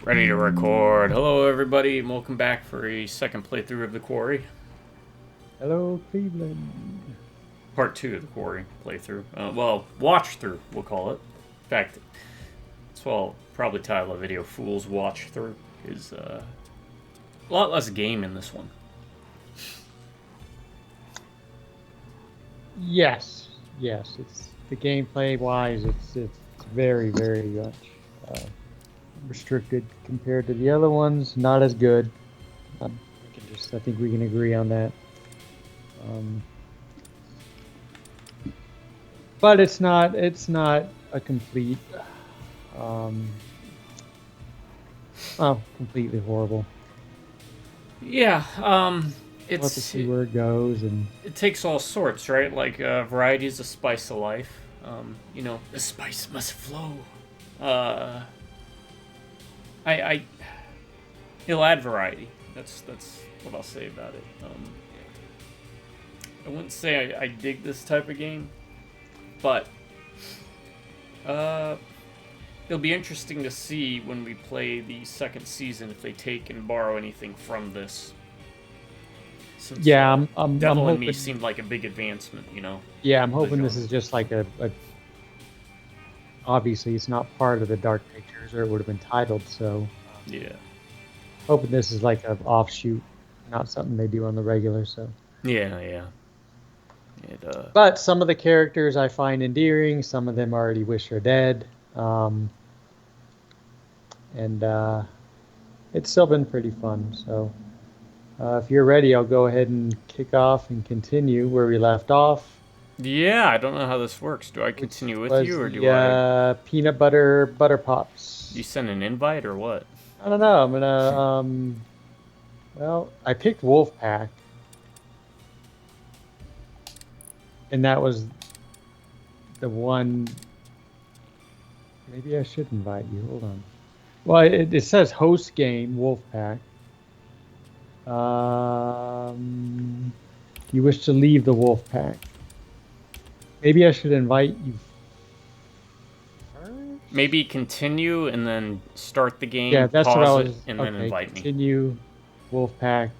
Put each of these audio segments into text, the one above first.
Ready to record. Hello, everybody, and welcome back for a second playthrough of the Quarry. Hello, Cleveland. Part 2 of the Quarry playthrough. Well, watch through, we'll call it. In fact, that's what I'll probably title the video Fool's Watch Through. Is a lot less game in this one. Yes. It's the gameplay wise. It's very much uh, restricted compared to the other ones. Not as good. I think we can agree on that. Um, but it's not a complete. Um, completely horrible. Yeah, We'll have to it's see where it goes and. it takes all sorts, right? Like, variety is the spice of life. The spice must flow. Uh, I It'll add variety. That's what I'll say about it. I wouldn't say I dig this type of game, but uh, it'll be interesting to see when we play the second season if they take and borrow anything from this. Since Yeah, I'm Devil in Me hoping. seemed like a big advancement, Yeah, I'm of the hoping this genre. is just like a obviously it's not part of the Dark Pictures, or it would have been titled. So, Yeah, hoping this is like an offshoot, not something they do on the regular. So, yeah. It but some of the characters I find endearing. Some of them I already wish are dead. Um, and it's still been pretty fun. So, if you're ready, I'll go ahead and kick off and continue where we left off, Yeah, I don't know how this works. Do I which continue with was you or the peanut butter do you pops. send an invite or what? I don't know. I'm gonna well, I picked Wolfpack, and that was the one. Maybe I should invite you. Hold on. Well, it says host game Wolfpack. Um, you wish to leave the Wolfpack. Maybe I should invite you first. Maybe continue and then start the Yeah, game, that's what I pause it, was. and then Okay, invite me. continue Wolfpack.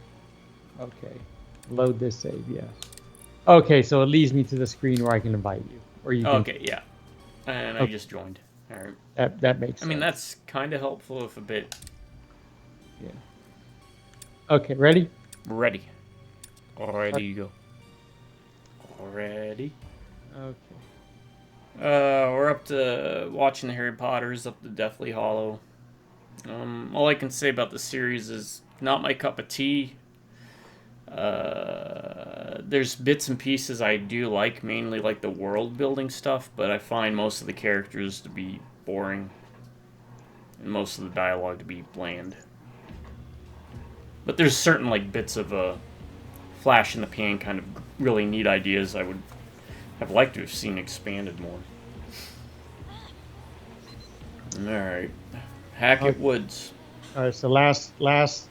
Okay, load this save. Yes. Okay, so it leads me to the screen where I can invite you, or you can. Okay, yeah. And I Okay, just joined. Alright. that makes I mean, sense. that's kind of helpful if a bit Yeah. Okay, ready? ready. Start. Already you go. Already. Okay. We're up to watching the Harry Potters, up to Deathly Hollow. All I can say about the series is not my cup of tea. There's bits and pieces I do like, mainly like the world building stuff, but I find most of the characters to be boring and most of the dialogue to be bland. But there's certain like bits of flash in the pan kind of really neat ideas I would have liked to have seen expanded more. All right, Hackett Okay. Woods. All right. So last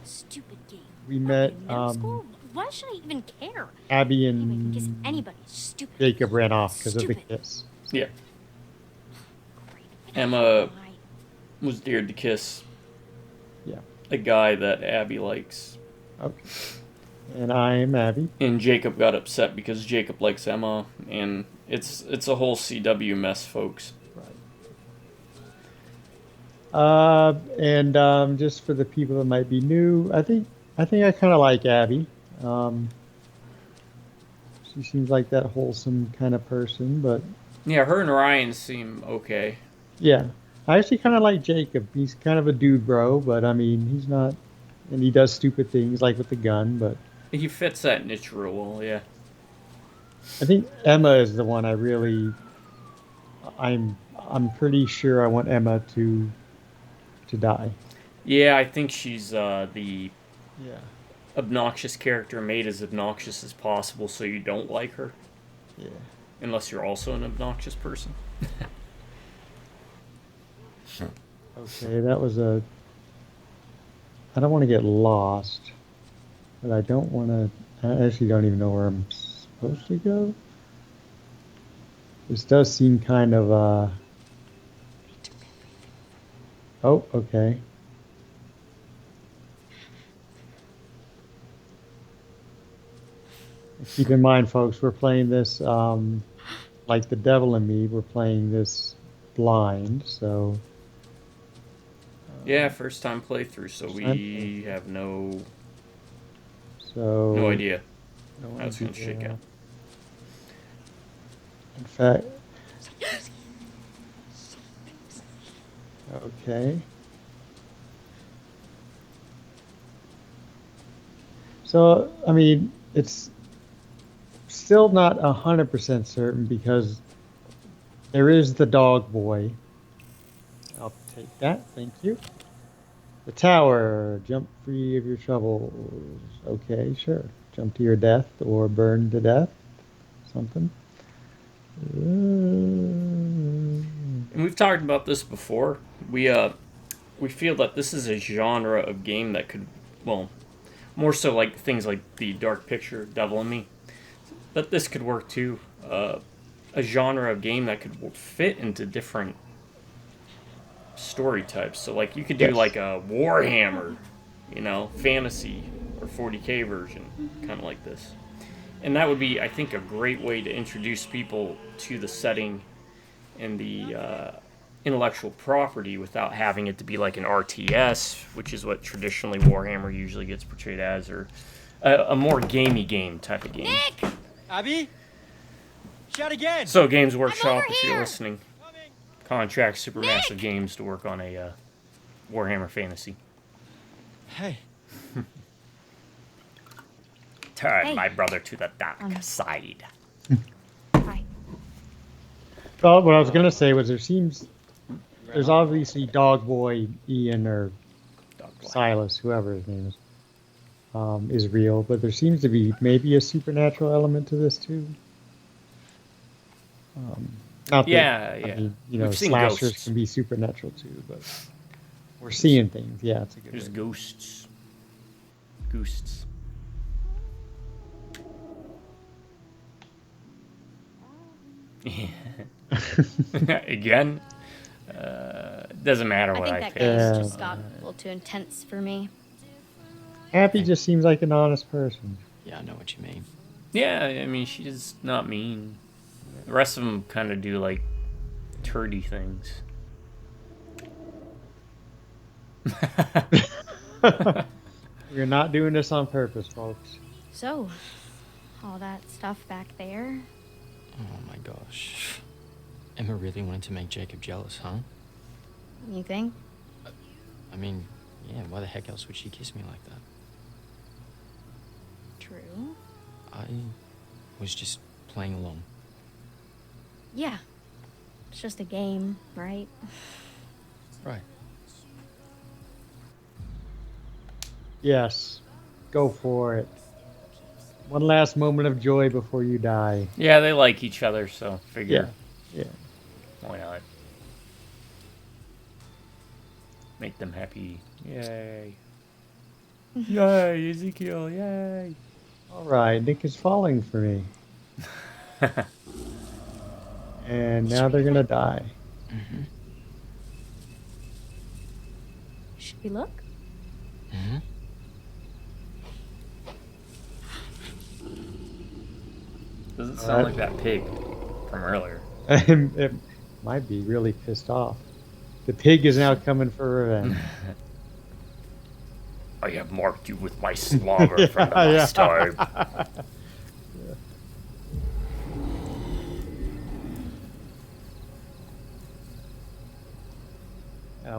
Stupid game. we What, met in middle school? Why should I even care? Abby Anybody can kiss and anybody. Stupid. Jacob ran off because of the Stupid. kiss. Yeah, Great. Emma Why? was dared to kiss Yeah. a guy that Abby likes, Okay. And I am Abby. and Jacob got upset because Jacob likes Emma, and it's a whole CW mess, folks. Right. And just for the people that might be new, I think I kind of like Abby. Um, she seems like that wholesome kind of person, but Yeah, her and Ryan seem okay. yeah, I actually kind of like Jacob. He's kind of a dude, bro, but I mean, he's not, and he does stupid things like with the gun. But He fits that niche real well. Yeah, I think Emma is the one I really, I'm pretty sure I want Emma to die. yeah. I think she's the Yeah, obnoxious character made as obnoxious as possible, so you don't like her yeah. unless you're also an obnoxious person. Okay, that was a. I don't want to get lost, but I don't want to. I actually don't even know where I'm supposed to go. This does seem kind of. Oh, okay. Keep in mind, folks, we're playing this like the devil in me. We're playing this blind, so Yeah, first time playthrough, so first time we have no so idea no how it's gonna shake idea. out. In fact, okay. So I mean, it's still not 100% certain because there is the dog boy. I'll take that. Thank you. The tower. Jump free of your troubles. Okay, sure. Jump to your death or burn to death. Something. And we've talked about this before. We feel that this is a genre of game that could, well, more so like things like the Dark Picture, Devil in Me, that this could work too. A genre of game that could fit into different story types. So like you could do Yes. like a Warhammer, fantasy or 40K version, kind of like this. And that would be, I think, a great way to introduce people to the setting and the intellectual property without having it to be like an RTS, which is what traditionally Warhammer usually gets portrayed as, or a more gamey game type of game. Nick! Abby? Shout again! So Games Workshop, over if you're here. listening, Coming. contract Supermassive Games to work on a Warhammer Fantasy. Hey, Turn Hey. my brother to the dark side. Hi. Well, what I was gonna say was there's obviously Dog Boy Ian or Dog boy. Silas, whoever his name is real, but there seems to be maybe a supernatural element to this too. Not that, Yeah, yeah. I mean, We've seen slashers ghosts. can be supernatural too, but we're seeing things. Yeah, it's a good. There's way. ghosts. Ghosts. Again, doesn't matter I what think I that pick. game's Yeah. just got a little too intense for me. Happy just seems like an honest person. yeah, I know what you mean. Yeah, I mean, she's not mean. The rest of them kind of do like turdy things. We're not doing this on purpose, folks. So, all that stuff back there. Oh my gosh. Emma really wanted to make Jacob jealous, huh? You think? I mean, yeah, why the heck else would she kiss me like that? True. I was just playing along. Yeah. It's just a game, right? Right. Yes, go for it. One last moment of joy before you die. Yeah, they like each other, so figure Yeah. why not? Make them happy. Yay. Yay, Ezekiel, yay. All right, Nick is falling for me, and now they're gonna die. Mm-hmm. Should we look? Mm-hmm. Doesn't sound like that pig from earlier. It might be really pissed off. The pig is now coming for revenge. I have marked you with my slobber from the last time.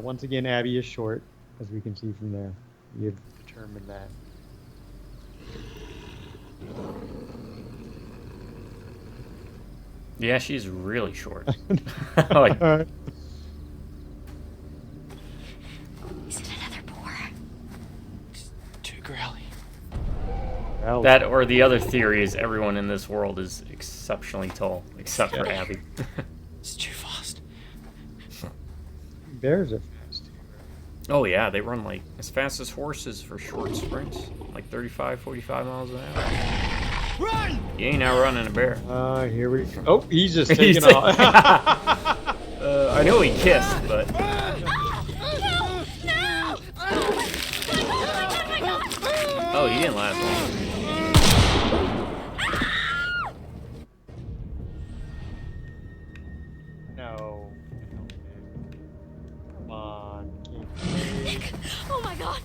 Once again, Abby is short, as we can see from there. We have determined that. Yeah, she's really short. Like, All right. Is it another boar? Too growly. Well, that or the other theory is everyone in this world is exceptionally tall, except for Abby. It's too fast. bears are fast too. Oh yeah, they run like as fast as horses for short sprints, like 35, 45 miles an hour. Run! You ain't outrunning a bear. Here we go. Oh, he's just He's taking off. I know he kissed, but oh, he didn't last long. Oh my god!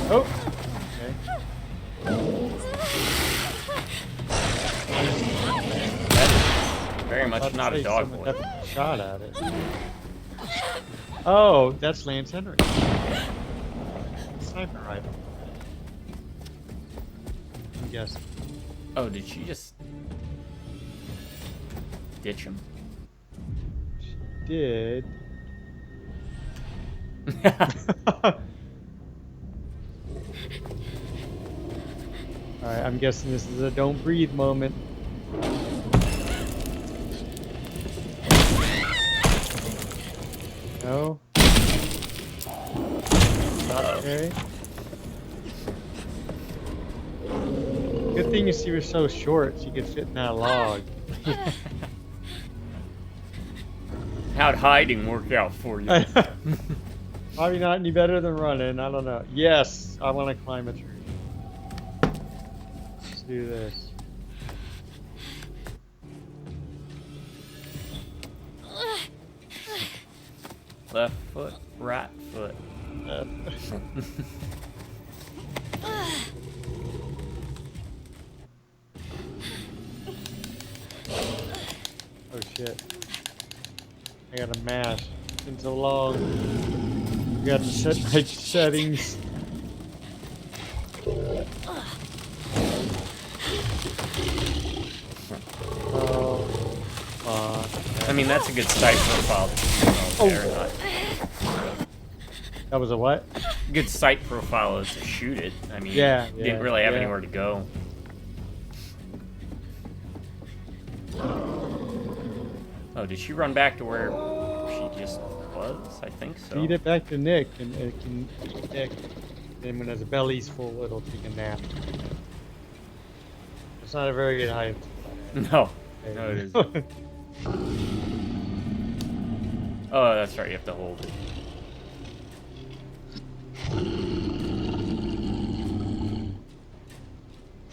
Oh. Okay. Very much not a dog Someone boy. definitely shot at it. Oh, that's Lance Henry. Sniper rifle. I'm guessing. Oh, did she just ditch him? She did. Alright, I'm guessing this is a don't breathe moment. No? Not okay. Good thing she was so short, she could fit in that log. How'd hiding work out for you? Probably not any better than running, I don't know. Yes, I want to climb a tree. Let's do this. Left foot, right foot. Oh shit. I gotta mash. It's been so long. I got to set my settings. Oh, fuck. I mean, that's a good sight profile. Oh. There, not. That was a what? Good sight profile is to shoot it. I mean, Yeah, didn't really have yeah. anywhere to go. Oh, did she run back to where she just was? I think so. Feed it back to Nick, and it can eat Nick. Then when his belly's full, it'll take a nap. It's not a very good height. No. No, it isn't. Oh, that's right. You have to hold it.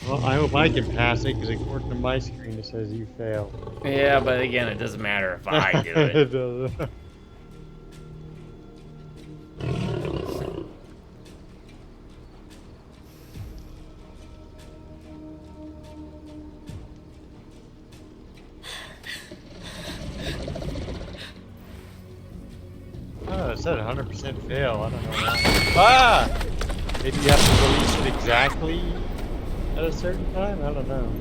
Well, I hope I can pass it, because according to my screen, it says you failed. Yeah, but again, it doesn't matter if I do it. doesn't. Oh, it said 100% fail. I don't know why. Ah! Maybe you have to release it exactly at a certain time? I don't know.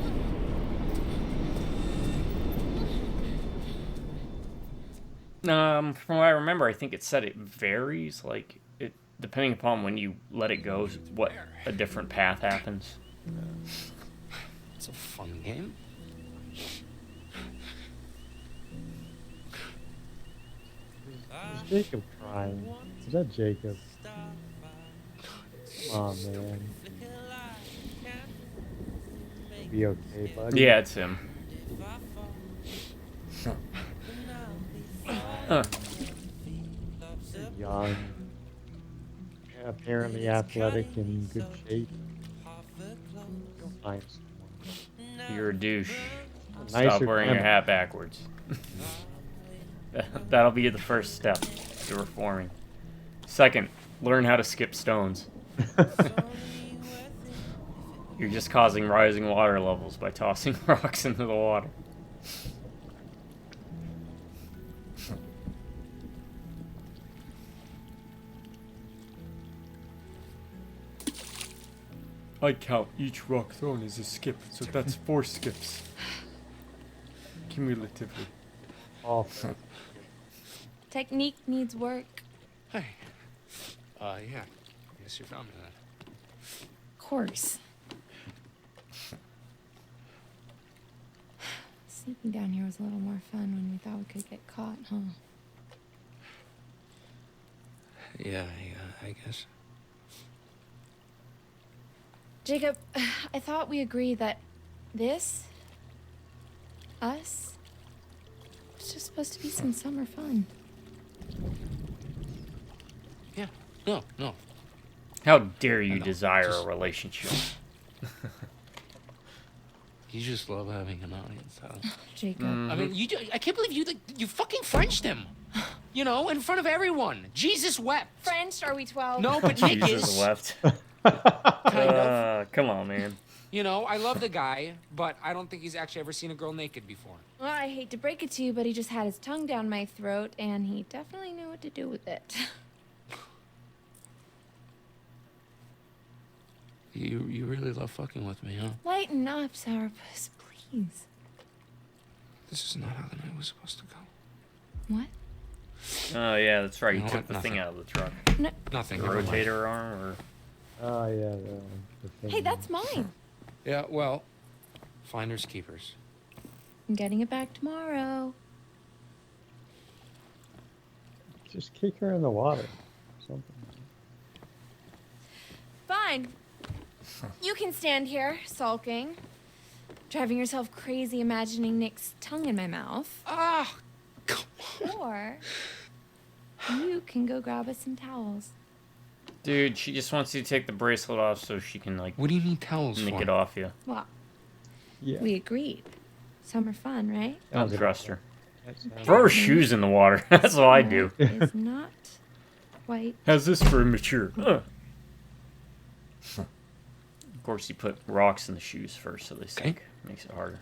From what I remember, I think it said it varies, like it depending upon when you let it go, what a different path happens. It's a fun game. Is Jacob crying? Is that Jacob? Come on, man. Be okay, buddy. Yeah, it's him. Huh. Young. Yeah, apparently athletic and good shape. You'll find someone. You're a douche. Stop Nicer wearing your camera. hat backwards. That'll be the first step to reforming. Second, learn how to skip stones. You're just causing rising water levels by tossing rocks into the water. I count each rock thrown as a skip, so that's 4 skips. Cumulatively. Awful. Technique needs work. Hey. Yeah. Guess you found me that. Of course. Sneaking down here was a little more fun when we thought we could get caught, huh? Yeah, I guess. Jacob, I thought we agreed that this, us, was just supposed to be some summer fun. Yeah. No. How dare you No, desire just- a relationship? You just love having an audience, huh? Jacob. I mean, I can't believe you fucking Frenched him. You know, in front of everyone. Jesus wept. French, are we 12? No, but Nick Jesus is. left. Kind of. Come on, man. You know, I love the guy, but I don't think he's actually ever seen a girl naked before. Well, I hate to break it to you, but he just had his tongue down my throat, and he definitely knew what to do with it. You really love fucking with me, huh? Lighten up, Sourpuss, please. This is not how the night was supposed to go. What? Oh yeah, that's right. You No, took the nothing. thing out of the truck. Nothing. The never mind. rotator arm, or Oh yeah, the thing. Hey, that's mine. Yeah, well, finders keepers. I'm getting it back tomorrow. Just kick her in the water. Something. Fine. You can stand here, sulking, driving yourself crazy imagining Nick's tongue in my mouth. Ah, come on. Or you can go grab us some towels. dude, she just wants you to take the bracelet off so she can like What do you need towels nick for? it off you. Well, Yeah. we agreed. Summer fun, right? Don't Sounds trust her. That sounds- Throw her shoes in the water. That's what I do. Is not quite. How's this for immature? Of course, you put rocks in the shoes first so they sink. Makes it harder.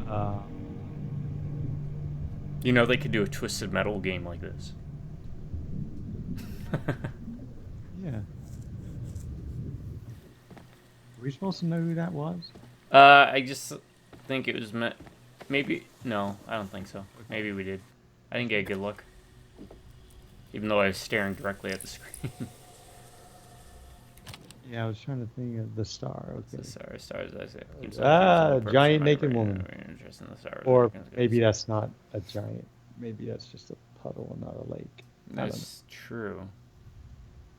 Uh, You know, they could do a Twisted Metal game like this. yeah. Were we supposed to know who that was? I just think it was maybe no, I don't think so. Maybe we did. I didn't get a good look, even though I was staring directly at the screen. Yeah, I was trying to think of the star. Okay. Stars, I say. Giant naked woman. Interested in the stars. Or maybe that's not a giant. Maybe that's just a puddle and not a lake. I don't know. That's true.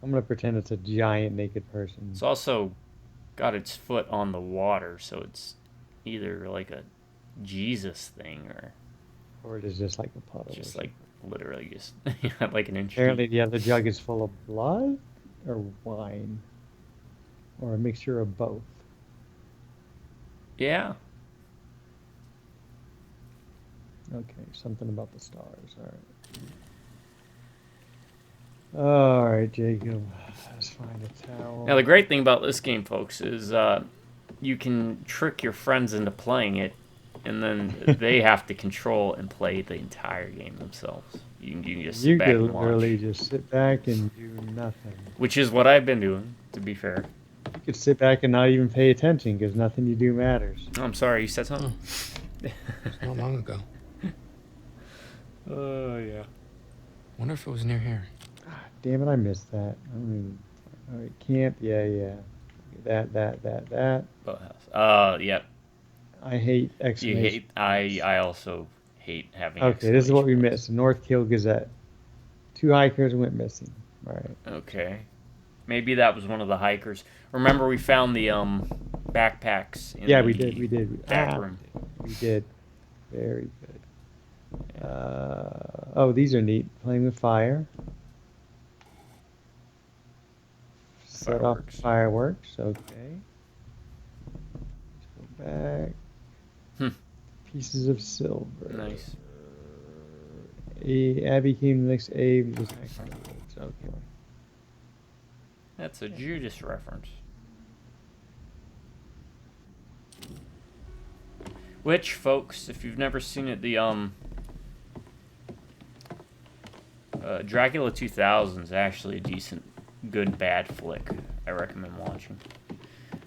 I'm gonna pretend it's a giant naked person. It's also got its foot on the water, so it's either like a Jesus thing Or it is just like a puddle. or just something. like literally just like an inch Apparently deep. the other jug is full of blood or wine. Or a mixture of both. Yeah. Okay, something about the stars. All right, Jacob. Let's find a towel. Now the great thing about this game, folks, is you can trick your friends into playing it, and then they have to control and play the entire game themselves. You can just sit You back could and watch, literally just sit back and do nothing. which is what I've been doing. To be fair, You could sit back and not even pay attention because nothing you do matters. oh, I'm sorry. You said something. Not long ago. Oh yeah. Wonder if it was near here. Damn it, I missed that. I don't even. All right, camp. Yeah. That. Boathouse. Yep. I hate You exclamation. hate. I also hate having. Okay, this is what we exclamation missed. North Kill Gazette. 2 hikers went missing. All right. marks. Okay. Maybe that was one of the hikers. Remember, we found the backpacks. In Yeah, the we did. back room. We did. Very good. Oh, these are neat. Playing with fire. Set off Fireworks. fireworks. Okay. Let's go back. Hmm. Pieces of silver. Nice. Abby came the next A. Was okay. That's a Judas reference. Which, folks, if you've never seen it, the Dracula 2000 is actually a decent, good, bad flick. I recommend watching.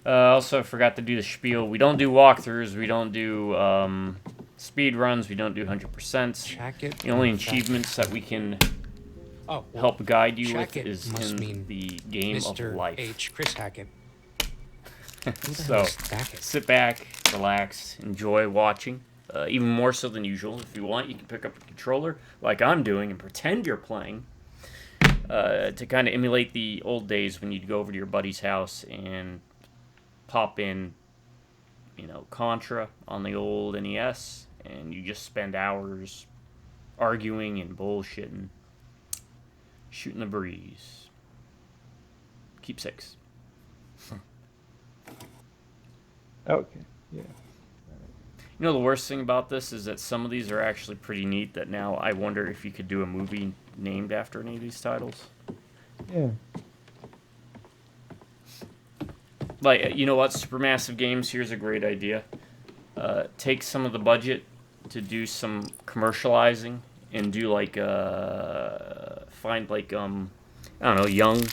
Also, I forgot to do the spiel. We don't do walkthroughs. We don't do speed runs. We don't do 100%. Jacket. The only achievements that we can Oh, well, help guide you with Jacket is must in mean the game Mr. of life. H. Chris Hackett. Who the So, hell is Hackett? sit back, relax, enjoy watching. Even more so than usual. If you want, you can pick up a controller, like I'm doing, and pretend you're playing. To kind of emulate the old days when you'd go over to your buddy's house and pop in, Contra on the old NES, and you just spend hours arguing and bullshitting, shooting the breeze. Keep 6. Okay. Yeah. You know, the worst thing about this is that some of these are actually pretty neat. That now I wonder if you could do a movie named after any of these titles. Yeah. Like, you know what? Supermassive Games, here's a great idea. Take some of the budget to do some commercializing and do like find like I don't know, young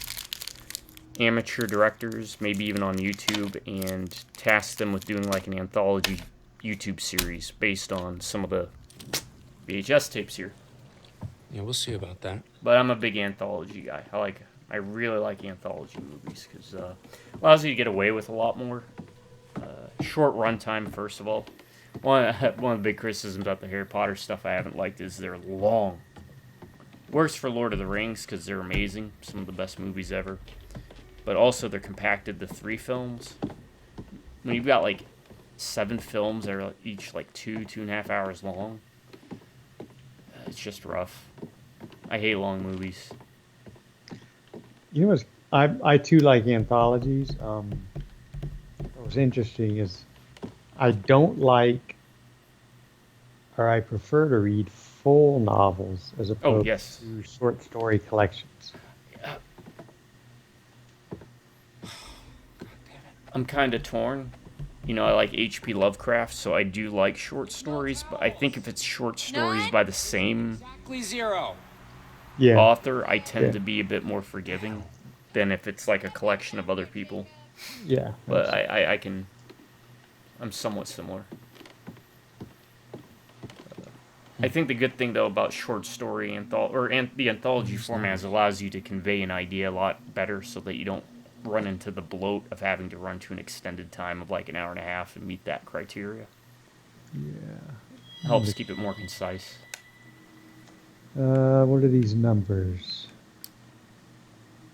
amateur directors, maybe even on YouTube, and task them with doing like an anthology YouTube series based on some of the VHS tapes here. Yeah, we'll see about that. But I'm a big anthology guy. I really like anthology movies because allows you to get away with a lot more. Short runtime, first of all. One of the big criticisms about the Harry Potter stuff I haven't liked is they're long. Works for Lord of the Rings because they're amazing, some of the best movies ever. But also they're compacted to 3 films. When you've got like 7 films that are each like 2.5 hours long, it's just rough. I hate long movies. You know what's I too like anthologies. What was interesting is I don't like, or I prefer to read full novels as opposed yes. to short story collections. I'm kind of torn. You know, I like H.P. Lovecraft, so I do like short stories, but I think if it's short stories by the same Exactly 0. Yeah. author, I tend Yeah. to be a bit more forgiving than if it's like a collection of other people. Yeah. But I'm somewhat similar. I think the good thing though about short story the anthology format is allows you to convey an idea a lot better, so that you don't run into the bloat of having to run to an extended time of like an hour and a half and meet that criteria. Yeah. Helps keep it more concise. What are these numbers?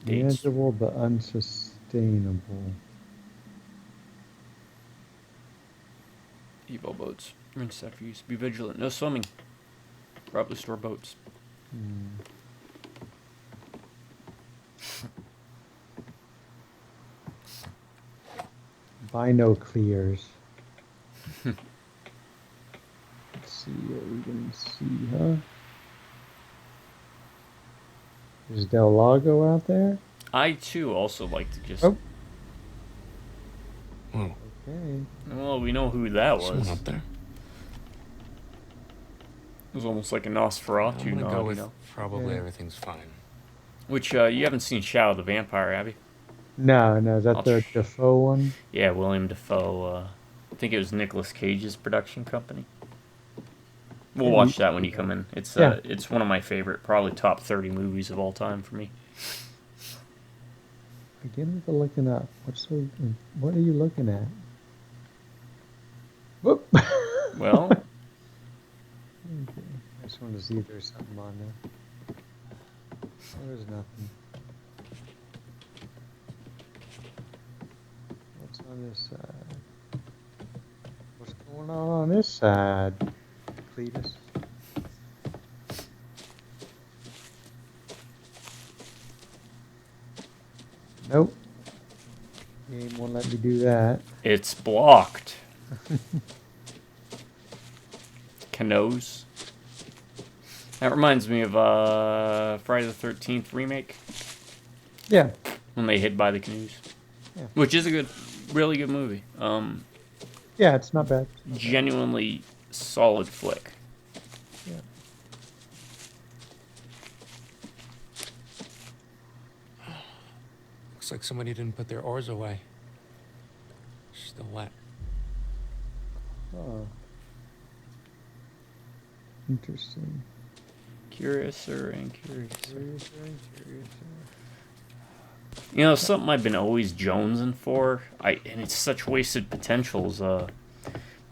Dates. Manageable but unsustainable. Evo boats. Rinse after use. Be vigilant. No swimming. Probably store boats. Binoclears. Let's see what we can see, huh? Is Del Lago out there? I too also like to just. Oh. Whoa, Okay. Well, we know who that was. someone up there. It was almost like a I'm Nosferatu gonna nod, go you with know. probably Yeah. everything's fine. Which you haven't seen Shadow the Vampire, have you? No, is that the Defoe one? Yeah, William Dafoe. I think it was Nicolas Cage's production company. We'll Yeah, watch that when you come in. It's Yeah. it's one of my favorite, probably top 30 movies of all time for me. Begin with the looking up. What are you looking at? Whoop. Well, Okay. I just want to see if there's something on there. Oh, there's nothing. What's on this side? What's going on this side, Cletus? Nope. Game won't let me do that. it's blocked. Canoes. That reminds me of Friday the 13th remake Yeah. when they hid by the canoes, Yeah. which is a really good movie. Yeah, it's not bad. Genuinely solid flick. Yeah. Looks like somebody didn't put their oars away. Still wet. Oh. Interesting. Curiouser and curiouser. Curiouser. You know, something I've been always jonesing for, and it's such wasted potential, is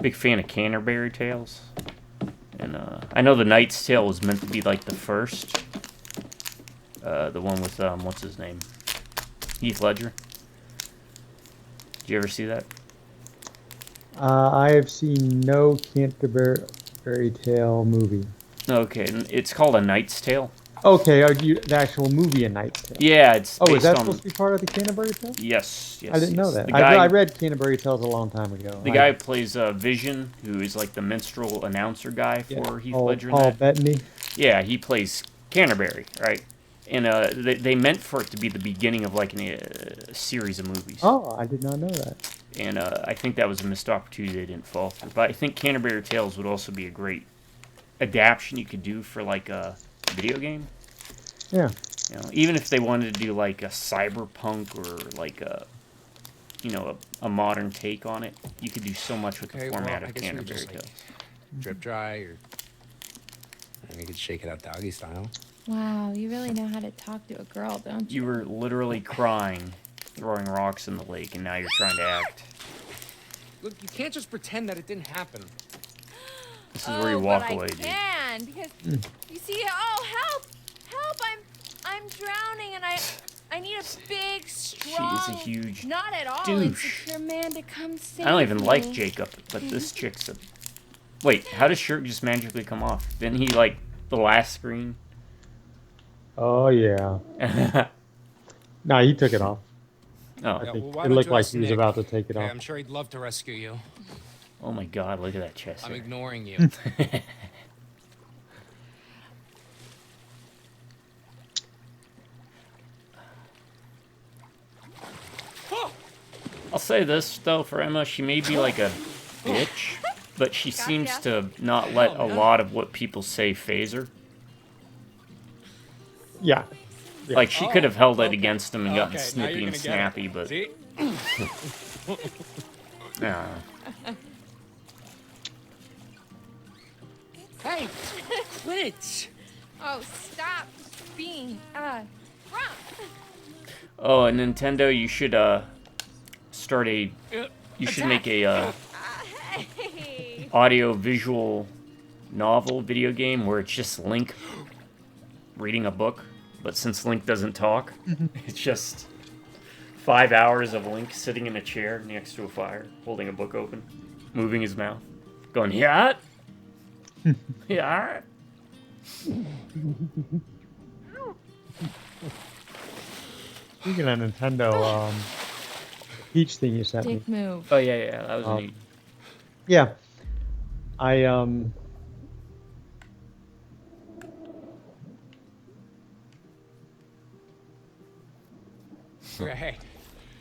big fan of Canterbury Tales. And I know The Knight's Tale was meant to be like the first. The one with, what's his name? Heath Ledger. Did you ever see that? I have seen no Fairy tale movie. Okay, it's called A Knight's Tale. Okay, are you the actual movie A Knight's Tale? Yeah, it's Oh, is based that on. supposed to be part of the Canterbury Tales? Yes, yes. I didn't know yes. that. The guy, I read Canterbury Tales a long time ago. the guy who plays Vision, who is like the minstrel announcer guy for Heath Ledger. In Paul that. Bettany. Yeah, he plays Canterbury, right? And they meant for it to be the beginning of like a series of movies. Oh, I did not know that. And I think that was a missed opportunity they didn't fall through. But I think Canterbury Tales would also be a great adaptation you could do for like a video game. Yeah. You know, even if they wanted to do like a cyberpunk or like a, a modern take on it, you could do so much with the format of Canterbury Tales. Drip dry, or you could shake it out doggy style. Wow, you really know how to talk to a girl, don't you? You were literally crying, throwing rocks in the lake, and now you're trying to act. Look, you can't just pretend that it didn't happen. This is where you walk but away, I dude. can, because you see, oh help, I'm drowning, and I need a big, strong. She is a huge not at all douche. insecure man to come save I don't even me. like Jacob, but this chick's a... Wait, how does shirt just magically come off? Didn't he, like, the last screen? Oh, yeah. No, he took it off. Oh. I Yeah, think well, why it don't looked you like ask he was Nick? about to take it Okay, off. I'm sure he'd love to rescue you. Oh my god, look at that chest I'm hair. ignoring you. I'll say this, though, for Emma, she may be like a bitch, but she seems to not let a lot of what people say phase her. Yeah. Like, she could have held it against him and gotten Okay, now snippy you're and gonna get snappy, it. but... See? Nah. Hey, quit it. Oh, stop being drunk. Oh, and Nintendo, you should, start a... You should make a, Hey. audio-visual novel video game where it's just Link reading a book, but since Link doesn't talk, it's just 5 hours of Link sitting in a chair next to a fire, holding a book open, moving his mouth, going, yeah, yeah. Speaking of Nintendo, Peach thing you sent me. Dick move. Oh, yeah, that was neat. Yeah. I Okay, hey,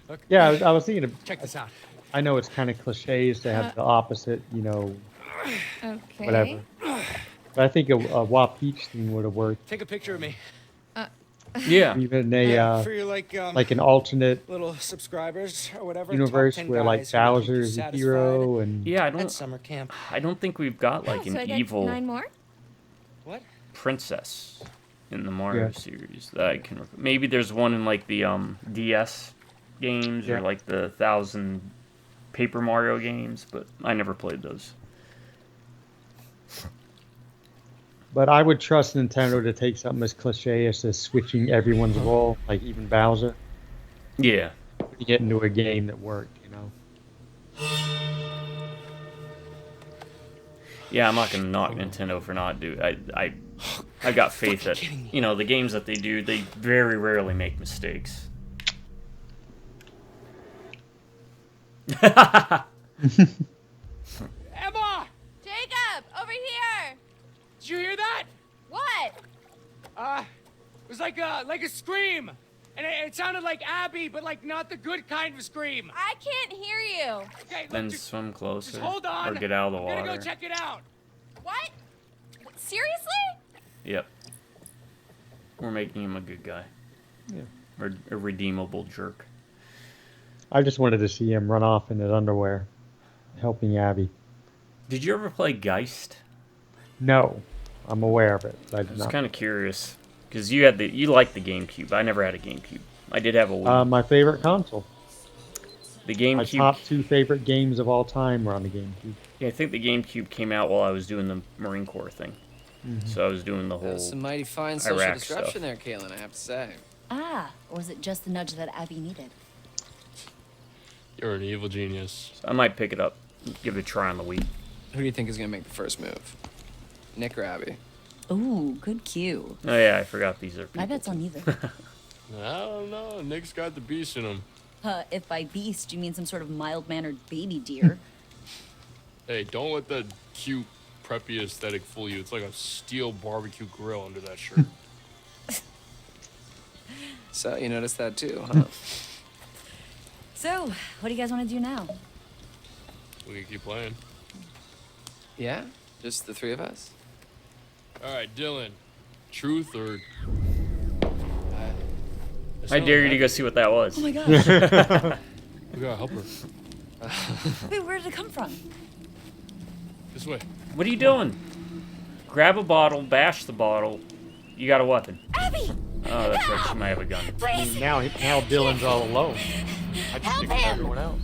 look. yeah, I was thinking of, Check this out. I know it's kind of cliches to have the opposite, Okay. whatever. But I think a Wah Peach thing would have worked. Take a picture of me. Yeah. Even for your like an alternate little subscribers or whatever. universe top 10 where like guys who make you Bowser is a satisfied hero and Yeah, at summer camp. I don't think we've got like so an I got evil 9 more? What? princess in the Mario Yeah. series that I can. Maybe there's one in like the DS games or Yeah. like the 1,000 Paper Mario games, but I never played those. But I would trust Nintendo to take something as cliche as just switching everyone's role, like even Bowser, Yeah. to get into a game that worked. Yeah, I'm not gonna knock Nintendo for not doing. I got faith that the games that they do, they very rarely make mistakes. Emma! Jacob, over here. Did you hear that? What? It was like a scream. And it sounded like Abby, but like not the good kind of scream. I can't hear you. Okay, look, Then just swim closer. just hold on. Or get out of the I'm water. gonna go check it out. What? Seriously? Yep. We're making him a good guy. Yeah. Or a redeemable jerk. I just wanted to see him run off in his underwear, helping Abby. Did you ever play Geist? No, I'm aware of it. But I I did was not. kind of curious because you liked the GameCube. I never had a GameCube. I did have a Wii. My favorite console. The My GameCube. top 2 favorite games of all time were on the GameCube. Yeah, I think the GameCube came out while I was doing the Marine Corps thing. So I was doing the That whole. was some mighty fine social Iraq disruption stuff. there, Kaylin, I have to say. Ah, or was it just the nudge that Abby needed? You're an evil genius. I might pick it up, give it a try on the Wii. Who do you think is going to make the first move? Nick or Abby? Ooh, good cue. Oh yeah, I forgot these are people. My bet's on neither. I don't know. Nick's got the beast in him. If by beast you mean some sort of mild-mannered baby deer. Hey, don't let that cute, preppy aesthetic fool you. It's like a steel barbecue grill under that shirt. So, you noticed that too, huh? So, what do you guys want to do now? We can keep playing. Yeah? Just the three of us? All right, Dylan. Truth or... I dare you to go see what that was. Oh my gosh. We gotta help her. Wait, where did it come from? This way. What are you doing? Grab a bottle, bash the bottle. You got a weapon. Abby! Oh, that's right. She might have a gun. I mean, now Dylan's all alone. I just stick with everyone else.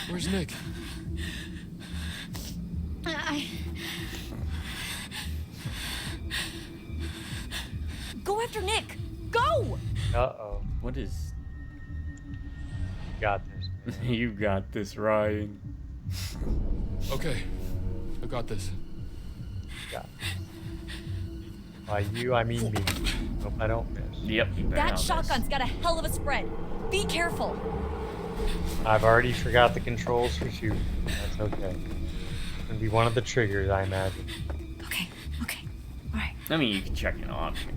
Where's Nick? Go after Nick! Go! Uh-oh. What is? You got this, man. You got this, Ryan. Okay. I got this. Got this. By you, I mean me. Hope I don't miss. Yep. You better That not shotgun's got a hell of a spread. Be careful. I've already forgot the controls for shooting. That's okay. It's gonna be one of the triggers, I imagine. Okay, all right. miss. I mean, you can check an option.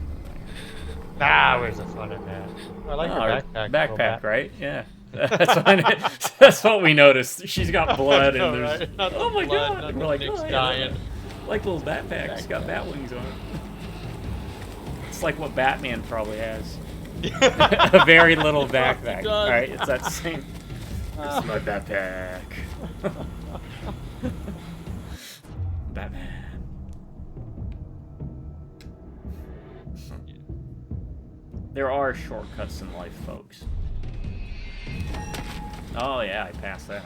Ah, where's the fun in that? I like Oh, her her backpack. backpack, right? Yeah. That's what we noticed. She's got blood I know, and there's. right? Not the Oh my blood, god! not We're the like, Nick's oh, yeah, dying. like little backpacks. It's got bat wings on it. It's like what Batman probably has. A very little backpack. does. All right, it's that same. This is my backpack. Batman. There are shortcuts in life, folks. Oh yeah, I passed that.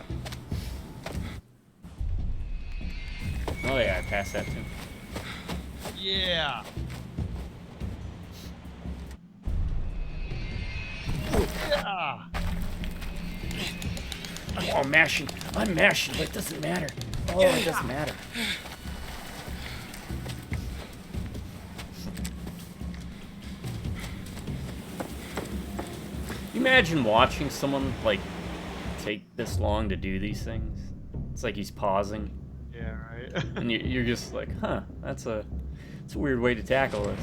Oh yeah, I passed that too. Yeah. Yeah. Oh, I'm mashing, but it doesn't matter. Oh, it doesn't matter. Imagine watching someone like take this long to do these things. It's like he's pausing, Yeah, right. and you're just like, huh, that's a weird way to tackle this.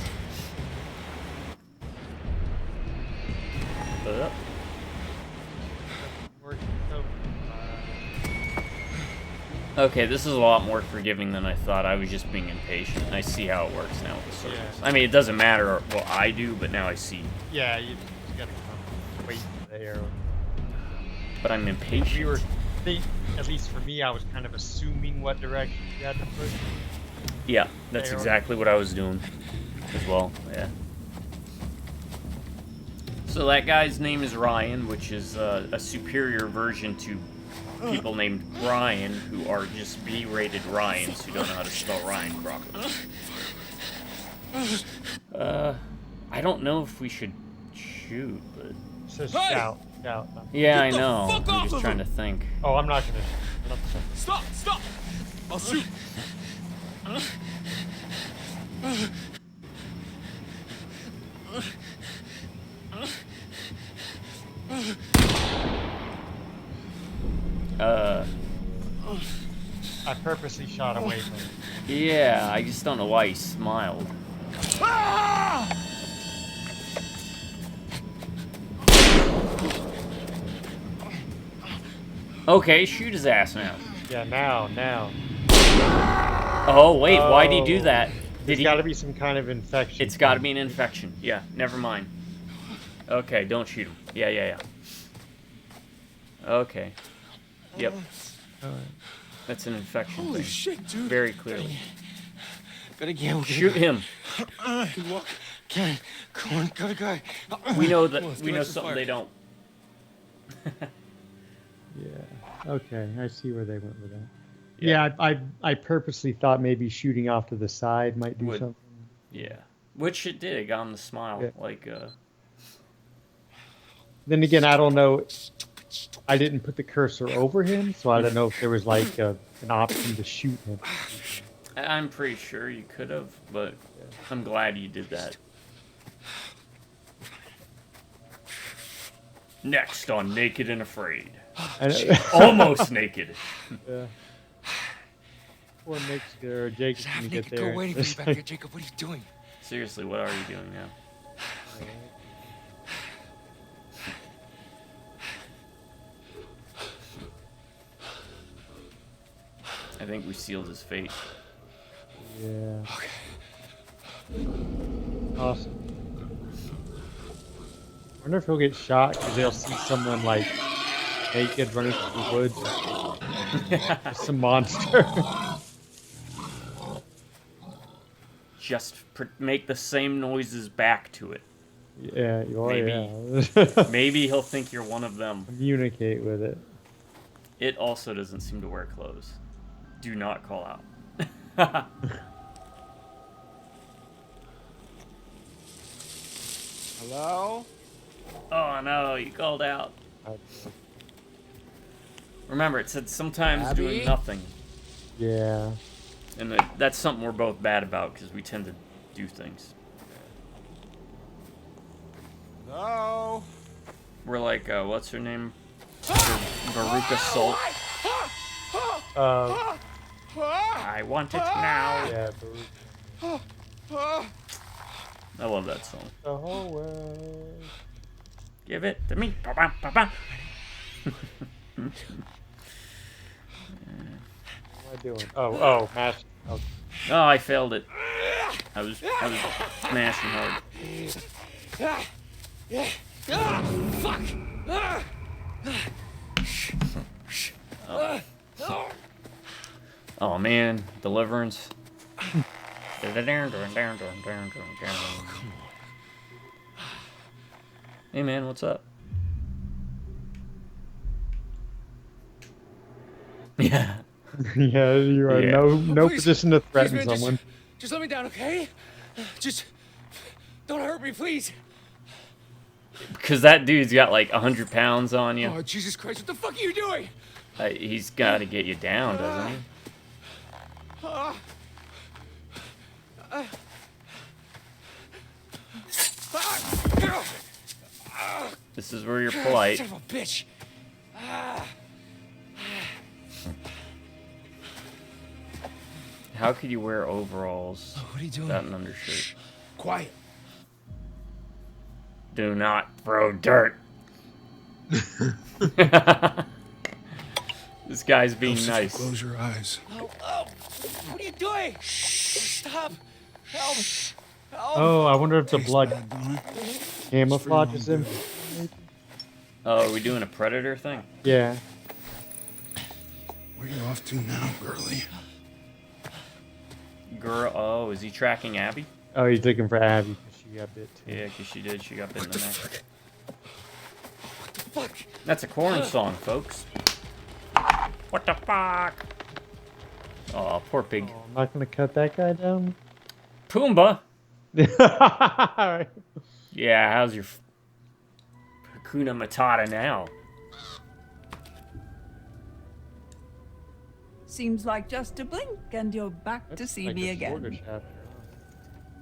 Okay, this is a lot more forgiving than I thought. I was just being impatient. I see how it works now with the circles. Yeah. I mean, it doesn't matter what I do, but now I see. Yeah, you gotta come wait there. But I'm impatient. We were, at least for me, I was kind of assuming what direction you had to push. Yeah, that's There. exactly what I was doing as well. Yeah. So that guy's name is Ryan, which is a superior version to people named Ryan, who are just B-rated Ryans who don't know how to spell Ryan properly. I don't know if we should shoot, but It says Hey! shout. yeah, I Get the know. fuck I'm off just of trying him! to think. Oh, I'm not gonna. Stop! I'll shoot. I purposely shot away from it. Yeah, I just don't know why he smiled. Okay, shoot his ass now. Yeah, now. Oh, wait, why'd he do that? There's Did he? gotta be some kind of infection. It's gotta be an infection. Yeah, never mind. Okay, don't shoot him. Yeah. Okay. Yep, Alright. that's an infection Holy thing. shit, dude. Very clearly. Gotta get. Shoot him. Good walk. Can. Come on, got a guy. We know that. Come on, let's We get know extra something fire. they don't. Yeah. Okay, I see where they went with that. Yeah, I purposely thought maybe shooting off to the side might do Would- something. Yeah. Which it did. It got him to smile. Yeah. Like, Then again, I don't know. I didn't put the cursor over him, so I don't know if there was like an option to shoot him. I'm pretty sure you could have, but I'm glad you did that. Next on Naked and Afraid. Almost naked. Yeah. Poor Nick's there, or Jake's There's a gonna get half-naked there. girl waiting for you back there, Jacob. What are you doing? Seriously, what are you doing now? I think we sealed his fate. Yeah. Okay. Awesome. I wonder if he'll get shot because they'll see someone like naked running through the woods. Just some monster. Just make the same noises back to it. Yeah, you are. Maybe. Yeah. Maybe he'll think you're one of them. Communicate with it. It also doesn't seem to wear clothes. Do not call out. Hello? Oh no, you called out. Remember, it said sometimes doing Abby? nothing. Yeah. And that's something we're both bad about because we tend to do things. Hello? We're like, what's her name? Veruca Salt. I want it now. Yeah, I love that song. the whole way. Give it to me. Ba-ba, ba-ba. What am I doing? Oh, mash. Okay. Oh, I failed it. I was smashing hard. Fuck! Oh man, Deliverance. Hey man, what's up? Yeah. Yeah, you are Yeah. no Please, position to please, threaten man, someone. Just let me down, okay? Just don't hurt me, please. Because that dude's got like 100 pounds on you. Oh, Jesus Christ, what the fuck are you doing? He's got to get you down, doesn't he? This is where you're polite. Son of a bitch. How could you wear overalls What are you doing? without an undershirt? Quiet. Do not throw dirt. This guy's being nice. Close your eyes. Oh, what are you doing? Stop. Help. Help. Oh, I wonder if the blood camouflages him. Oh, are we doing a predator thing? Yeah. Where you off to now, girlie? Girl, oh, is he tracking Abby? Oh, he's looking for Abby because she got bit too. Yeah, because she did. She got bit in the neck. Fuck. That's a corn song, folks. What the fuck? Oh, poor pig. Oh, I'm not gonna cut that guy down. Pumbaa? Alright. Yeah, how's your Hakuna Matata now? Seems like just a blink and you're back to That's see like me a shorter again. chapter.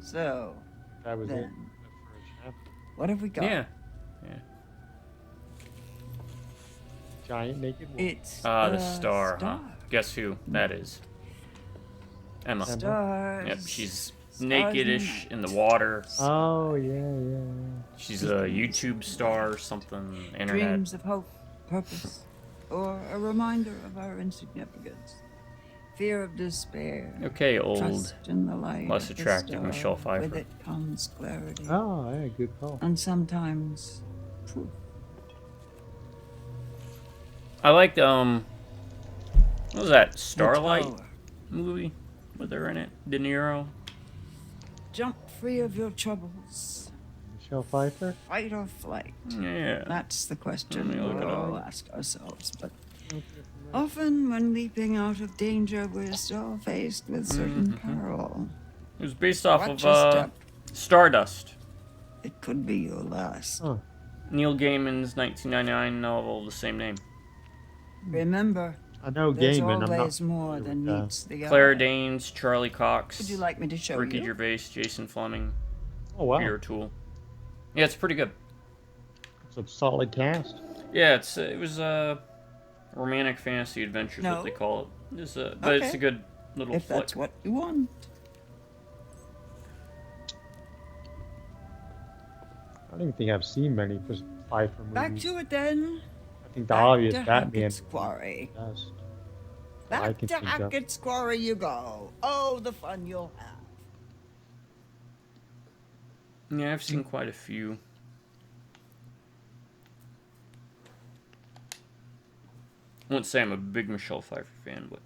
So, That was it. then, For a chapter. what have we got? Yeah. Giant naked woman. It's The a star, huh? Guess who that is? Emma. Stars. Yep, she's Stars naked-ish and in the water. Oh yeah. She's a YouTube star or something, internet. Dreams of hope, purpose, or a reminder of our insignificance. Fear of despair. Okay, old, Trust in the light less of the attractive star. Michelle Pfeiffer. With it comes clarity. Oh, yeah, good call. And sometimes truth. I liked, what was that, Starlight Power. movie with her in it? De Niro? Jump free of your troubles. Michelle Pfeiffer. Fight or flight. Yeah. That's the Let question me look we it up. all ask ourselves. But often, when leaping out of danger, we're still faced with certain peril. It was based off Watch of, your step. Stardust. It could be your last. Huh. Neil Gaiman's 1999 novel, the same name. Remember, I know there's Gaiman. I'm not always more familiar than with, meets the Claire eye. Danes, Charlie Cox, Would you like me to show Ricky you? Gervais, Jason Fleming, Oh wow, Peter O'Toole. Yeah, it's pretty good. it's a solid cast. Yeah, it was romantic fantasy adventure is No? what they call it. But it's a Okay. good little If flick. that's what you want. I don't even think I've seen many Pfeiffer Back movies. to it then. I think the Back obvious to Batman Hackett's Quarry. best. that I Back can to think of. Hackett's Quarry you go. Oh, the fun you'll have. Yeah, I've seen quite a few. I wouldn't say I'm a big Michelle Pfeiffer fan, but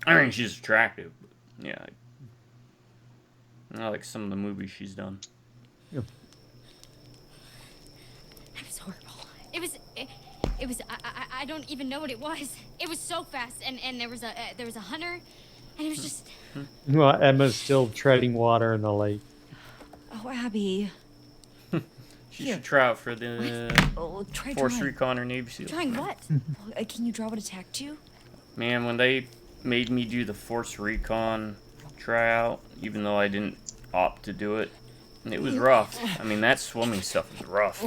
I mean she's attractive. But yeah, I like some of the movies she's done. Yeah. It was horrible. It was. I don't even know what it was. It was so fast, and there was a hunter, and it was just. Well, Emma's still treading water in the lake. Oh, Abby. She Here. should try out for the Oh, try Force drawing. Recon or Navy SEAL. Drawing what? Can you draw what attacked you? Man, when they made me do the Force Recon tryout, even though I didn't opt to do it, it was rough. I mean, that swimming stuff was rough.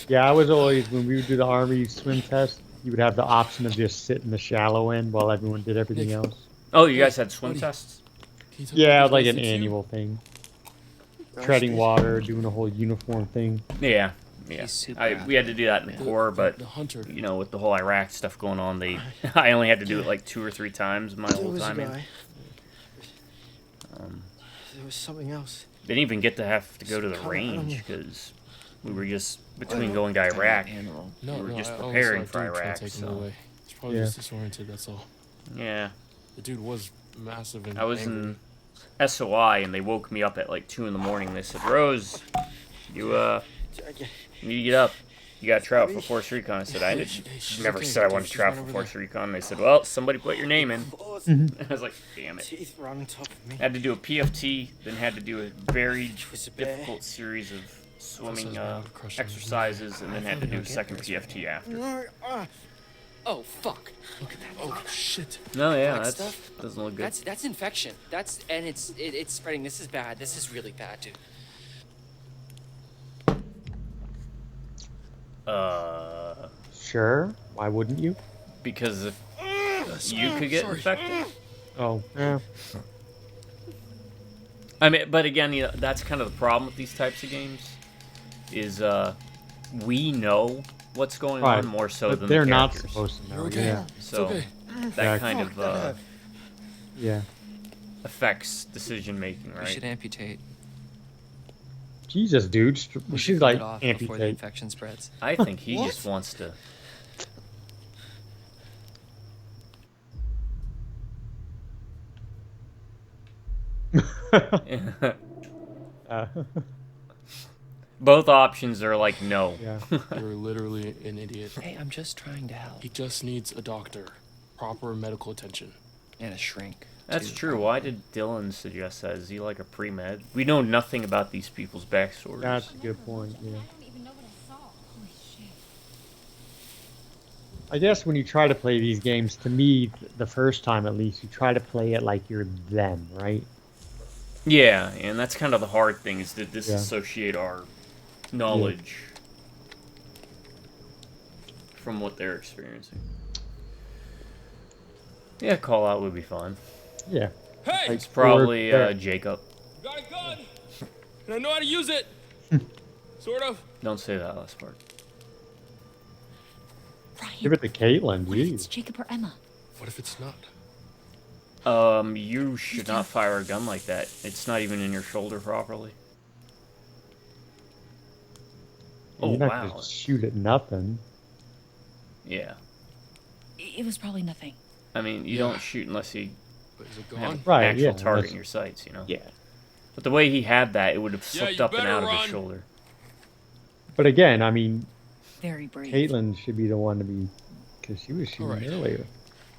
Yeah, I was always, when we would do the Army swim test, you would have the option of just sit in the shallow end while everyone did everything else. Oh, you guys had swim tests? Yeah, it was like an annual thing. Treading water, doing a whole uniform thing. Yeah. He's super We had to do that in the Corps, but The hunter. you know, with the whole Iraq stuff going on, I only had to do it like 2 or 3 times my whole time in. There was something else. Didn't even get to have to go to the range because we were just between going to Iraq. No, We were just I only preparing saw a for dude try to Iraq, take him so- away. He's probably Yeah. just disoriented, that's all. Yeah, The dude was massive and I was angry. in SOI and they woke me up at like 2 in the morning. They said, "Rose, you need to get up. You got to try out for Force Recon." I said, "I She's never okay, said I dude. wanted to She's try out right for over Force there. Recon." They said, "Well, somebody put your name in." I was like, "Damn it." Teeth were on top of me. Had to do a PFT, then had to do a very was a bear. difficult series of swimming says man with crush on his exercises, and then had to do a second PFT after. Oh, fuck. Look at that. Oh, shit. No, yeah, Black that stuff? doesn't look good. That's infection. It's spreading. This is bad. This is really bad, dude. Sure, why wouldn't you? Because if you could get infected. Oh, yeah. I mean, but again, you know, that's kind of the problem with these types of games. Is we know what's going Right, on more so but than they're the not characters. supposed to know. You're okay. Yeah, So okay. that kind of yeah. affects decision making, We should right? amputate. Jesus, dude, We she's should cut like it off before the amputate. infection spreads. I think he just wants to. Uh, Both options are like no. yeah. You're literally an idiot. Hey, I'm just trying to help. He just needs a doctor. Proper medical attention. And a shrink. That's too. true. Why did Dylan suggest that? Is he like a pre-med? We know nothing about these people's backstories. That's a good point. Yeah. I don't even know what I saw. Holy shit. I guess when you try to play these games, to me, the first time at least, you try to play it like you're them, right? Yeah, and that's kind of the hard thing is to disassociate our knowledge from what they're experiencing. Yeah, call out would be fun. Yeah. Hey! It's probably Or- Jacob. Got a gun! And I know how to use it! Sort of. Don't say that last part. Give it to Caitlin, What if it's geez. Jacob or Emma? What if it's not? You should not fire a gun like that. It's not even in your shoulder properly. Oh, You're not wow. gonna shoot at nothing. Yeah. It was probably nothing. I mean, you don't shoot unless you But is it have gone? an Right, actual yeah, target that's- in your sights, you know? Yeah. But the way he had that, it would have Yeah, slipped you up and better out of run. his shoulder. But again, I mean, Very brave. Caitlin should be the one to be, because she was shooting Alright. earlier.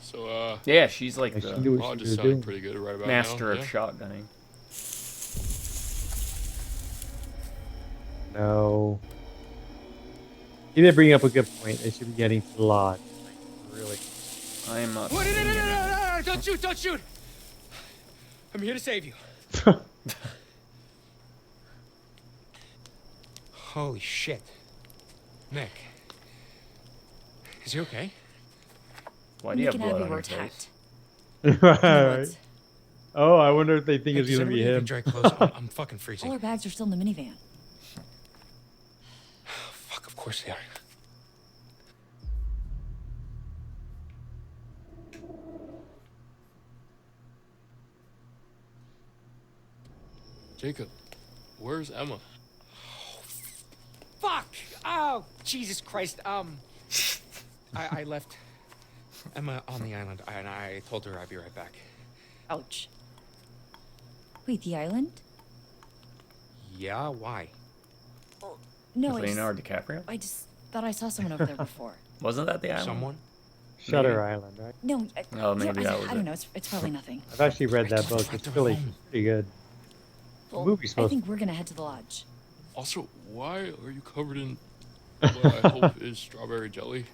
So, Yeah, she's like Like, she the knew I'll what she just was sounding doing. pretty good right about master now. of yeah? shotgunning. No. You did bring up a good point. They should be getting to the lodge. Like, really. I am not. Wait, no, don't shoot, don't shoot. I'm here to save you. Holy shit. Nick. Is he okay? Why do you Nick have and blood Abby on were your face? attacked. Right. Oh, I wonder if they think Hey, it's does gonna be everybody him. dry clothes? I'm fucking All freezing. our bags are still in the minivan. Fuck, of course they are. Jacob, where's Emma? Fuck! Oh, Jesus Christ. I left Emma on the island, and I told her I'd be right back. Ouch. Wait, the island? Yeah, why? No, With Leonardo DiCaprio? I just thought I saw someone over there before. Wasn't that the island? Someone? Shutter Island, right? No, Oh, maybe I, that was I don't it. know. It's probably nothing. I've actually read that book. It's really pretty good. Well, movie's I supposed think we're gonna head to the lodge. Also, why are you covered in what I hope is strawberry jelly?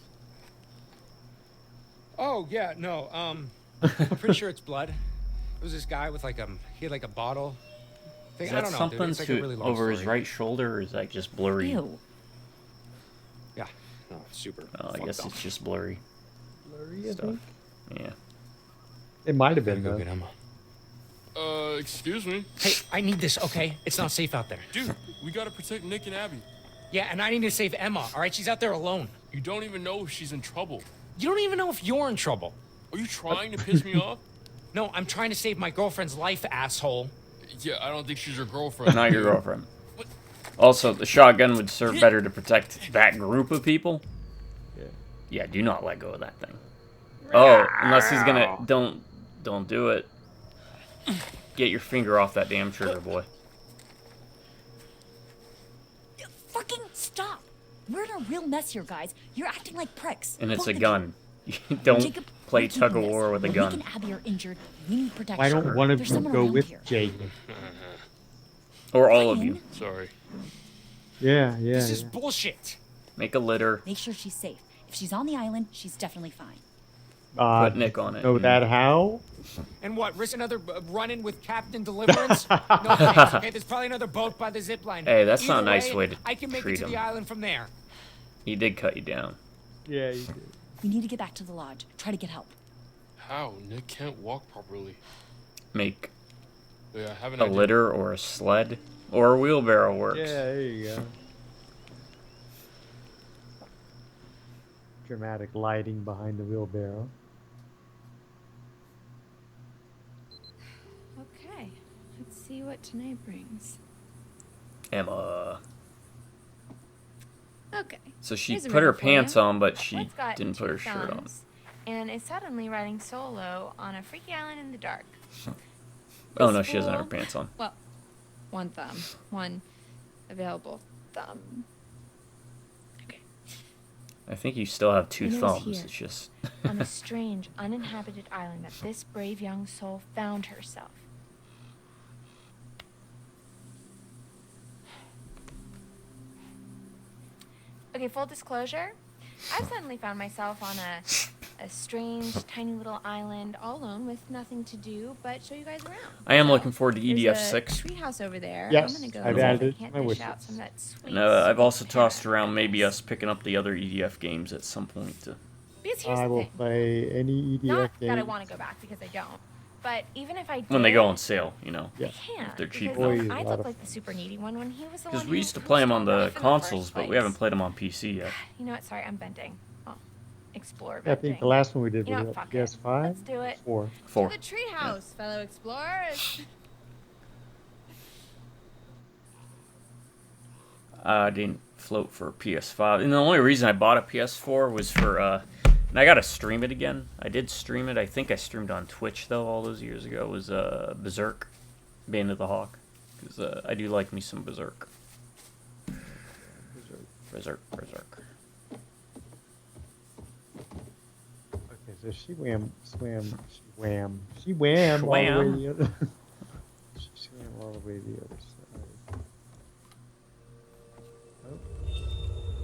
Oh, yeah, no, I'm pretty sure it's blood. It was this guy with he had like a bottle thing. Is I that don't know, something dude. It's like a to really long over his story. right shoulder, or is that just blurry? Ew. Yeah, no, it's super. Oh, I fucked guess up. it's just blurry Blurry, I stuff. think. Yeah. It might have Gotta been go though. get Emma. Excuse me? Hey, I need this, okay? It's not safe out there. Dude, we gotta protect Nick and Abby. Yeah, and I need to save Emma, all right? She's out there alone. You don't even know if she's in trouble. You don't even know if you're in trouble. Are you trying to piss me off? No, I'm trying to save my girlfriend's life, asshole. Yeah, I don't think she's your girlfriend. Not your girlfriend. Also, the shotgun would serve better to protect that group of people. Yeah. Yeah, do not let go of that thing. Oh, unless he's gonna... Don't do it. Get your finger off that damn trigger, boy. Fucking stop! We're in a real mess here, guys. You're acting like pricks. And it's Both a of you. gun. Don't Jacob, play we're keeping tug of this. war with a When gun. Nick and Abby are injured. We need protection. Why don't one of There's you someone go around with here. Jacob? Or all of you. Sorry. Yeah, yeah. This is yeah. bullshit. Make a litter. Make sure she's safe. If she's on the island, she's definitely fine. Put Nick on it. Know that how? And what, risk another run-in with Captain Deliverance? No thanks, okay? There's probably another boat by the zip line. Hey, that's not a Either nice way to I can make treat it to him. the island from there. He did cut you down. Yeah, you did. We need to get back to the lodge. Try to get help. How? Nick can't walk properly. Make Yeah, I have an a idea. litter or a sled or a wheelbarrow works. Yeah, there you go. Dramatic lighting behind the wheelbarrow. Okay, let's see what tonight brings. Emma. Okay. So she Here's a put her riddle for you. pants on, but she What's got didn't put two her shirt on. thumbs And is suddenly riding solo on a freaky island in the dark. Oh This no, she doesn't have her fool- pants on. Well, one thumb, one available thumb. Okay. I think you still have two It is thumbs. here. It's just On a strange, uninhabited island that this brave young soul found herself. Okay, full disclosure, I've suddenly found myself on a strange, tiny little island all alone with nothing to do but show you guys around. I am So, looking forward to there's EDF a 6. treehouse over there. Yes, I'm gonna go I've see if added I it can't to my dish wish out list. some of that sweet, And I've sweet also tossed parrot around maybe goodness. us picking up the other EDF games at some point. Because here's I the will thing. play any EDF Not game. that I want to go back because I don't. But even if I did, When they go on sale, you know. Yeah. I can't. they're cheap. Because Boy, I a lot look of like the super needy one when he was the one Because who we used to play them on started the off in consoles, first but we place. haven't played them on PC yet. You know what? Sorry, I'm bending. I'll explore I venting. think the last one we did You know was what, fuck PS5. it. Let's do it. 4. 4. To the treehouse, fellow explorers. I didn't float for PS5. And the only reason I bought a PS4 was for, and I gotta stream it again. I did stream it. I think I streamed on Twitch, though, all those years ago. It was, Berserk. Bane of the Hawk. Because, I do like me some Berserk. Berserk. Okay, so she swam all the way Swam. the other. She swam all the way the other side.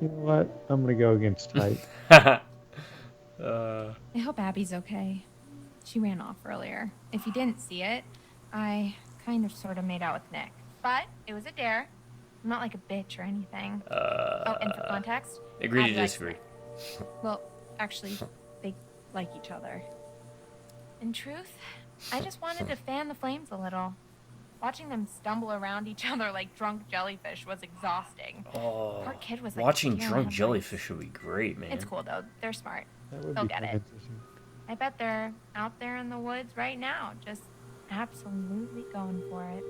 You know what? I'm gonna go against type. I hope Abby's okay. She ran off earlier. If you didn't see it, I kind of sort of made out with Nick. But it was a dare. I'm not like a bitch or anything. Oh, and for context, Agree to Abby likes disagree. Nick. Well, actually, they like each other. In truth, I just wanted to fan the flames a little. Watching them stumble around each other like drunk jellyfish was exhausting. Oh, Poor kid was like watching a deer in drunk headlights. jellyfish would be great, man. It's cool though. They're smart. That would They'll be get kind it. of interesting. I bet they're out there in the woods right now, just absolutely going for it.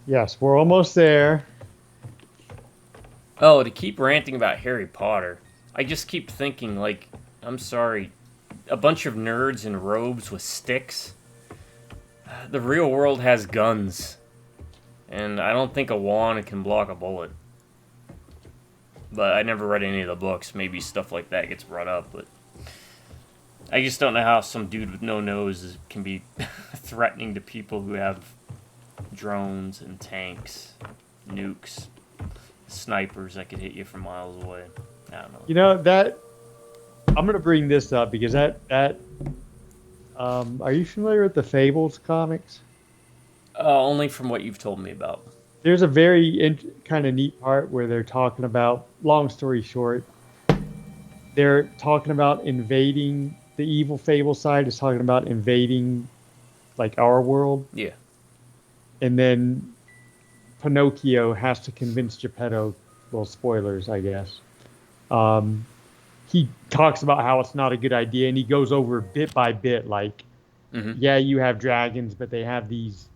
Yes, we're almost there. Oh, to keep ranting about Harry Potter, I just keep thinking, like, I'm sorry, a bunch of nerds in robes with sticks. The real world has guns, and I don't think a wand can block a bullet. But I never read any of the books. Maybe stuff like that gets brought up, but I just don't know how some dude with no nose can be threatening to people who have drones and tanks, nukes, snipers that could hit you from miles away. I don't know. You know that I'm gonna bring this up because that are you familiar with the Fables comics? Only from what you've told me about. There's a very kind of neat part where they're talking about. Long story short, they're talking about invading the evil Fable side is talking about invading like our world, Yeah. and then Pinocchio has to convince Geppetto. Well, spoilers, I guess. He talks about how it's not a good idea, and he goes over bit by bit, like, yeah, you have dragons, but they have these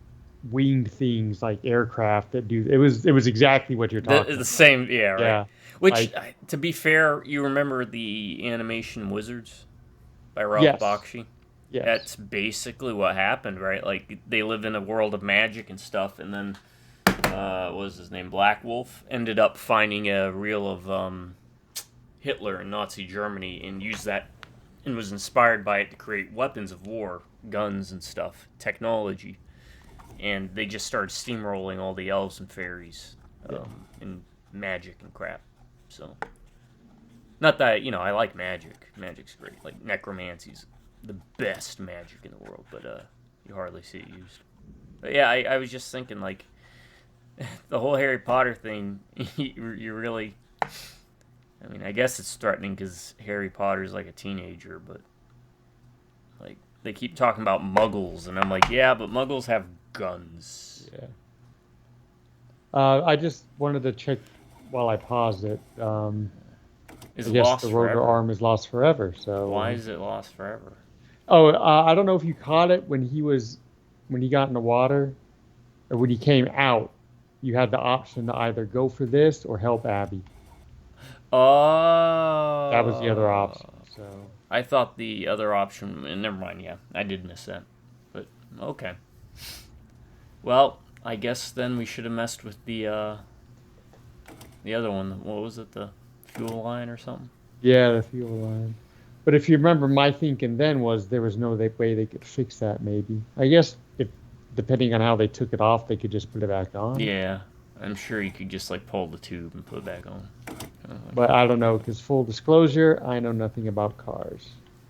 winged things like aircraft that do. It was exactly what you're talking. The same, yeah, right. Yeah, Which, like, to be fair, you remember the animation Wizards by Ralph Yes. Bakshi? Yes. That's basically what happened, right? Like, they lived in a world of magic and stuff, and then, what was his name? Black Wolf ended up finding a reel of Hitler in Nazi Germany and used that and was inspired by it to create weapons of war, guns and stuff, technology. And they just started steamrolling all the elves and fairies and magic and crap. So, not that, I like magic. Magic's great. Like, necromancy's the best magic in the world, but you hardly see it used. But yeah, I was just thinking, like, the whole Harry Potter thing, you really... I mean, I guess it's threatening because Harry Potter's like a teenager, but, like, they keep talking about muggles, and I'm like, yeah, but muggles have guns. Yeah. I just wanted to check while I paused it. Is I it guess lost the rotor forever? arm is lost forever. So Why is it lost forever? Oh, I don't know if you caught it when he got in the water, or when he came out. You had the option to either go for this or help Abby. Oh. That was the other option. So I thought the other option, and never mind, yeah, I did miss that. But, okay. Well, I guess then we should have messed with the other one. What was it, the fuel line or something? yeah, the fuel line. But if you remember, my thinking then was there was no way they could fix that. Maybe I guess if depending on how they took it off, they could just put it back on. Yeah, I'm sure you could just, like, pull the tube and put it back on. But I don't know, because full disclosure, I know nothing about cars,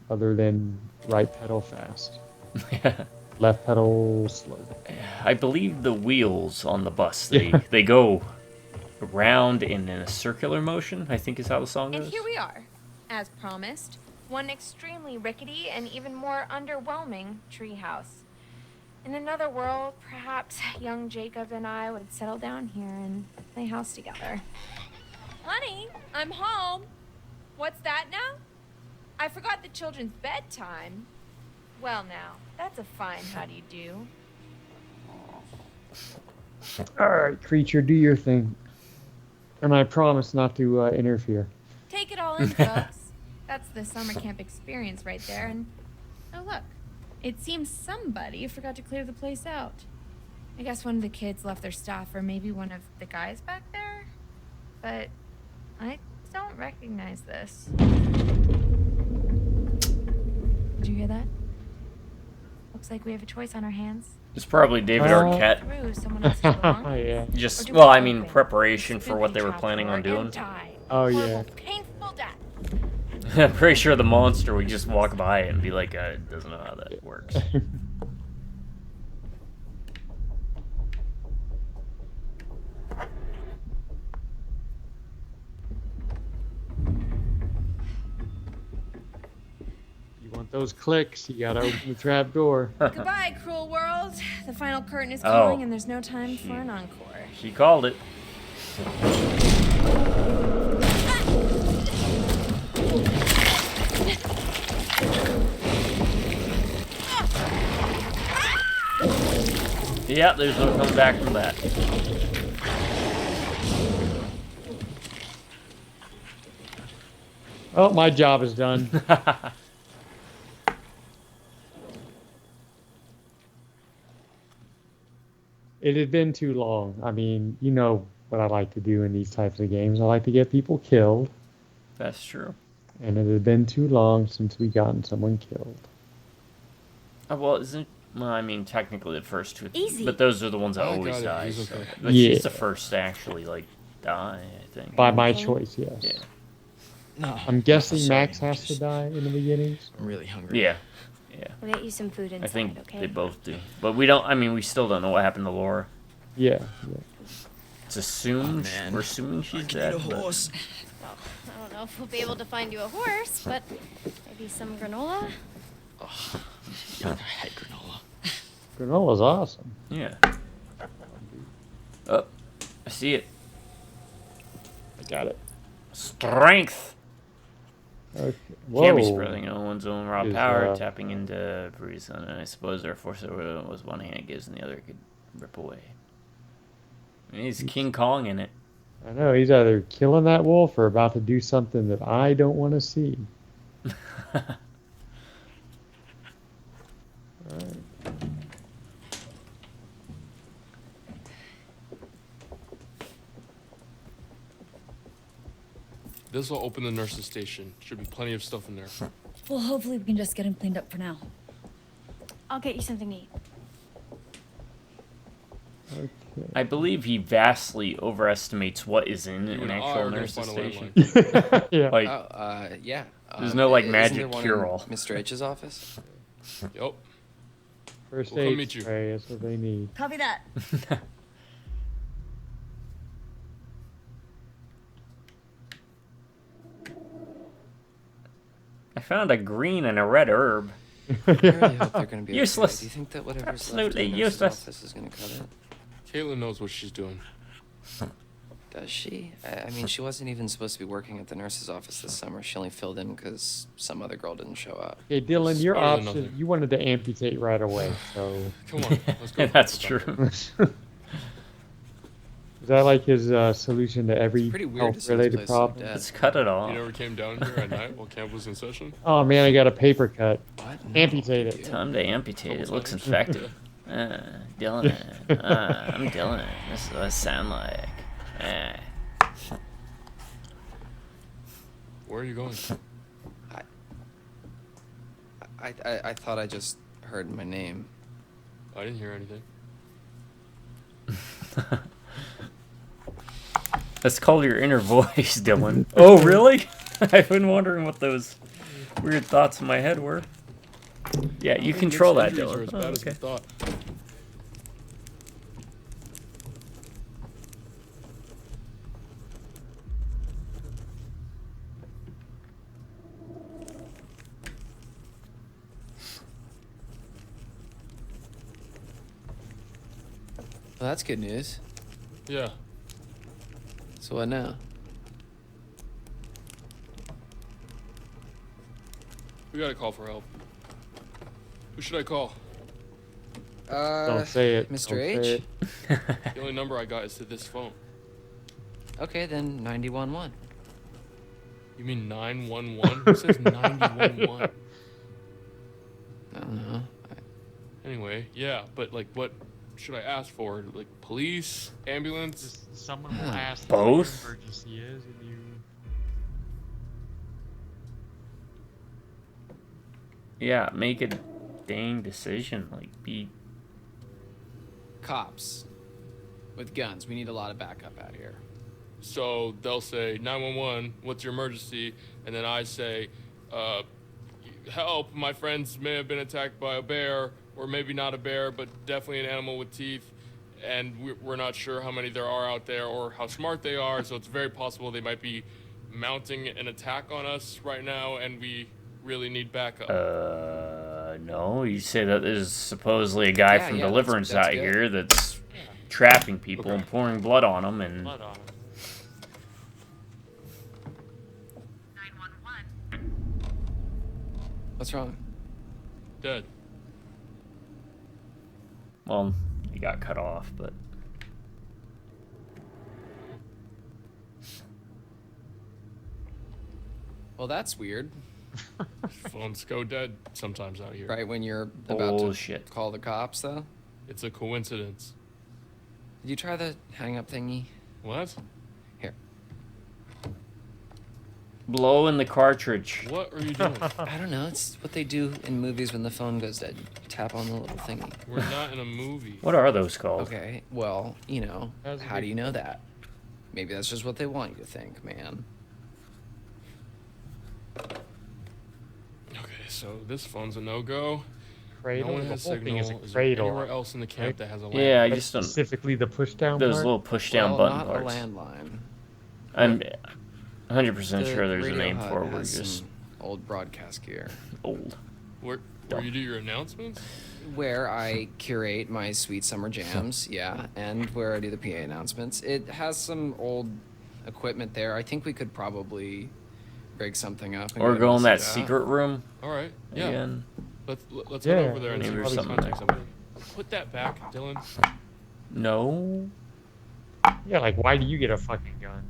other than right pedal fast, left pedal slow. I believe the wheels on the bus, they go around in a circular motion, I think is how the song And goes. here we are, as promised, one extremely rickety and even more underwhelming treehouse. In another world, perhaps young Jacob and I would settle down here and play house together. Honey, I'm home. What's that now? I forgot the children's bedtime. Well now, that's a fine how do you do. All right, creature, do your thing, and I promise not to interfere. Take it all in, folks. That's the summer camp experience right there, and oh look, it seems somebody forgot to clear the place out. I guess one of the kids left their stuff, or maybe one of the guys back there, but I don't recognize this. Did you hear that? Looks like we have a choice on our hands. It's probably David Arquette. Through someone else's belongings. Yeah. Or Just, do well, we I mean, open, preparation for what spooky they were trap planning door, on doing. and die a Oh, horrible, yeah. painful death. I'm pretty sure the monster would just walk by it and be like, doesn't know how that works. You want those clicks, you gotta open the trap door. Goodbye, cruel world. The final curtain is Oh. calling, and there's no time for an encore. She called it. Yeah, there's no coming back from that. Oh, my job is done. It had been too long. I mean, you know what I like to do in these types of games. I like to get people killed, That's true. and it had been too long since we gotten someone killed. Oh, well, isn't... Well, I mean, technically the first two... Easy. But those are the ones that I always got it. die. He's So. okay. But Yeah. she's the first to actually, like, die, I think. By my Okay. choice, yes. Yeah. No. I'm guessing Sorry, Max has to just- die in the beginning. I'm really hungry. Yeah. Yeah. We'll get you some food inside, I think okay? they both do. But we don't... I mean, we still don't know what happened to Laura. Yeah, yeah. It's assumed... Oh, man. We're assuming she's I dead. need a but- horse. Well, I don't know if we'll be able to find you a horse, but maybe some granola? Oh, I hate granola. Granola's awesome. Yeah. Oh, I see it. I got it. Strength. Okay. Can't be Whoa. spreading on one's own raw Is, power, tapping into breeze on it. I suppose their force was one hand gives and the other could rip away. I mean, he's King Kong in it. I know, he's either killing that wolf or about to do something that I don't want to see. Alright. This will open the nurse's station. Should be plenty of stuff in there. Well, hopefully we can just get him cleaned up for now. I'll get you something to eat. Okay. I believe he vastly overestimates what is in You an and I actual are gonna nurse's find a station. landline. Yeah. Like, Yeah. There's no, like, isn't magic there one cure-all. in Mr. H's office? Yup. First We'll come aid meet you. spray, that's what they need. Copy that. I found a green and a red herb. I really hope they're going to be Useless. okay. Do you think that whatever's Absolutely left in the nurse's useless. office is going to cut it? Caitlin knows what she's doing. Does she? I mean, she wasn't even supposed to be working at the nurse's office this summer. She only filled in because some other girl didn't show up. Okay, Dylan, your Smarter than option, nothing. you wanted to amputate right away, so... Come on, let's go. That's true. Is that like his solution to every Pretty weird to see this health-related place so problem? dead. Let's cut it You off. never came down here at night while camp was in session? Oh man, I got a paper cut. What? Amputate it. Time to amputate. It Couple looks times. infected. Dylan. I'm Dylan. This is what I sound like. Where are you going? I thought I just heard my name. I didn't hear anything. That's called your inner voice, Dylan. Oh, really? I've been wondering what those weird thoughts in my head were. Yeah, you control that, Injuries are Dylan. as Oh, bad as we okay. thought. Well, that's good news. Yeah. So what now? We gotta call for help. Who should I call? Don't say it. Mr. Don't say H? it. The only number I got is to this phone. Okay, then 911. You mean 911? Who says 911? I don't know. Anyway, yeah, but like, what should I ask for? Like, police? Ambulance? Someone will ask Both? what the emergency is, and you... Yeah, make a dang decision. Like, be. Cops with guns. We need a lot of backup out here. So they'll say 911. What's your emergency? And then I say, help! My friends may have been attacked by a bear, or maybe not a bear, but definitely an animal with teeth. And we're not sure how many there are out there or how smart they are. So it's very possible they might be mounting an attack on us right now, and we really need backup. No. You say that there's supposedly a guy from Deliverance that's out good. here that's trapping people and pouring blood on them, and. Blood on 'em. 911. What's wrong? Dead. Well, he got cut off, but. Well, that's weird. Phones go dead sometimes out here. Right when you're about Bullshit. to call the cops, though? It's a coincidence. Did you try the hang-up thingy? What? Here. Blow in the cartridge. What are you doing? I don't know. It's what they do in movies when the phone goes dead. You tap on the little thingy. We're not in a movie. What are those called? Okay, well, you know, How's it how do you know that? Maybe that's just what they want you to think, man. Okay, so this phone's a no-go. Cradle. No one The has whole thing is signal. a Is there cradle. anywhere else in the camp right? that has a Yeah, I landline? just don't. Specifically the push down Those part? little push down Well, button not parts. a landline. I'm 100% The sure there's a radio name hut for it. We're has just some old broadcast gear old. Where you do your announcements? where I curate my sweet summer jams, yeah, and where I do the PA announcements. It has some old equipment there. I think we could probably rig something up. And Or get go it in that set up. secret room All right. Yeah. again. Let's Yeah, head over there and see maybe if we there's can something contact somebody. Put that back, Dylan. No. Yeah, like why do you get a fucking gun?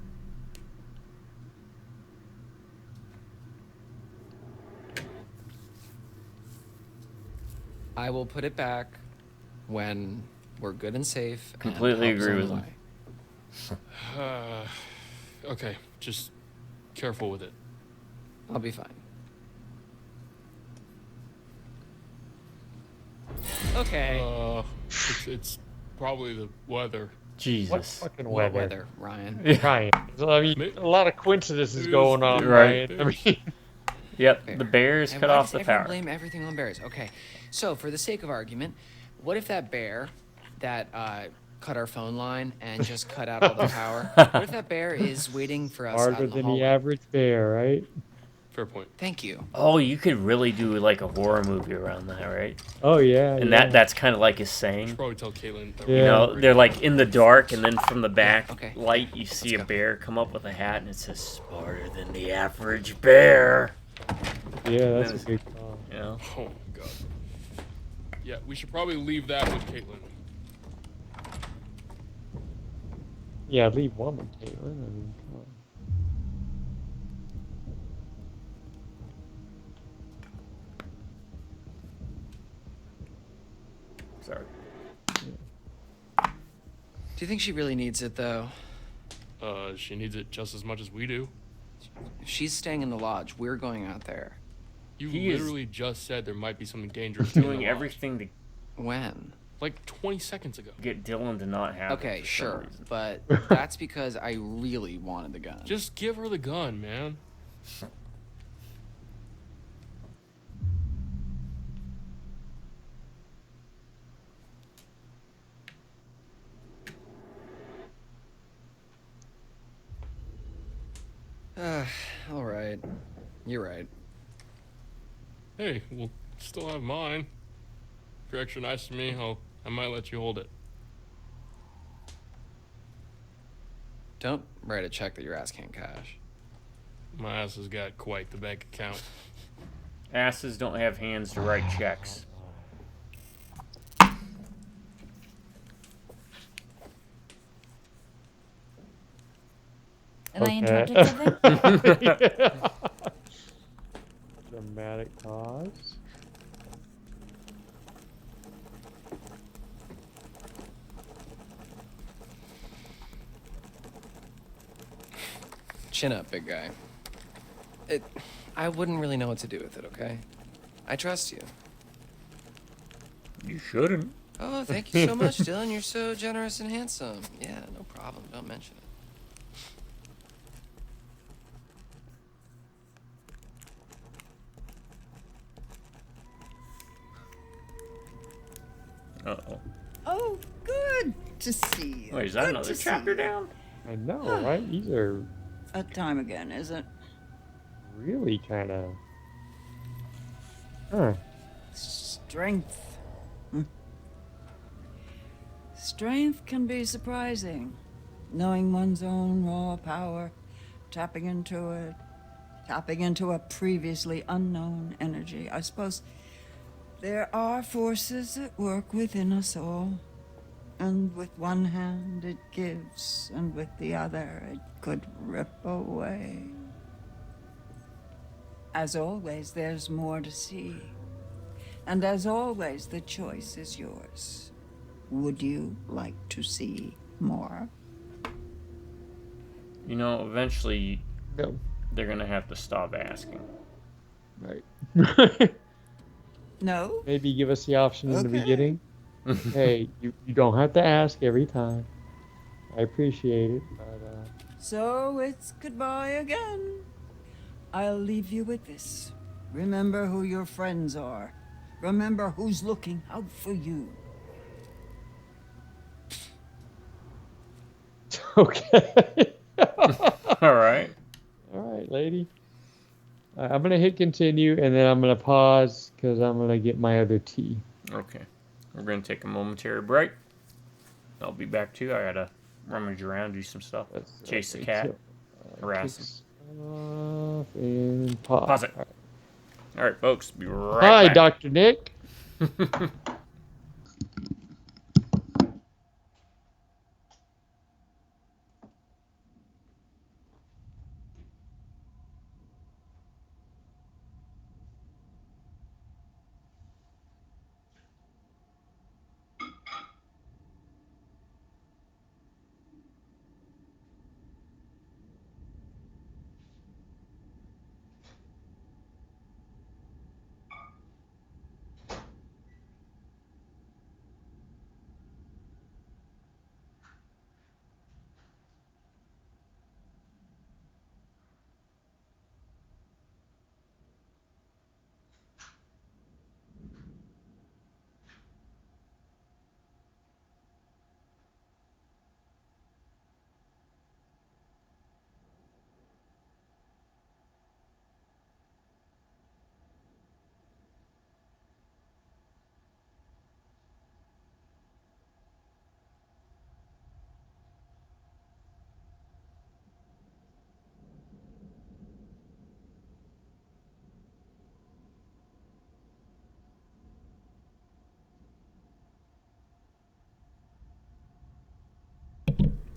I will put it back when we're good and safe. and Completely help's agree on with the him. way. Okay, just careful with it. I'll be fine. Okay. It's probably the weather. What Jesus. fucking What weather? weather, Ryan? Ryan. So, I mean, a lot of coincidences It going is- on, Right. Ryan. I mean, Yep, Fair. the bears And cut why off does the everyone power. blame everything on bears? Okay, so for the sake of argument, what if that bear that cut our phone line and just cut out all the power? What if that bear is waiting for us out harder in the than hallway? the average bear, right? Fair point. Thank you. Oh, you could really do like a horror movie around that, right? Oh yeah. And yeah. that's kind of like his Should saying. probably tell Caitlin. That Yeah. You know, they're like in the dark, and then from the back okay. light, you see a go. bear come up with a hat, and it says "smarter than the average bear." Yeah, that's That a good call. You know, Oh my god. Yeah, we should probably leave that with Caitlin. Yeah, leave one with Caitlin. I mean, come on. sorry. Do you think she really needs it though? She needs it just as much as we do. If she's staying in the lodge, we're going out there. You He is literally just said there might be something dangerous in the Doing lodge. everything to When? Like 20 seconds ago. get Dylan to not have it Okay, for some sure, reason. but that's because I really wanted the gun. Just give her the gun, man. All right, you're right. Hey, we'll still have mine. If you're extra nice to me, I might let you hold it. Don't write a check that your ass can't cash. My ass has got quite the bank account. Asses don't have hands to write checks. Am I Okay. interrupted something? Dramatic pause. Chin up, big guy. I wouldn't really know what to do with it, okay? I trust you. You shouldn't. Oh, thank you so much, Dylan. You're so generous and handsome. Yeah, no problem. Don't mention it. Uh-oh. Oh, good to see you. Wait, is that Good another to see chapter you. down? I know, right? These are That time again, is it? really kind of. Huh. Strength. Strength can be surprising. Knowing one's own raw power, tapping into a previously unknown energy. I suppose there are forces at work within us all. And with one hand it gives, and with the other it could rip away. As always, there's more to see. And as always, the choice is yours. Would you like to see more? You know, eventually No. they're gonna have to stop asking. Right. No? Maybe give us the option in the Okay. beginning. Hey, you don't have to ask every time. I appreciate it, but So it's goodbye again. I'll leave you with this. Remember who your friends are. Remember who's looking out for you. okay. All right. All right, lady. I'm gonna hit continue, and then I'm gonna pause because I'm gonna get my other tea. Okay. We're gonna take a momentary break. I'll be back too. I gotta rummage around, do some stuff. Chase the cat. Harass him. Off and pause. Pause it. All right, folks. Be right Hi, back. Dr. Nick.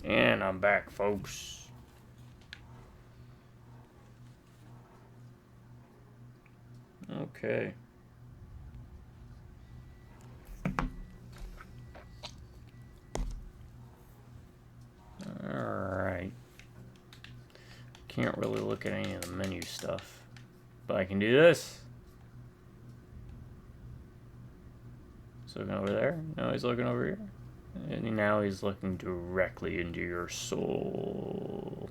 And I'm back, folks. Okay. Alright. Can't really look at any of the menu stuff. But I can do this. He's looking over there. Now he's looking over here. And now he's looking directly into your soul.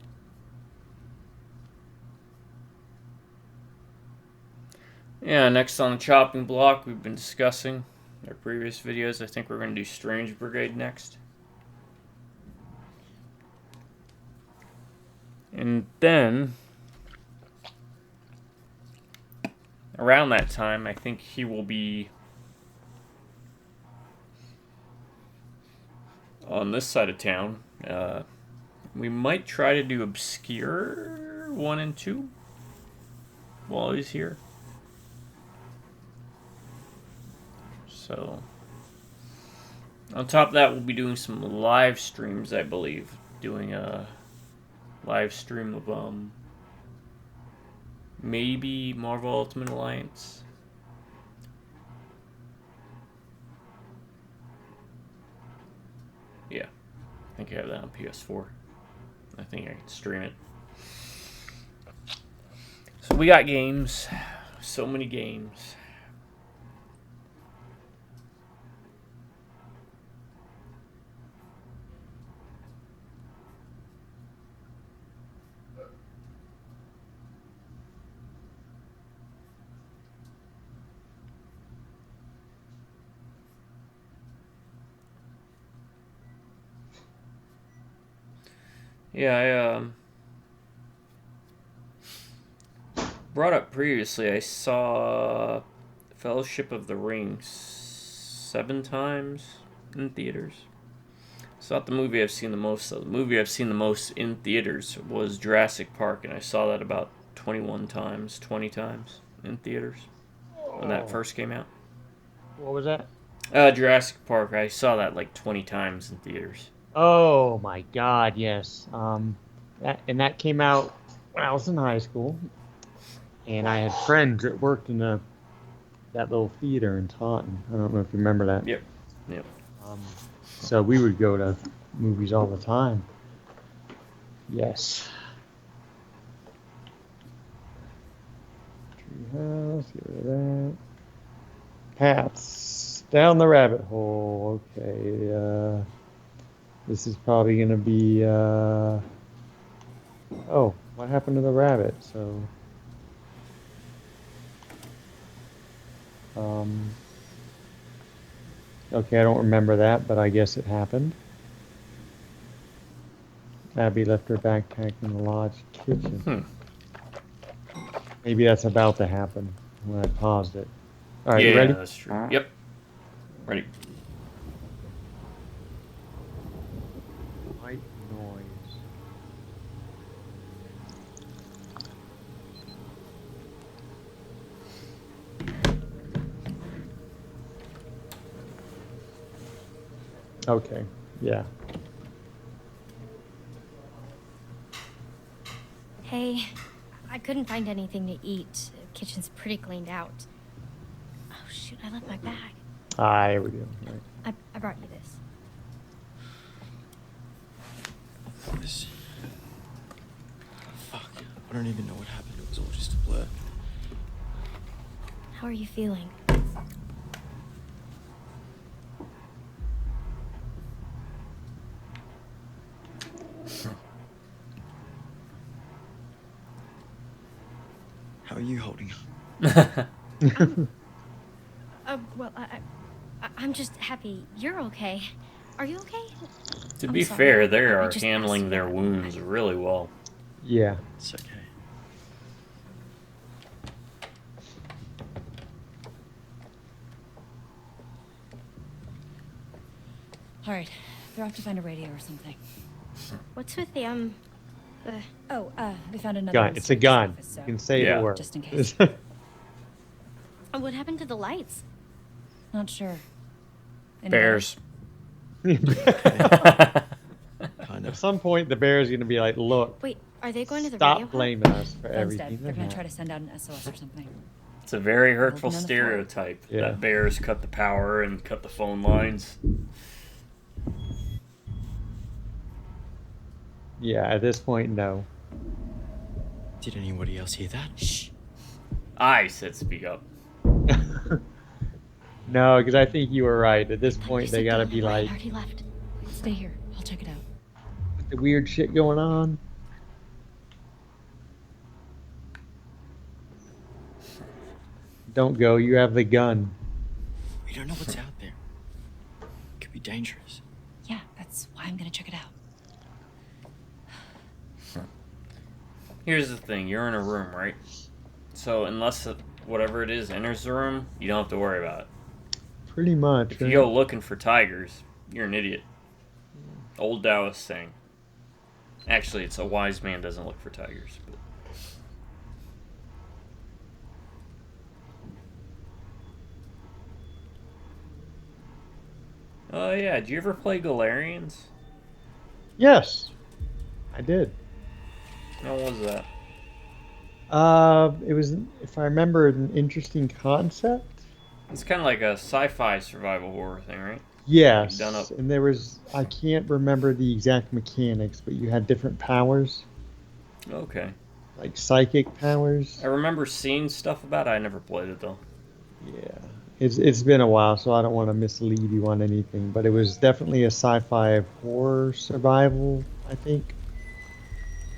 Yeah, next on the chopping block, we've been discussing our previous videos. I think we're going to do Strange Brigade next. And then, around that time, I think he will be on this side of town. We might try to do Obscure 1 and 2 while he's here. So, on top of that, we'll be doing some live streams, I believe. Doing a live stream of, maybe Marvel Ultimate Alliance. Yeah, I think I have that on PS4. I think I can stream it. So we got games. So many games. Yeah, brought up previously, I saw Fellowship of the Ring 7 times in theaters. It's not the movie I've seen the most, though. The movie I've seen the most in theaters was Jurassic Park, and I saw that about 21 times, 20 times in theaters when that first came out. What was that? Jurassic Park, I saw that like 20 times in theaters. Oh my God, yes. That came out when I was in high school, and I had friends that worked in that little theater in Taunton. I don't know if you remember that. Yep. Yep. So we would go to movies all the time. Yes. Treehouse, get rid of that. Paths down the rabbit hole. Okay. This is probably gonna be. Oh, what happened to the rabbit? So. Okay, I don't remember that, but I guess it happened. Abby left her backpack in the lodge kitchen. Maybe that's about to happen when I paused it. All right, yeah, you ready? That's true. Yep. Ready. White noise. Okay, yeah. Hey, I couldn't find anything to eat. The kitchen's pretty cleaned out. Oh shoot, I left my bag. Ah, here we go. Right. I brought you this. This. Fuck. I don't even know what happened. It was all just a blur. How are you feeling? How are you holding up? Well, I'm just happy you're okay. Are you okay? To I'm be sorry. fair, they I are just handling asked their you. wounds really well. Yeah. It's okay. All right, they're off to find a radio or something. What's with the Oh, we found another. Gun. in It's a Sweet's gun. office, so You can say Yeah. the word. just in case. what happened to the lights? Not sure. Anybody? Bears. Kind At of. some point, the bear's gonna be like, "Look, Wait, are they going to the stop radio? blaming us for Gun's everything." dead. They're that gonna try to happened." send out an SOS or something. It's a very hurtful Open on the floor. stereotype Yeah. that bears cut the power and cut the phone lines. Yeah. At this point, no. Did anybody else hear that? Shh. I said speak up. No, because I think you were right. At this Put point, your they gotta seatbelt be on. I like, already left. Stay here. I'll check it out. the weird shit going on. Don't go. You have the gun. We don't know what's out there. Could be dangerous. Yeah, that's why I'm gonna check it out. Here's the thing, you're in a room, right? So unless whatever it is enters the room, you don't have to worry about it. Pretty much. If you right? go looking for tigers, you're an idiot. Old Taoist saying. Actually, it's a wise man doesn't look for tigers. But... Oh yeah, did you ever play Galarians? Yes, I did. How was that? It was, if I remember, an interesting concept. It's kind of like a sci-fi survival horror thing, right? Yes, Done up. and there was, I can't remember the exact mechanics, but you had different powers, Okay. like psychic powers. I remember seeing stuff about it. I never played it though. Yeah, it's been a while, so I don't want to mislead you on anything, but it was definitely a sci-fi horror survival, I think.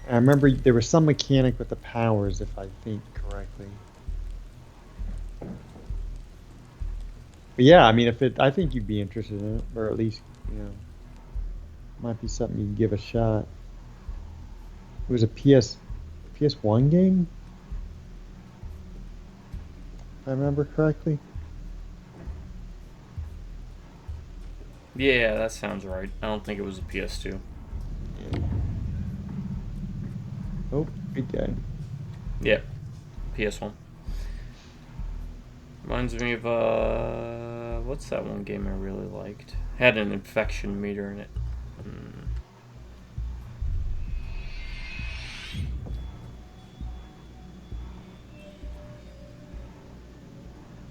I remember there was some mechanic with the powers, if I think correctly. But yeah, I mean, I think you'd be interested in it, or at least, might be something you can give a shot. It was a PS1 game, if I remember correctly. Yeah, that sounds right. I don't think it was a PS2. Oh, big guy. Yep, PS1. Reminds me of what's that one game I really liked? Had an infection meter in it.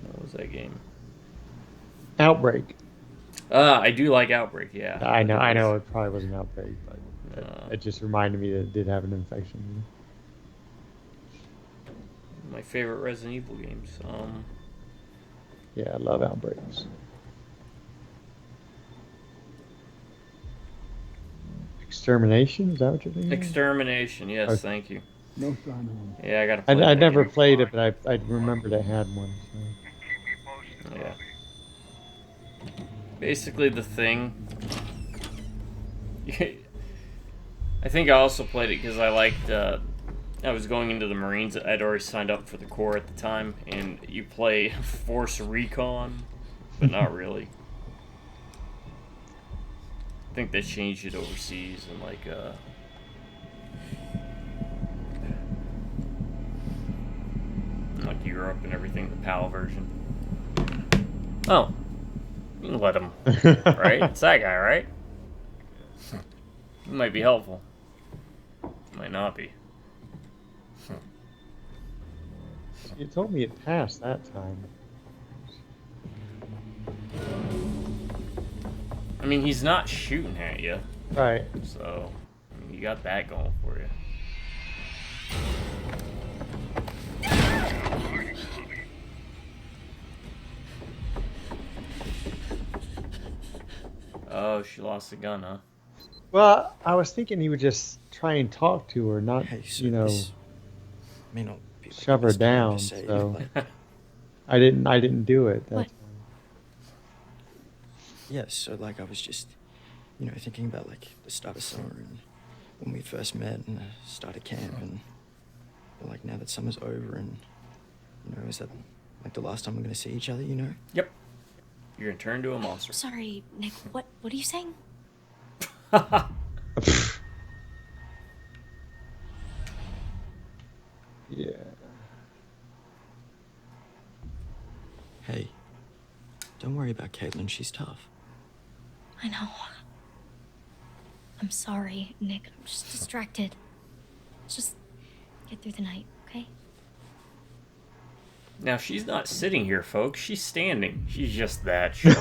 What was that game? Outbreak. I do like Outbreak. Yeah. I know. It probably was an Outbreak, but it just reminded me that it did have an infection. My favorite Resident Evil games. Yeah, I love Outbreaks. Extermination? Is that what you're thinking? Extermination. Yes, Okay. thank you. No sign of him. Yeah, I gotta play that I never again. played it, but I remembered it had one. So. Yeah. Basically, the thing. I think I also played it because I liked. I was going into the Marines. I'd already signed up for the Corps at the time, and you play Force Recon, but not really. I think they changed it overseas and like Europe and everything, the PAL version. Oh, you can let him, right? It's that guy, right? He might be helpful. Might not be. You told me it passed that time. I mean, he's not shooting at you. Right. So, I mean, you got that going for you. Oh, she lost the gun, huh? Well, I was thinking he would just try and talk to her, not, Hey, so you know, this may not be like shove the her best time down. to say, So like, I didn't do it. What? yeah, so like I was just, you know, thinking about like the start of summer and when we first met and the start of camp and like now that summer's over and, you know, is that like the last time we're gonna see each other, you know? Yep. You're gonna turn into a monster. Sorry, Nick. What are you saying? Yeah. Hey, don't worry about Caitlin, she's tough. I know. I'm sorry, Nick. I'm just distracted. Let's just get through the night, okay? Now, she's not sitting here, folks. She's standing. She's just that short.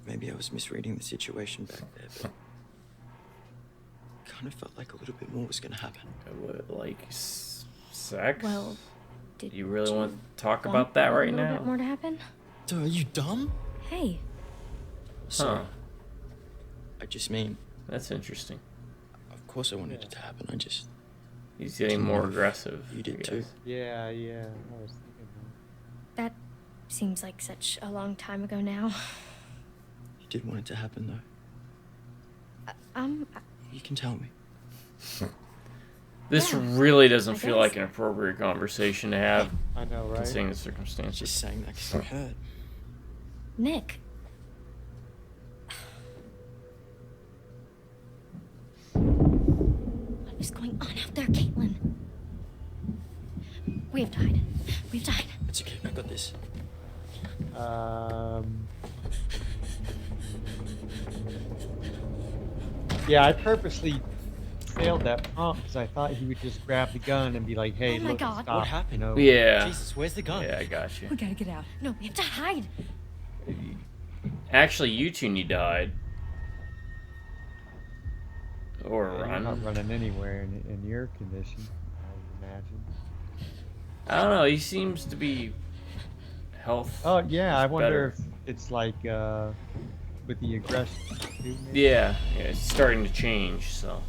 Maybe I was misreading the situation back there, but kind of felt like a little bit more was gonna happen. Like sex? Well, did you really want to talk want about that a right little now? bit more to happen? Duh, are you dumb? Hey, Sorry. Huh. I just mean, That's interesting. of course I wanted it to happen. I just He's getting more aggressive. You I did too. guess. Yeah. I was thinking that seems like such a long time ago now. You did want it to happen though. You can tell me. This Yeah, really doesn't I feel guess. like an appropriate conversation to have, I know, right? considering the circumstances. Just saying that because I'm hurt. Nick. What is going on out there, Caitlin? We have died. We've died. It's okay. I got this. Yeah, I purposely failed that prompt because I thought he would just grab the gun and be like, "Hey, Oh my look, God. stop." What happened? You know? Yeah. Jesus, where's the gun? Yeah, I got you. We gotta get out. No, we have to hide. Actually, you two need to hide. Or You're run. not running anywhere in your condition, I would imagine. I don't know. He seems to be health. Oh yeah, I wonder better. if it's like with the aggression. Too, maybe? Yeah, it's starting to change. So.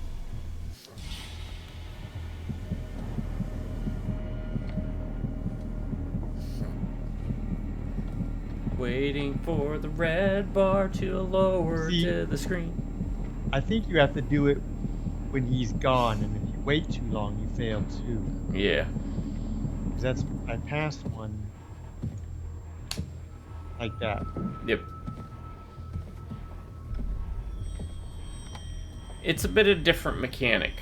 Waiting for the red bar to lower See- to the screen. I think you have to do it when he's gone, and if you wait too long, you fail too. Yeah. 'Cause that's I passed one like that. Yep. It's a bit of a different mechanic.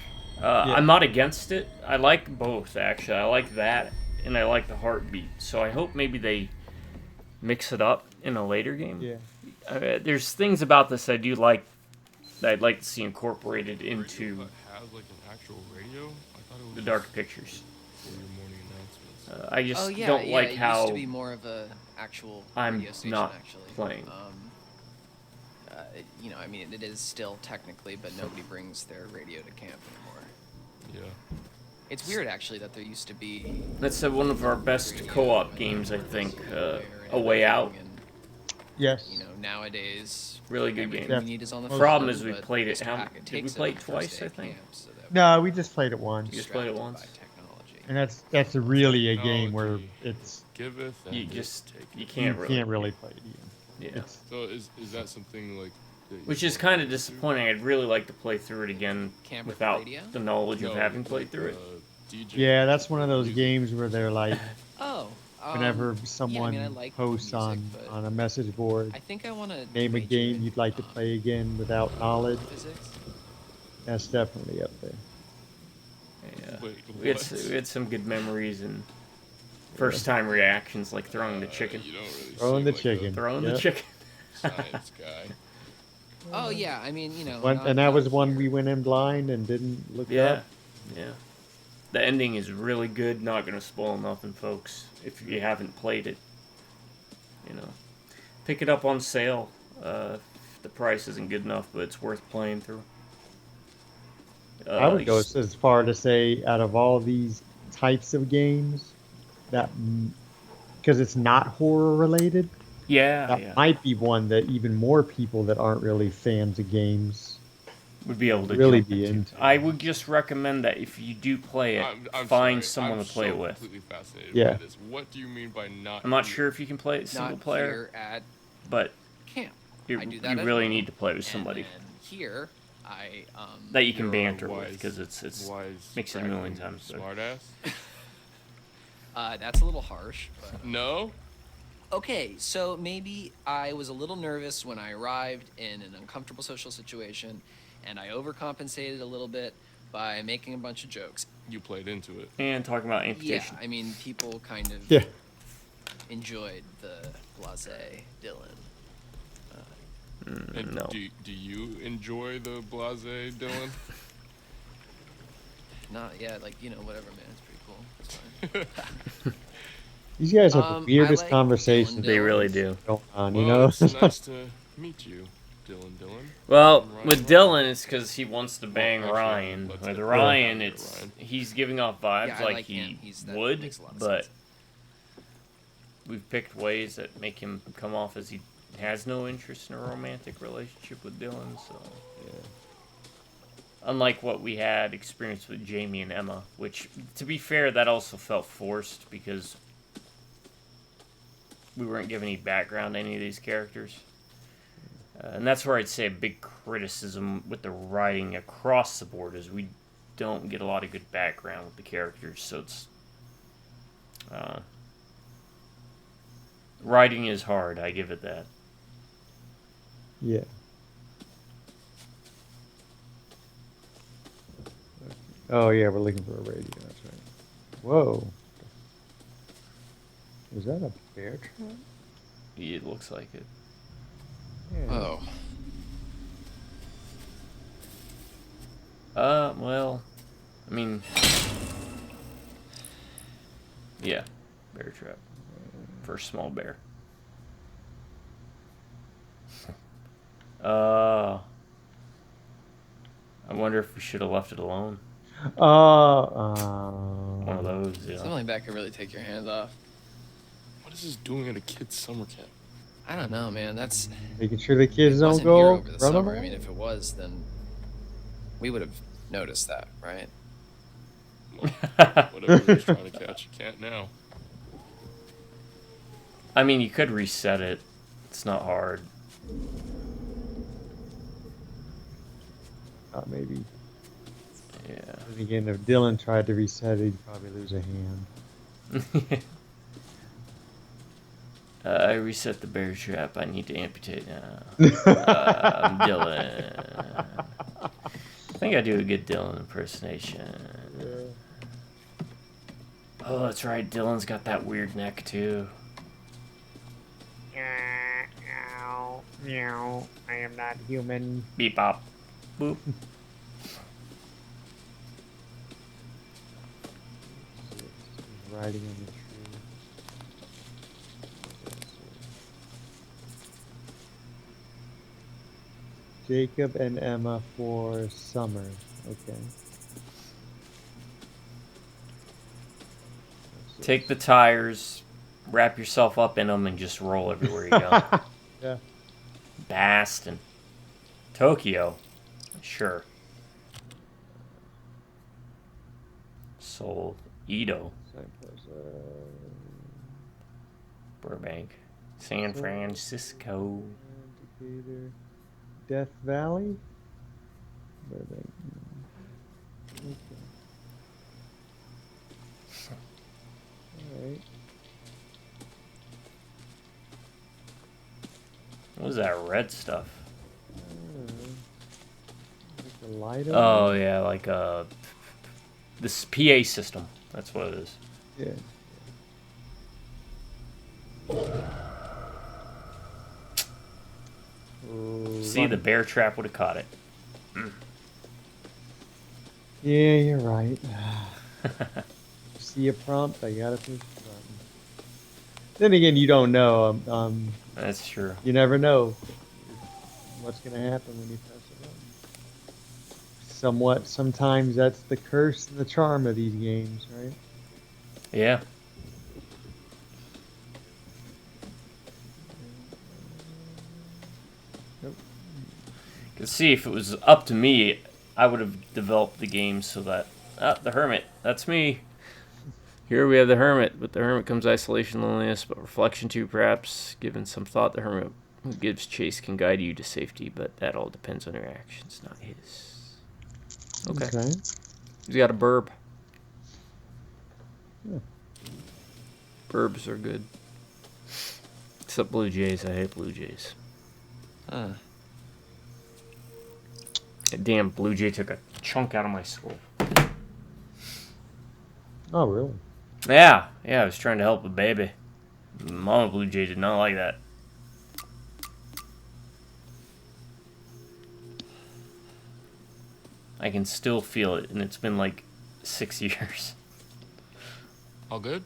Yeah. I'm not against it. I like both, actually. I like that, and I like the heartbeat. So I hope maybe they mix it up in a later game. Yeah. There's things about this I do like that I'd like to see incorporated into That has like an actual radio? I thought it was the just dark pictures. for your morning announcements. I just Oh yeah, don't yeah. like it how used to be more of a actual I'm radio station, not actually. playing. You know, I mean, it is still technically, but nobody brings their radio to camp anymore. Yeah. It's weird, actually, that there used to be. That's one of our best radio co-op and games, I think. player and A Way Out. everything, and, Yes. you know, nowadays Really good everything game. we need is on the The problem phone, is we but played it- this how- packet did we takes play on it the first twice, day I of think? camp, so that No, we just played it once. You just played it distracted once? by technology. And that's really a game where Technology. it's Giveth and You it just taketh. you you can't really play it again. Yeah. It's, So is that something like that you Which is want kind to of do? disappointing. I'd really like to play through it again Camp with without radio? the knowledge No, of having like, played through it. DJ yeah, that's one of those music. games where they're like, Oh. whenever yeah, I someone mean, I like posts music, but on a message board, I think I want to name a game you'd like to play again without knowledge, Physics. that's definitely up there. Yeah. Wait, We what? had some good memories and first time reactions like throwing the chicken. You don't really Throwing seem the like chicken. Throwing Yep. the chicken. a science guy. Oh yeah, I mean, you know. And that was one we went in blind and didn't look Yeah. up. Yeah. The ending is really good. Not gonna spoil nothing, folks. If you haven't played it, you know, pick it up on sale. The price isn't good enough, but it's worth playing through. I would go as far to say, out of all these types of games, that because it's not horror related, Yeah, that yeah. might be one that even more people that aren't really fans of games Would be able to really jump be into. into. I would just recommend that if you do play it, I'm find sorry, someone I'm to play so it with. completely fascinated Yeah. by this. What do you mean by not? I'm not here? sure if you can play it single not player, here at but camp. you I do that at really home. need to play with somebody And then here, I that you can You're a banter with wise- because it's wise, makes it a million cracking times better. Smartass. that's a little harsh. But No. okay, so maybe I was a little nervous when I arrived in an uncomfortable social situation, and I overcompensated a little bit by making a bunch of jokes. You played into it. And talking about amputation. Yeah, I mean, people kind of Yeah. enjoyed the blasé Dylan. And no. do you enjoy the blase Dylan? Not yeah, like you know, whatever, man. It's pretty cool. It's fine. These guys have I the weirdest like conversations Dylan They really do. going on, Well, you know? it's nice to meet you, Dylan. Well, Ryan, with Dylan, it's because he wants to bang actually, Ryan. let's With get Ryan, back to it's Ryan. he's giving off vibes Yeah, I like like he him. That would, makes a lot of but sense. we've picked ways that make him come off as he has no interest in a romantic relationship with Dylan. So, unlike what we had experienced with Jamie and Emma, which, to be fair, that also felt forced because we weren't given any background to any of these characters. And that's where I'd say a big criticism with the writing across the board is we don't get a lot of good background with the characters, so it's writing is hard, I give it that. Yeah. Oh yeah, we're looking for a radio. That's right. Whoa. Is that a bear trap? It looks like it. Yeah. Oh, Well, I mean, yeah, bear trap for a small bear. I wonder if we should have left it alone. One of those, yeah. something like that could really take your hands off. What is this doing at a kid's summer camp? I don't know, man. That's Making sure the kids it don't wasn't go here over the run summer. them I mean, if it was, then we would have noticed that, right? Whatever he was trying to catch, you can't now. I mean, you could reset it. It's not hard. Maybe. Yeah. And again, if Dylan tried to reset it, he'd probably lose a hand. I reset the bear trap. I need to amputate now. I'm Dylan. I think I do a good Dylan impersonation. Oh, that's right. Dylan's got that weird neck, too. Meow, meow. I am not human. Beep bop. Boop. Riding on the tree. Jacob and Emma for summer. Okay. Take the tires, wrap yourself up in them, and just roll everywhere you go. Yeah. Boston. Tokyo. Sure. Seoul. Edo. Burbank. San Francisco. Decatur. Death Valley? Burbank. Okay. Alright. What was that red stuff? Like a light Oh, yeah, like this PA system. That's what it is. Yeah. See, the bear trap would have caught it. Yeah, you're right. See a prompt, I gotta push the button. Then again, you don't know. That's true. You never know what's gonna happen when you press a button. Sometimes that's the curse and the charm of these games, right? Yeah. Nope. Cause see, if it was up to me, I would have developed the game so that the hermit. That's me. Here we have the hermit. With the hermit comes isolation, loneliness, but reflection too, perhaps. Given some thought, the hermit who gives chase can guide you to safety, but that all depends on your actions, not his. Okay. He's got a burb. Yeah. Burbs are good. Except Blue Jays. I hate Blue Jays. Damn, Blue Jay took a chunk out of my skull. Oh, really? Yeah, I was trying to help a baby. Mama Blue Jay did not like that. I can still feel it, and it's been like 6 years. All good?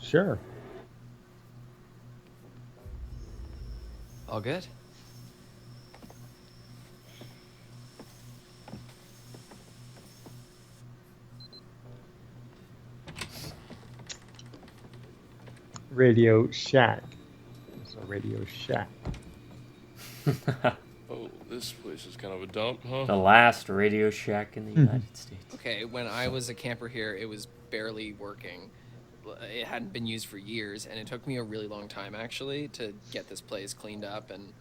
Sure. All good? Radio Shack. It's a Radio Shack. Oh, this place is kind of a dump, huh? The last Radio Shack in the United States. Okay, when I was a camper here, it was barely working. It hadn't been used for years, and it took me a really long time, actually, to get this place cleaned up and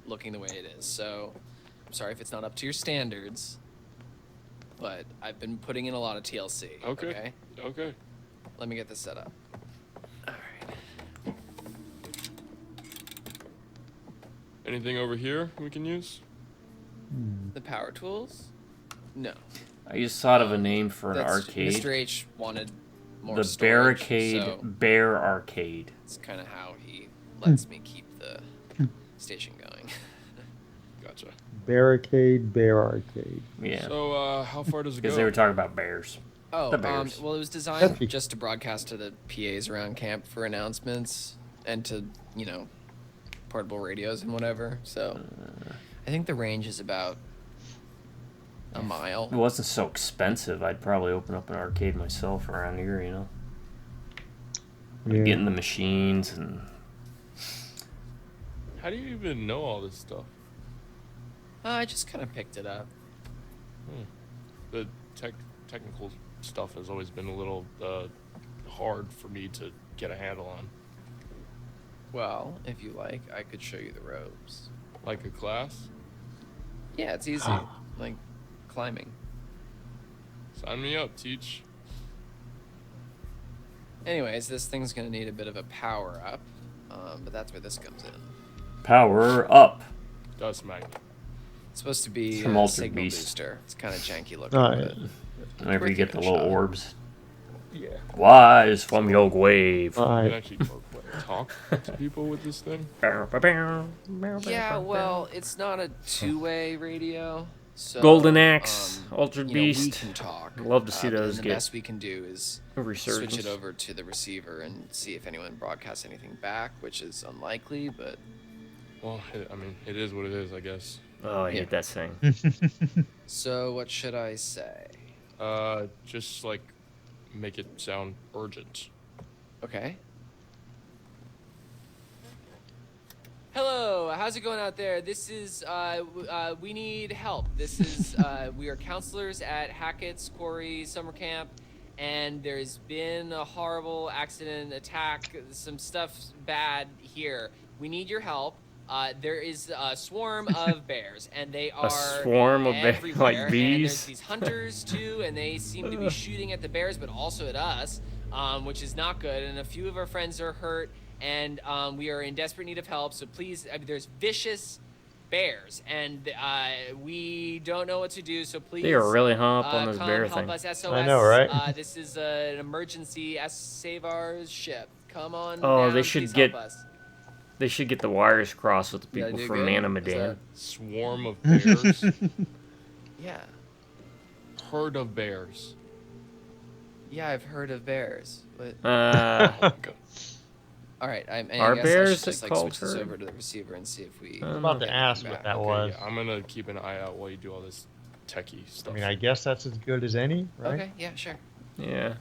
looking the way it is. So, I'm sorry if it's not up to your standards, but I've been putting in a lot of TLC. Okay. Okay. Let me get this set up. All right. Anything over here we can use? The power tools? No. I just thought of a name for an arcade. Mr. H wanted more the storage, Barricade so Bear Arcade. it's kind of how he lets me keep the station going. Gotcha. Barricade Bear Arcade. Yeah. So, how far does it go? Because they were talking about bears. Oh, The bears. well, it was designed just to broadcast to the PAs around camp for announcements and to, portable radios and whatever. So I think the range is about a mile. If it wasn't so expensive, I'd probably open up an arcade myself around here, Yeah. Getting the machines and... How do you even know all this stuff? I just kind of picked it up. The technical stuff has always been a little hard for me to get a handle on. Well, if you like, I could show you the ropes. Like a class? Yeah, it's easy. Like climbing. Sign me up, teach. Anyways, this thing's gonna need a bit of a power up, but that's where this comes in. Power up. Does Mike? It's supposed to be From a Altered signal Beast. booster. It's kind of janky looking. Oh, but Whenever you worth get the giving a little shot. orbs. Yeah. Wise from your wave. You can actually talk to people with this thing. Yeah, well, it's not a two-way radio. So, Golden Axe, Altered you know, we Beast. can talk. I'd love to see but then those the get best we can do is a resurgence. switch it over to the receiver and see if anyone broadcasts anything back, which is unlikely, but... Well, I mean, it is what it is, I guess. Oh, I hate that thing. So, what should I say? Just, like, make it sound urgent. Okay. Hello, how's it going out there? This is, we need help. This is, we are counselors at Hackett's Quarry Summer Camp, and there's been a horrible accident, attack, some stuff bad here. We need your help. There is a swarm of bears, and they are swarm of bears, everywhere. like And there's bees? these hunters, too, and they seem to be shooting at the bears, but also at us, which is not good, and a few of our friends are hurt, and we are in desperate need of help, so please, there's vicious bears, and we don't know what to do, so please They are really hung up on this come bear help thing. us, SOS. I know, right? This is an emergency, save our ship. Come on Oh, down, they should please get- help us. They should get the wires crossed with the Did I people do from good? Mana Is Medan. that- Swarm of bears. Yeah. Herd of bears. Yeah, I've heard of bears. But... All right, I Are guess I bears should just like called switch this herd? over to the receiver and see if we. I was about to get ask anything what back. that was. Yeah, I'm gonna keep an eye out while you do all this techie stuff. I mean, I guess that's as good as any, right? Okay, yeah, sure. Yeah.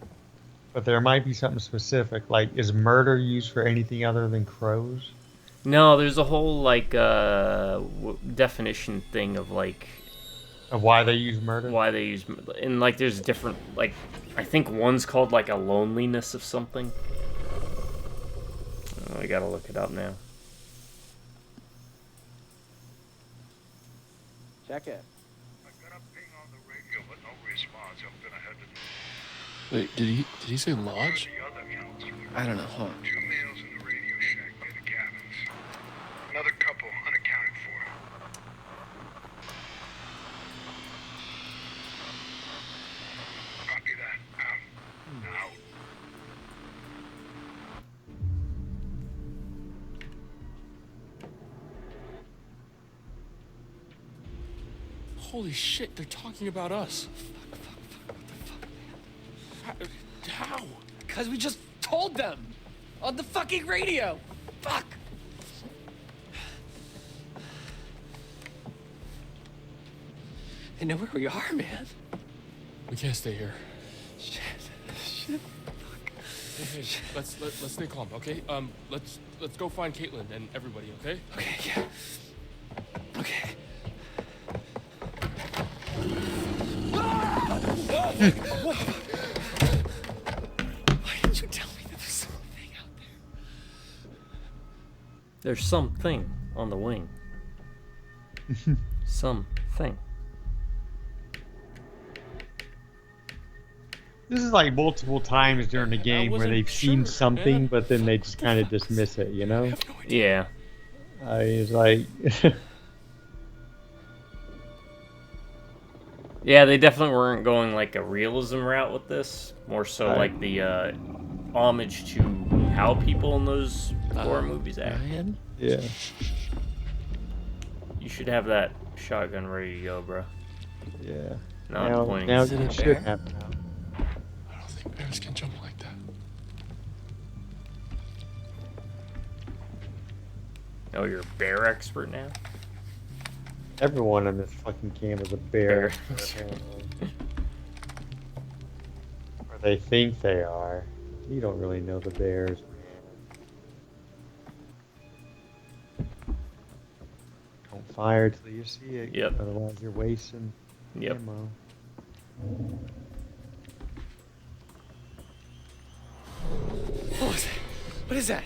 But there might be something specific. Like, is murder used for anything other than crows? No, there's a whole like definition thing of like Of why they use murder? why they use and like there's different like I think one's called like a loneliness of something. Oh, I gotta look it up now. Check it. Wait, did he say lodge? I don't know. Hold on. Another couple unaccounted for. Copy that. Out. Holy shit, they're talking about us. How? Because we just told them on the fucking radio. Fuck. They know where we are, man. We can't stay here. Shit. Hey, let's stay calm, okay? Let's go find Caitlin and everybody, okay? Okay, yeah. Okay. Why didn't you tell me that there's something out there? There's something on the wing. Something. This is like multiple times during the game where wasn't they've seen sure, something, man. but then they just kind of dismiss it, you know? Yeah. It's like... Yeah, they definitely weren't going like a realism route with this. More so like the homage to how people in those horror movies act. yeah. You should have that shotgun ready to go, bro. Yeah. Not now pointing. now Is it you a should bear? have now. I don't think bears can jump like that. Oh, you're a bear expert now? Everyone in this fucking camp is a bear. apparently. Or they think they are. You don't really know the bears, man. Don't fire till you see it. Yep. Otherwise you're wasting Yep. ammo. What is that?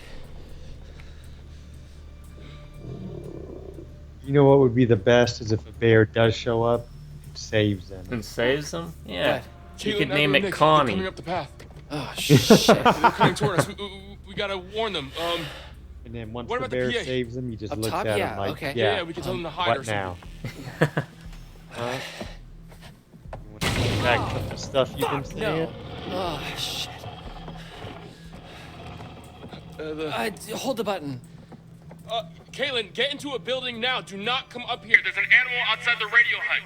You know what would be the best is if a bear does show up, it saves them. And saves them? Yeah. What? You could Caitlin, name Nick, it they're Connie. coming up the path. Oh shit! They're coming toward us. We gotta warn them. And then once What the about the bear PA? saves them, he just Up looks top? at Yeah, him like, okay. Yeah, we can tell them to hide what or now? something. Huh? You want to get back to the stuff you've been saying? Oh shit! Hold the button. Caitlin, get into a building now. Do not come up here. There's an animal outside the radio hut.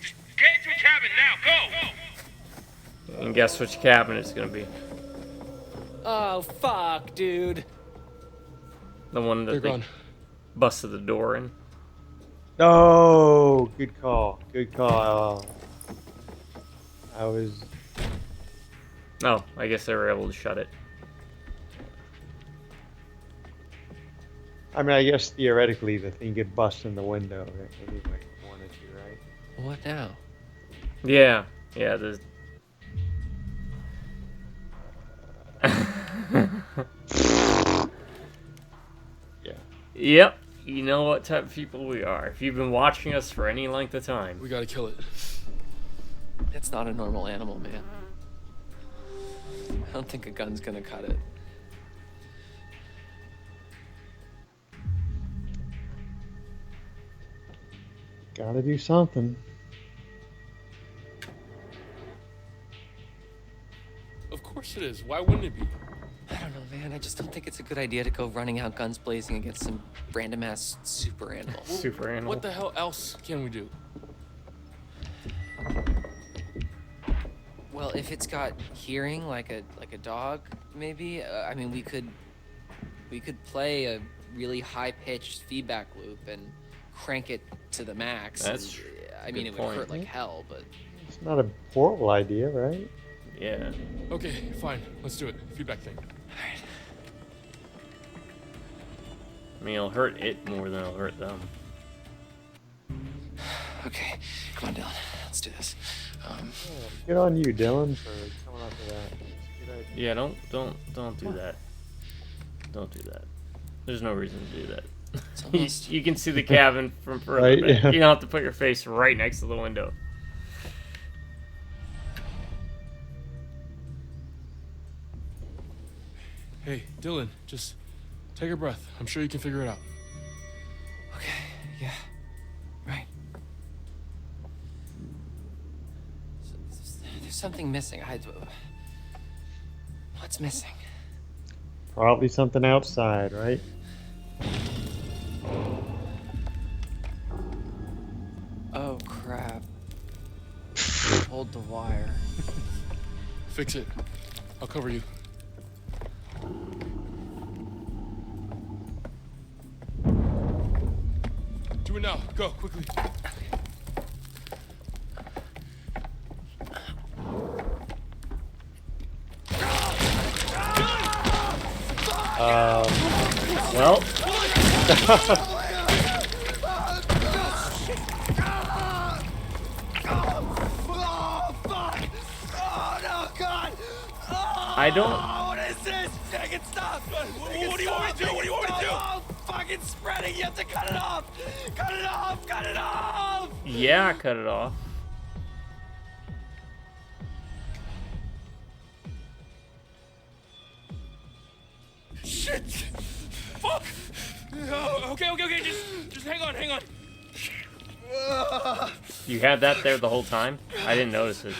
Just get into a cabin now. Go! And guess which cabin it's gonna be. Oh fuck, dude. The one that They're they gone. busted the door in. Oh, good call. Good call. I was. Oh, I guess they were able to shut it. I mean, I guess theoretically the thing could bust in the window anyway, if you wanted to, right? What now? Yeah. Yeah, the... Yeah. Yep. You know what type of people we are. If you've been watching us for any length of time. We gotta kill it. It's not a normal animal, man. I don't think a gun's gonna cut it. Gotta do something. Of course it is. Why wouldn't it be? I don't know, man. I just don't think it's a good idea to go running out guns blazing against some random ass super animal. Super animal. What the hell else can we do? Well, if it's got hearing like a dog, maybe. I mean, we could play a really high pitched feedback loop and crank it to the max. That's and, I mean, good it would hurt point. like hell, but It's not a horrible idea, right? Yeah. Okay, fine. Let's do it. Feedback thing. I mean, it'll hurt it more than it'll hurt them. okay. Come on, Dylan. Let's do this. Good on you, Dylan, for coming up with that. It's a good idea. Yeah, don't do that. Don't do that. There's no reason to do that. It's almost... You can see the cabin from further Right, back. yeah. You don't have to put your face right next to the window. Hey, Dylan, just take a breath. I'm sure you can figure it out. Okay. Yeah. Right. There's something missing. What's missing? Probably something outside, right? Oh crap. Hold the wire. Fix it. I'll cover you. Do it now. Go, quickly. Well, I don't. What is this? Make it stop! What do you want me to do? What do you want me to do? Oh, fucking spreading! You have to cut it off! Cut it off! Cut it off! Yeah, cut it off. Shit! Fuck! Oh, okay. Just hang on. You had that there the whole time? I didn't notice it.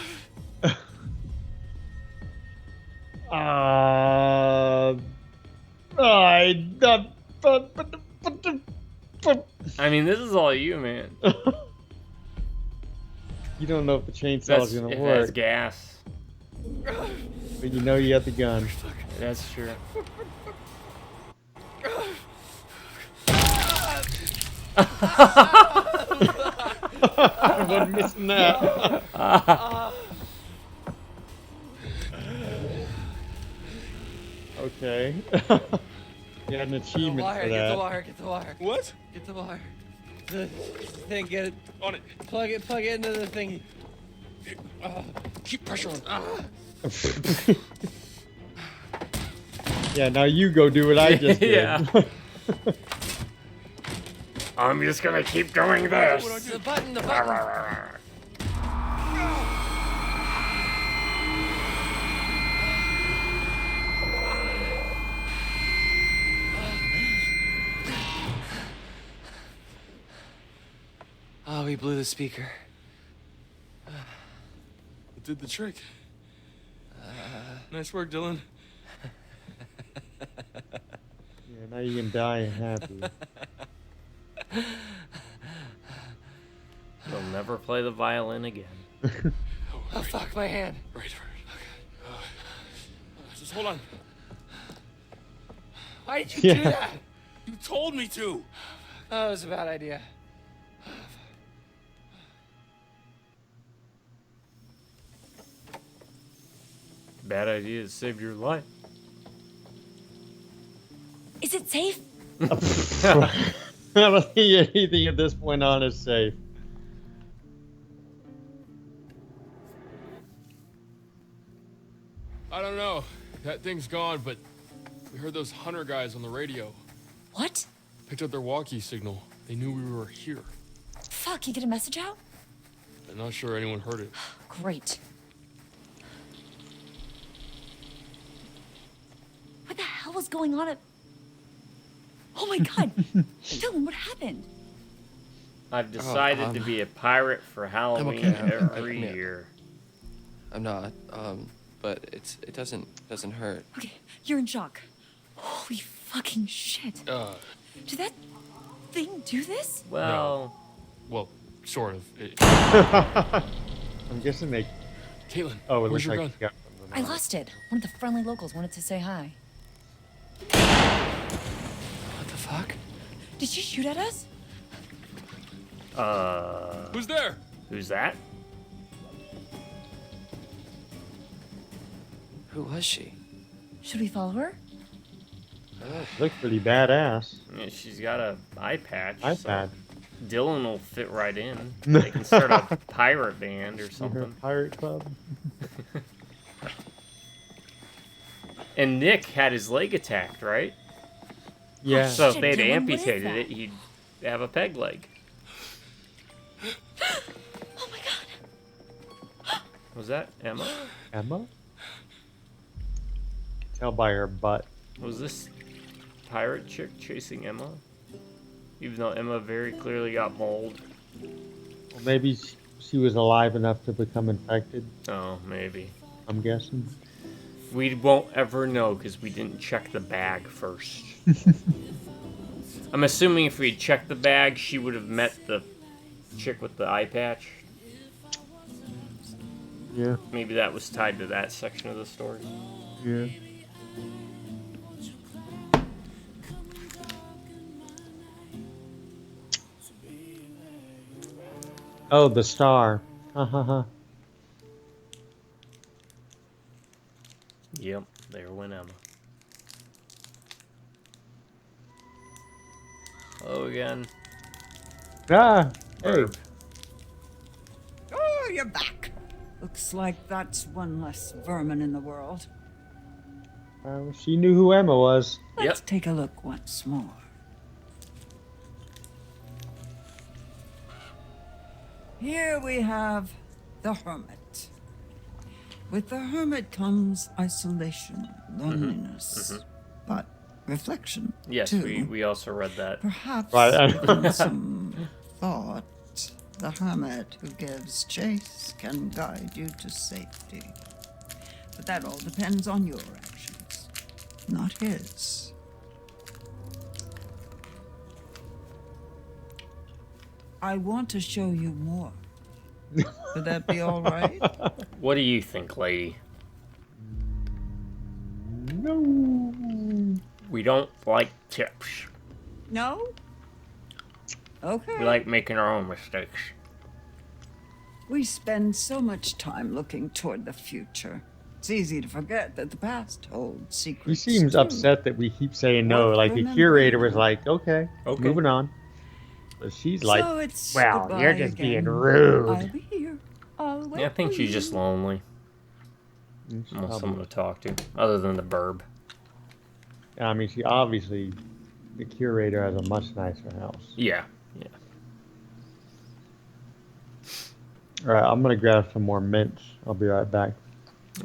I mean, this is all you, man. You don't know if the chainsaw That's is gonna if that's work, gas. but you know you got the gun. That's true. I wasn't missing that. Okay. You had an achievement for Get the that. wire, get the wire. What? Get the wire. The thing, get it. On it. Plug it into the thingy. Keep pressure on. Yeah, now you go do what I just did. Yeah. I'm just gonna keep doing this. The button, the button. Oh, we blew the speaker. It did the trick. Nice work, Dylan. Yeah, now you can die happy. You'll never play the violin again. Oh, fuck, my hand. Right. Okay. Just hold on. Why did you do Yeah. that? You told me to. Oh, it was a bad idea. Bad idea to save your life. Is it safe? I don't think anything at this point on is safe. I don't know. That thing's gone, but we heard those hunter guys on the radio. What? Picked up their walkie signal. They knew we were here. Fuck, you get a message out? I'm not sure anyone heard it. Great. What the hell was going on at... Oh my god! Dylan, what happened? I've decided to be a pirate for Halloween every Yeah. year. I'm not, but it doesn't hurt. Okay, you're in shock. Holy fucking shit. Did that thing do this? Well, Well, sort of. I'm guessing they. Caitlin, Oh, it where's looks your like gun? it's got I lost it. One of the friendly locals wanted to say hi. What the fuck? Did she shoot at us? Who's there? who's that? Who was she? Should we follow her? Looks pretty badass. Yeah, she's got a eye patch. iPad. So Dylan will fit right in. They can start a pirate band or Her something. pirate club. And Nick had his leg attacked, right? Yeah. So if Shit, they'd Dylan, what is amputated that? it, he'd have a peg leg. Oh my god. Was that Emma? Emma? Tell by her butt. Was this pirate chick chasing Emma? Even though Emma very clearly got mauled. Well, maybe she was alive enough to become infected. Oh, maybe. I'm guessing. We won't ever know because we didn't check the bag first. I'm assuming if we checked the bag, she would have met the chick with the eye patch. Yeah. Maybe that was tied to that section of the story. Yeah. Oh, the star. Ha ha ha. Yep, there went Emma. Hello again. Ah, hey. Herb. Oh, you're back. Looks like that's one less vermin in the world. She knew who Emma was. Let's take a look once more. Here we have the hermit. With the hermit comes isolation, loneliness, but reflection. Yes, too. we also read that. Perhaps Right. given some thought, the hermit who gives chase can guide you to safety. But that all depends on your actions, not his. I want to show you more. Would that be all right? What do you think, lady? No. We don't like tips. No? Okay. We like making our own mistakes. We spend so much time looking toward the future. It's easy to forget that the past holds He secrets. seems too. upset that we keep saying no. Worth Like the remembering. curator was like, okay, Okay. moving on. But she's like, So it's well, you're goodbye just being again. rude. I'll be here. I'll wait Yeah, I think for she's you. just lonely. It's Want probably- someone to talk to, other than the burb. I mean, she obviously, the curator has a much nicer house. Yeah, yeah. All right, I'm gonna grab some more mints. I'll be right back.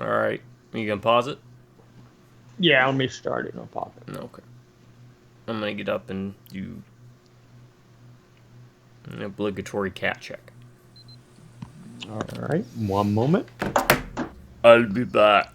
All right, you gonna pause it? Yeah, let me start it. No pocket. Okay. I'm gonna get up and do an obligatory cat check. All right, one moment. I'll be back.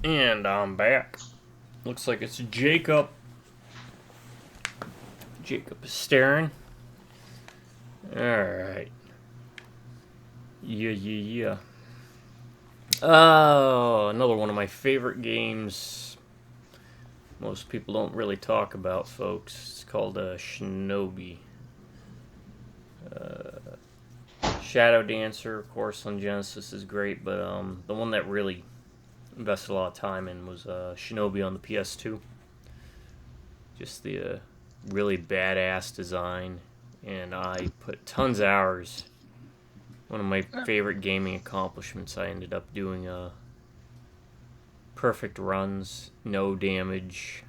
And I'm back. Looks like it's Jacob. Jacob is staring. Alright. Yeah. Oh, another one of my favorite games. Most people don't really talk about, folks. It's called Shinobi. Shadow Dancer, of course, on Genesis is great, but the one that really invested a lot of time in was Shinobi on the PS2. Just the really badass design, and I put tons of hours. One of my favorite gaming accomplishments. I ended up doing perfect runs, no damage.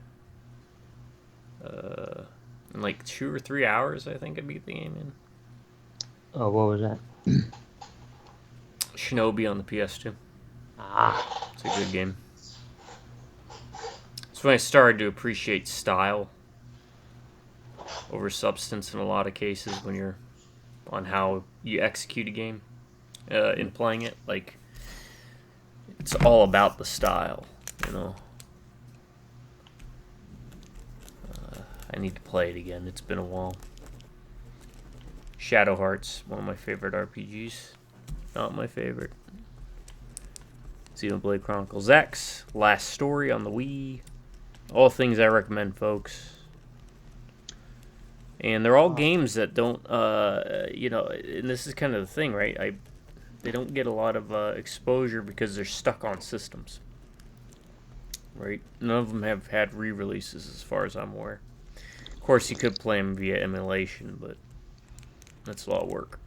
In like 2 or 3 hours, I think I beat the game in. Oh, what was that? Shinobi on the PS2. Ah, It's a good game. It's when I started to appreciate style over substance in a lot of cases when you're on how you execute a game in playing it. Like, it's all about the style, you know. I need to play it again. It's been a while. Shadow Hearts, one of my favorite RPGs. Not my favorite. Xenoblade Chronicles X, Last Story on the Wii. All things I recommend, folks. And they're all games that don't, and this is kind of the thing, right? They don't get a lot of exposure because they're stuck on systems, right? None of them have had re-releases as far as I'm aware. Of course, you could play them via emulation, but that's a lot of work.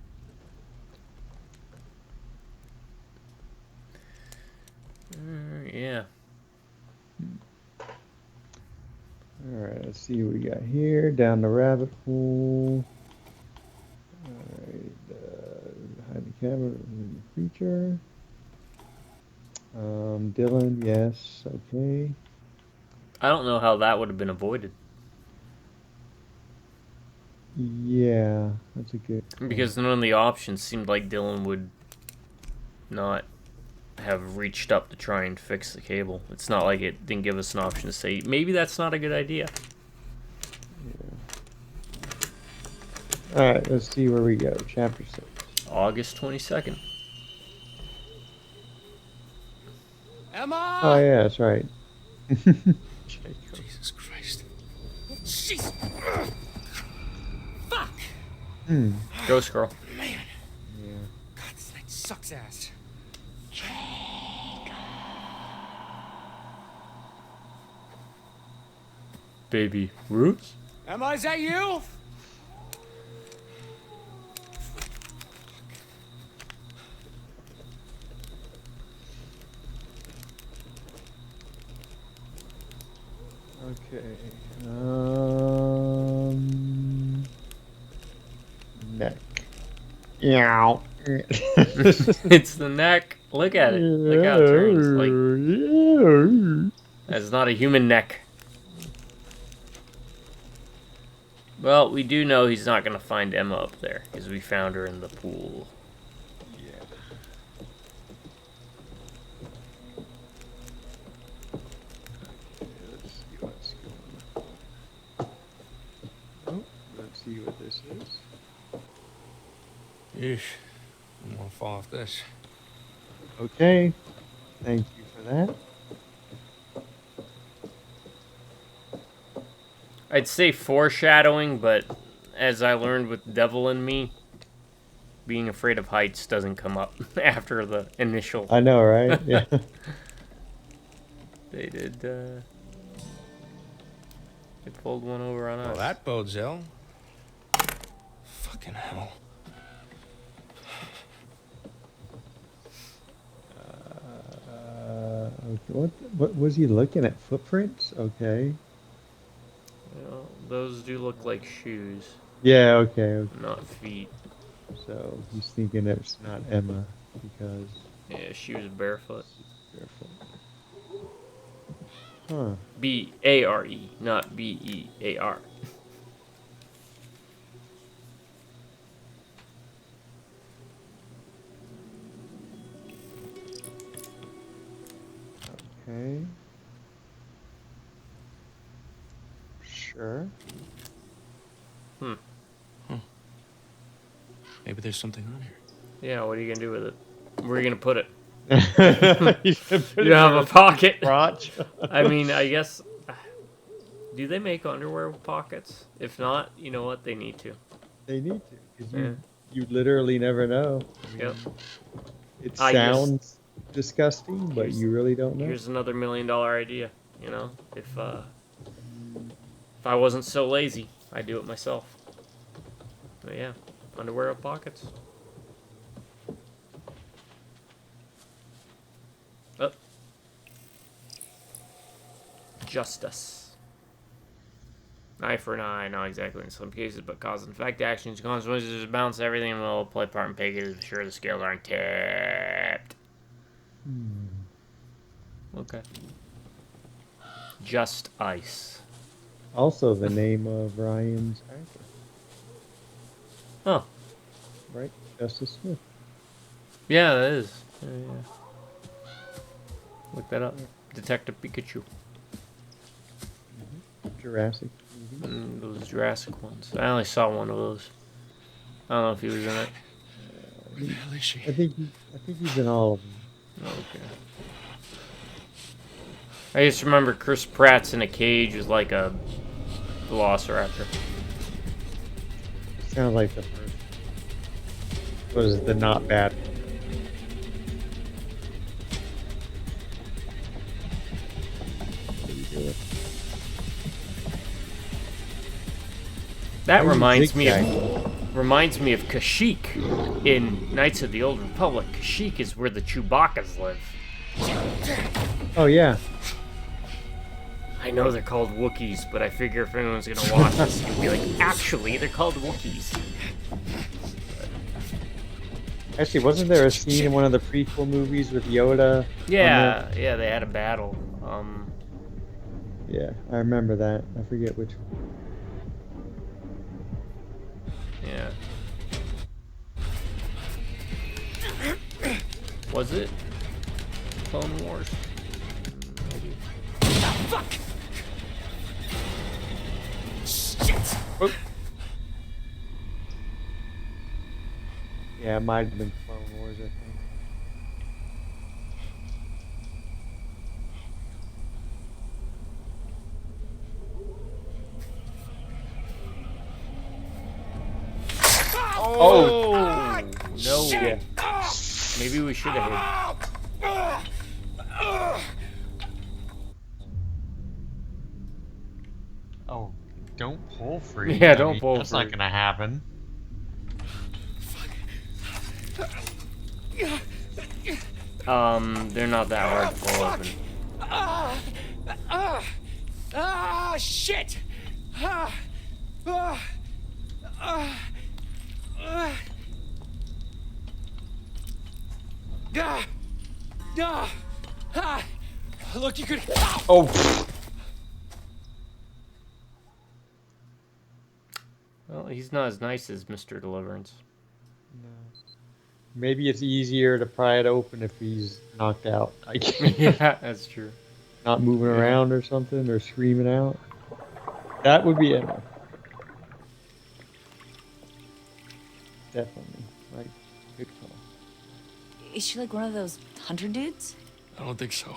Yeah. Alright, let's see what we got here. Down the rabbit hole. Alright, hide the camera, feature. Dylan, yes, okay. I don't know how that would have been avoided. Yeah. Yeah, that's a good. Because none of the options seemed like Dylan would not have reached up to try and fix the cable. It's not like it didn't give us an option to say, maybe that's not a good idea. Alright, let's see where we go. Chapter 6. August 22nd. Emma! Oh, yeah, that's right. Jesus Christ. Jesus. Fuck! Ghost Girl. Man. Yeah. God, this night sucks ass. Baby Roots? Emma, is that you? Okay. Neck. Yeah. It's the neck. Look at it. Look how it turns. Like, that's not a human neck. Well, we do know he's not going to find Emma up there, because we found her in the pool. Yeah. Let's see what's going on. Oh, let's see what this is. Yeesh. I'm gonna fall off this. Okay. Thank you for that. I'd say foreshadowing, but as I learned with Devil in Me, being afraid of heights doesn't come up after the initial. I know, right? Yeah. They did, they pulled one over on us. Well, that bodes ill. Fucking hell. Okay, what was he looking at? Footprints? Okay. Well, those do look like shoes, Yeah, okay. not feet. So he's thinking it's not Emma because Yeah, she was barefoot. barefoot. Huh. B-A-R-E, not B-E-A-R. Okay. Sure. Maybe there's something on here. Yeah, what are you gonna do with it? Where are you gonna put it? You should put You it don't have in a pocket. crotch. I mean, I guess. Do they make underwear with pockets? If not, you know what? They need to. They need to, because Yeah. you literally never know. Yep. It I just- sounds disgusting, but Here's- you really don't know. Here's another $1 million idea. You know, if I wasn't so lazy, I'd do it myself. But yeah, underwear with pockets. Oh. Justice. Eye for an eye, not exactly in some cases, but cause and effect actions, consequences, balance everything will play part in pay to sure the scales aren't tipped. Okay. Just ice. Also, the name of Ryan's actor, Oh, right? Justice Smith. yeah, that is. Yeah. Look that up. Detective Pikachu. Jurassic. Those Jurassic ones. I only saw one of those. I don't know if he was in it. Where the hell is she? I think he's in all of them. Okay. I just remember Chris Pratt's in a cage with like a velociraptor. Sounds like the first. What is it? The not bad. How do you do it? That Why are you reminds me zigzagging? of Kashyyyk in Knights of the Old Republic. Kashyyyk is where the Chewbacca's live. Oh yeah. I know they're called Wookiees, but I figure if anyone's gonna watch this, you'll be like, actually, they're called Wookiees. Actually, wasn't there a scene in one of the prequel movies with Yoda? Yeah, yeah, they had a battle. Yeah, I remember that. I forget which one. Yeah. Was it Clone Wars? Maybe. Fuck! Shit! Oop. Yeah, it might have been Clone Wars, I think. Oh, no. Shit! Maybe we should have hit. Oh, don't pull free. Yeah, don't pull that's free. not gonna happen. They're not that hard to pull open. Shit! Ah, ah, ah, ah. Ah, ah, ah. Look, you could. Oh. Well, he's not as nice as Mr. Deliverance. Maybe it's easier to pry it open if he's knocked out. Yeah, that's true. Not moving around or something, or screaming out. That would be Emma. Definitely. Right. Good call. Is she like one of those hunter dudes? I don't think so.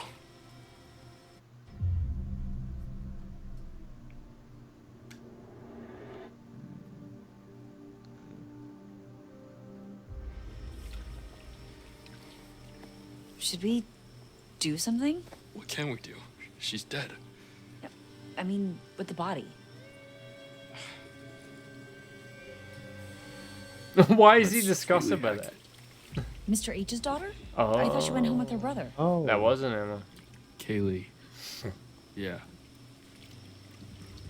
Should we do something? What can we do? She's dead. I mean, with the body. Why is he disgusted by that? Mr. H's daughter? Oh. I thought she went home with her brother. Oh. That wasn't Emma. Kaylee. Yeah.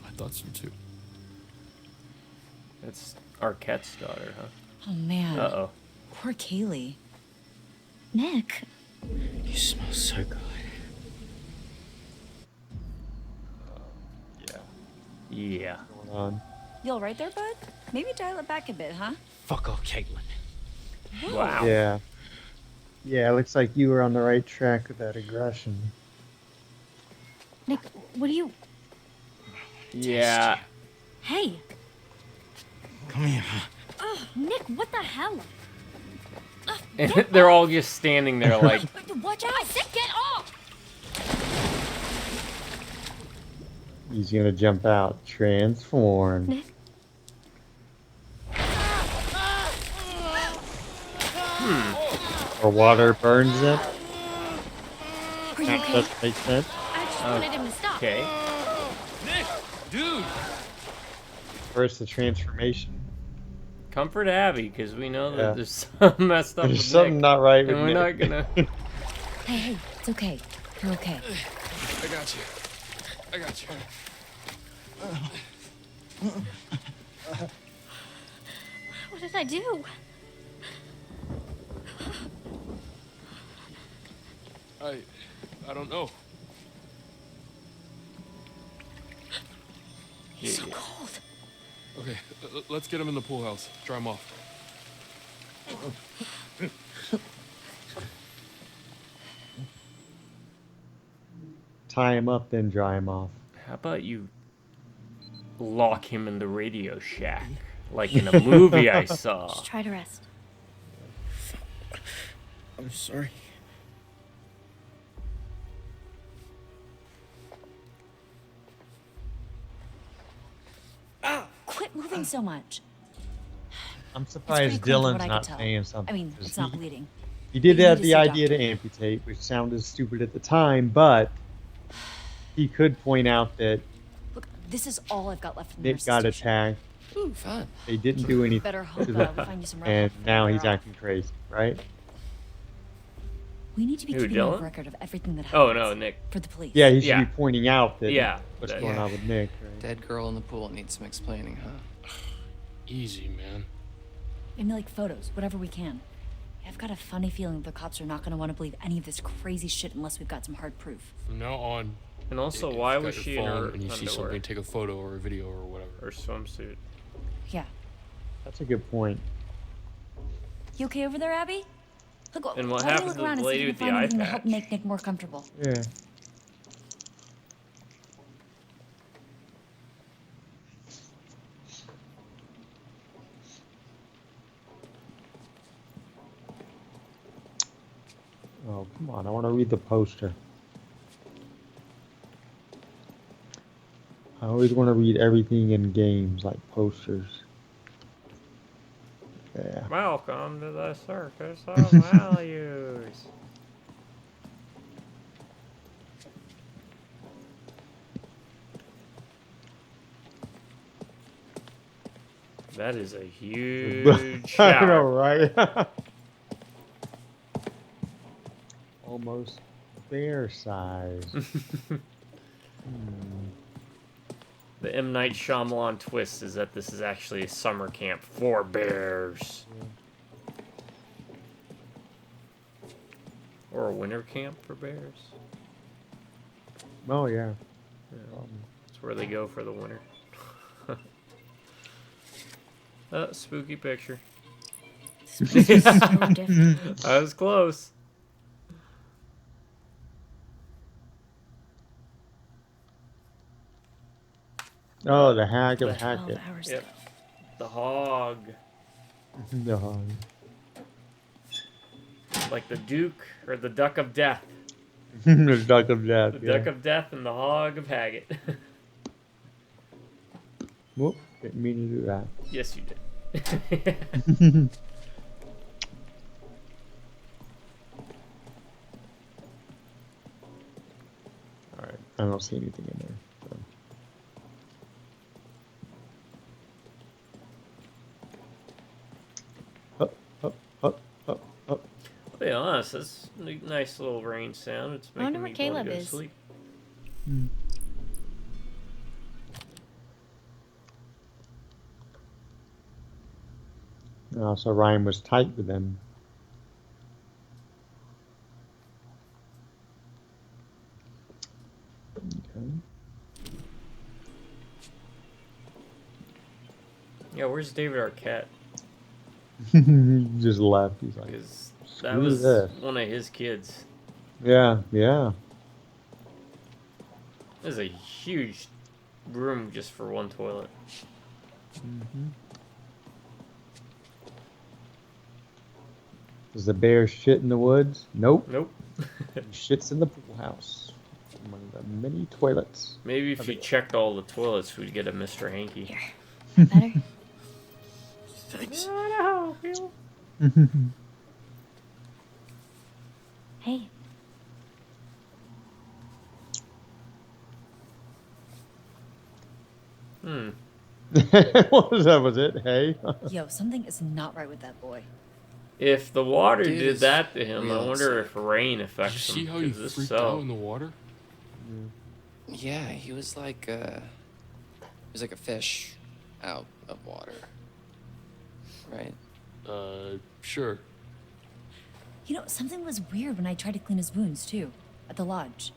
I thought so too. That's Arquette's daughter, huh? Oh man. Uh-oh. Poor Kaylee. Nick. You smell so good. Yeah. Going on. You all right there, bud? Maybe dial it back a bit, huh? Fuck off, Caitlin. Wow. Yeah. Yeah, it looks like you were on the right track with that aggression. Nick, what are you... Yeah. Hey! Come here. Ugh, Nick, what the hell? And they're all just standing there like... Watch out! Get off! He's gonna jump out. Transform. Nick? Or water burns them. Are you That okay? doesn't make sense. I just wanted him to stop. Okay. Nick, dude. First the transformation. Comfort Abby, because we know Yeah. that there's something messed up There's with something Nick. not right with And we're not Nick. gonna... Hey, it's okay. You're okay. I got you. I got you. What did I do? I don't know. He's so cold. Okay, let's get him in the pool house. Dry him off. Tie him up, then dry him off. How about you lock him in the Radio Shack, like in a movie I saw? Just try to rest. I'm sorry. Quit moving so much. I'm It's surprised pretty clean from Dylan's what I not could tell. saying something. I mean, 'cause it's not he- bleeding. He did But you have need the to see a idea to doctor. amputate, which sounded stupid at the time, but he could point out that Look, this is all I've got left in the Nick nurse's got station. attacked. Ooh, fun. They didn't do anything Better hope, to we that, find you some and help now figure he's out. acting crazy, right? We need to be Who, keeping a Dylan? record of everything that Oh, happens. no, Nick. For the police. Yeah, he should Yeah. be pointing out that Yeah, what's that- going yeah. on with Nick, right? Dead girl in the pool needs some explaining, huh? Easy, man. Maybe like photos, whatever we can. I've got a funny feeling the cops are not going to want to believe any of this crazy shit unless we've got some hard proof. From now on. And also, if why you've was got she your in phone her and you see underwear? something, take a photo or a video or whatever. Or swimsuit? Yeah. That's a good point. You okay over there, Abby? Look, And what why don't happened you to look around the and see lady if you with can the find eye anything to help patch? make Nick more comfortable. Yeah. Oh, come on. I want to read the poster. I always want to read everything in games, like posters. Yeah. Welcome to the circus of values. That is a huge shower. I know, right? Almost bear size. The M. Night Shyamalan twist is that this is actually a summer camp for bears. Or a winter camp for bears. Oh, yeah. That's where they go for the winter. Spooky picture. This is so different. I was close. Oh, the Hag of 12 Hackett. hours Yep. ago. The hog. The Hog. Like the Duke or the Duck of Death. The Duck of Death. The Yeah. Duck of Death and the Hog of Haggett. Whoop, didn't mean to do that. Yes, you did. Alright, I don't see anything in there. So. Up, up, up, up, up. I'll be honest, that's a nice little rain sound. It's I wonder making me where want Caleb to go to is. sleep. Oh, so Ryan was tight with them. Okay. Yeah, where's David Arquette? He just left. He's like, Because that screw was this. one of his kids. Yeah, yeah. There's a huge room just for one toilet. Does the bear shit in the woods? Nope. Nope. He shits in the pool house. One of the many toilets. Maybe if you checked all the toilets, we'd get a Mr. Hanky. Better? Thanks. Hey, What was that? Was it? Hey? yo, something is not right with that boy. If the water Dude did is that to him, I real wonder upset. if rain Did you affects see him. how he 'cause this freaked so. out in the water? Yeah, he was like he was like a fish out of water. Right? Sure. You know, something was weird when I tried to clean his wounds, too, at the lodge.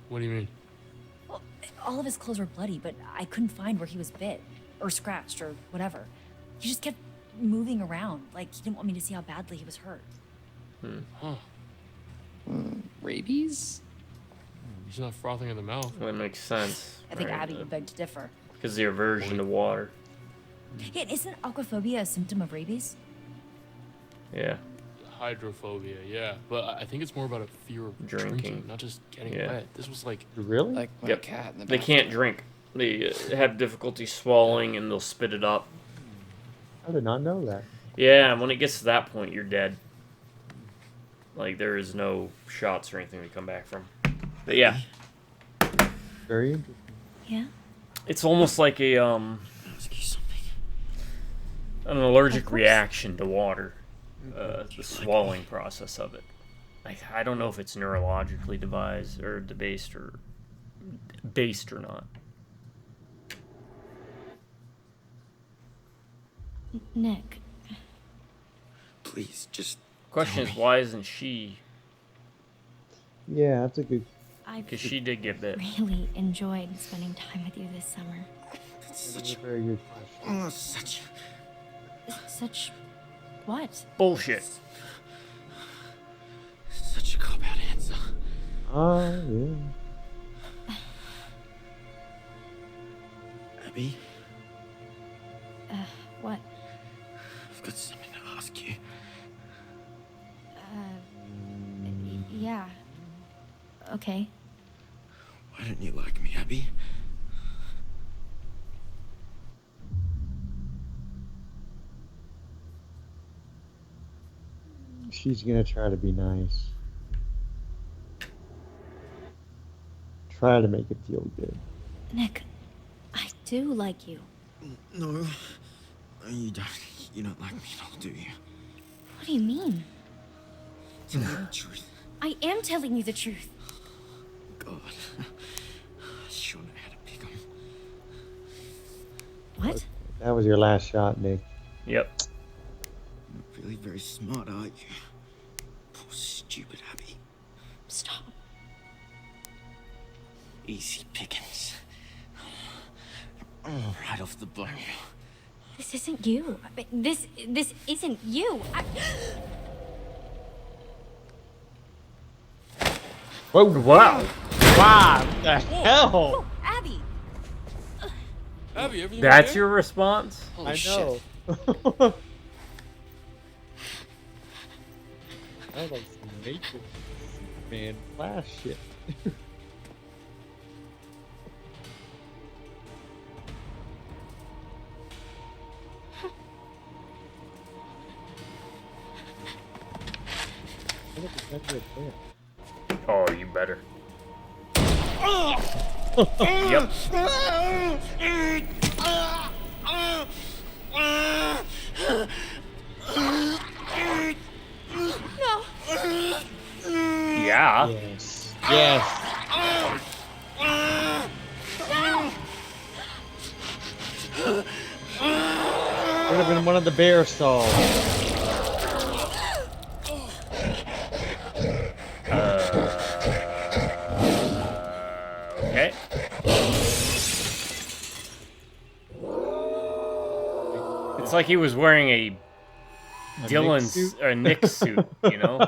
What do you mean? Well, all of his clothes were bloody, but I couldn't find where he was bit, or scratched, or whatever. He just kept moving around, like he didn't want me to see how badly he was hurt. Huh. Rabies? He's not frothing at the mouth. That makes sense. I think Abby would beg to differ. Because the aversion to water. Yeah, and isn't aquaphobia a symptom of rabies? Yeah. Hydrophobia, yeah. But I think it's more about a fear of drinking, not just getting Yeah. wet. This was like... Really? Like my Yep. cat in the They can't drink. They have difficulty swallowing and they'll spit it up. I did not know that. Yeah, and when it gets to that point, you're dead. Like, there is no shots or anything to come back from. But yeah, Very interesting. Yeah? it's almost like a, Ask you something. an allergic course. reaction to water. The swallowing process of it. I don't know if it's neurologically devised or debased or based or not. Nick. Please, just Question is, why isn't she? Yeah, that's a good. I Because she did get bit. really enjoyed spending time with you this summer. That's That's such a very good question. oh, such Such what? Bullshit. Such a cop-out answer. Yeah. Abby, What? I've got something to ask you. Yeah. Okay. Why don't you like me, Abby? She's gonna try to be nice. Try to make it feel good. Nick, I do like you. No, you don't. You don't like me at all, do you? What do you mean? Tell me the truth. I am telling you the truth. God, I sure know how to pick 'em. What? That was your last shot, Nick. Yep. Not really very smart, are you? Poor stupid Abby. Stop. Easy pickings. Right off the bone. This isn't you. This isn't you. Whoa! Wow. Wow! The hell! Oh, Abby. Abby, everything That's okay? your response? Holy I shit. know. That was like some nature man flash shit. Look at that right there. Oh, you better. Yep. No. Yeah. Yes. Yes. Would have been one of the bear stalls. Okay. It's like he was wearing a Nick suit, you know?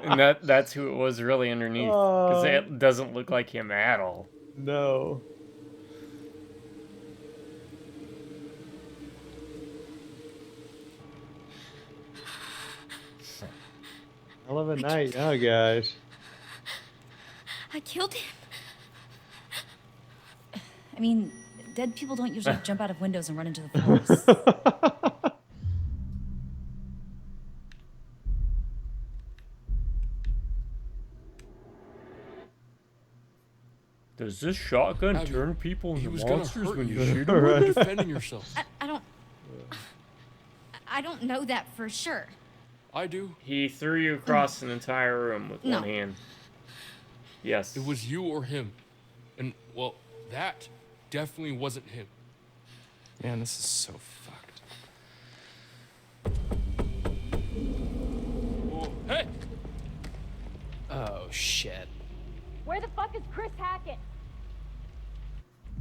And that's who it was really underneath. Because it doesn't look like him at all. No. Hell of a night, huh, guys? I killed him. I mean, dead people don't usually jump out of windows and run into the forest. Does this shotgun Abby, turn people he into was gonna monsters hurt when you. you shoot You them? were defending yourself. I don't know that for sure. I do. He threw you across an entire room with No. one hand. Yes. It was you or him. And, well, that definitely wasn't him. Man, this is so fucked. Oh, hey! Oh, shit. Where the fuck is Chris Hackett?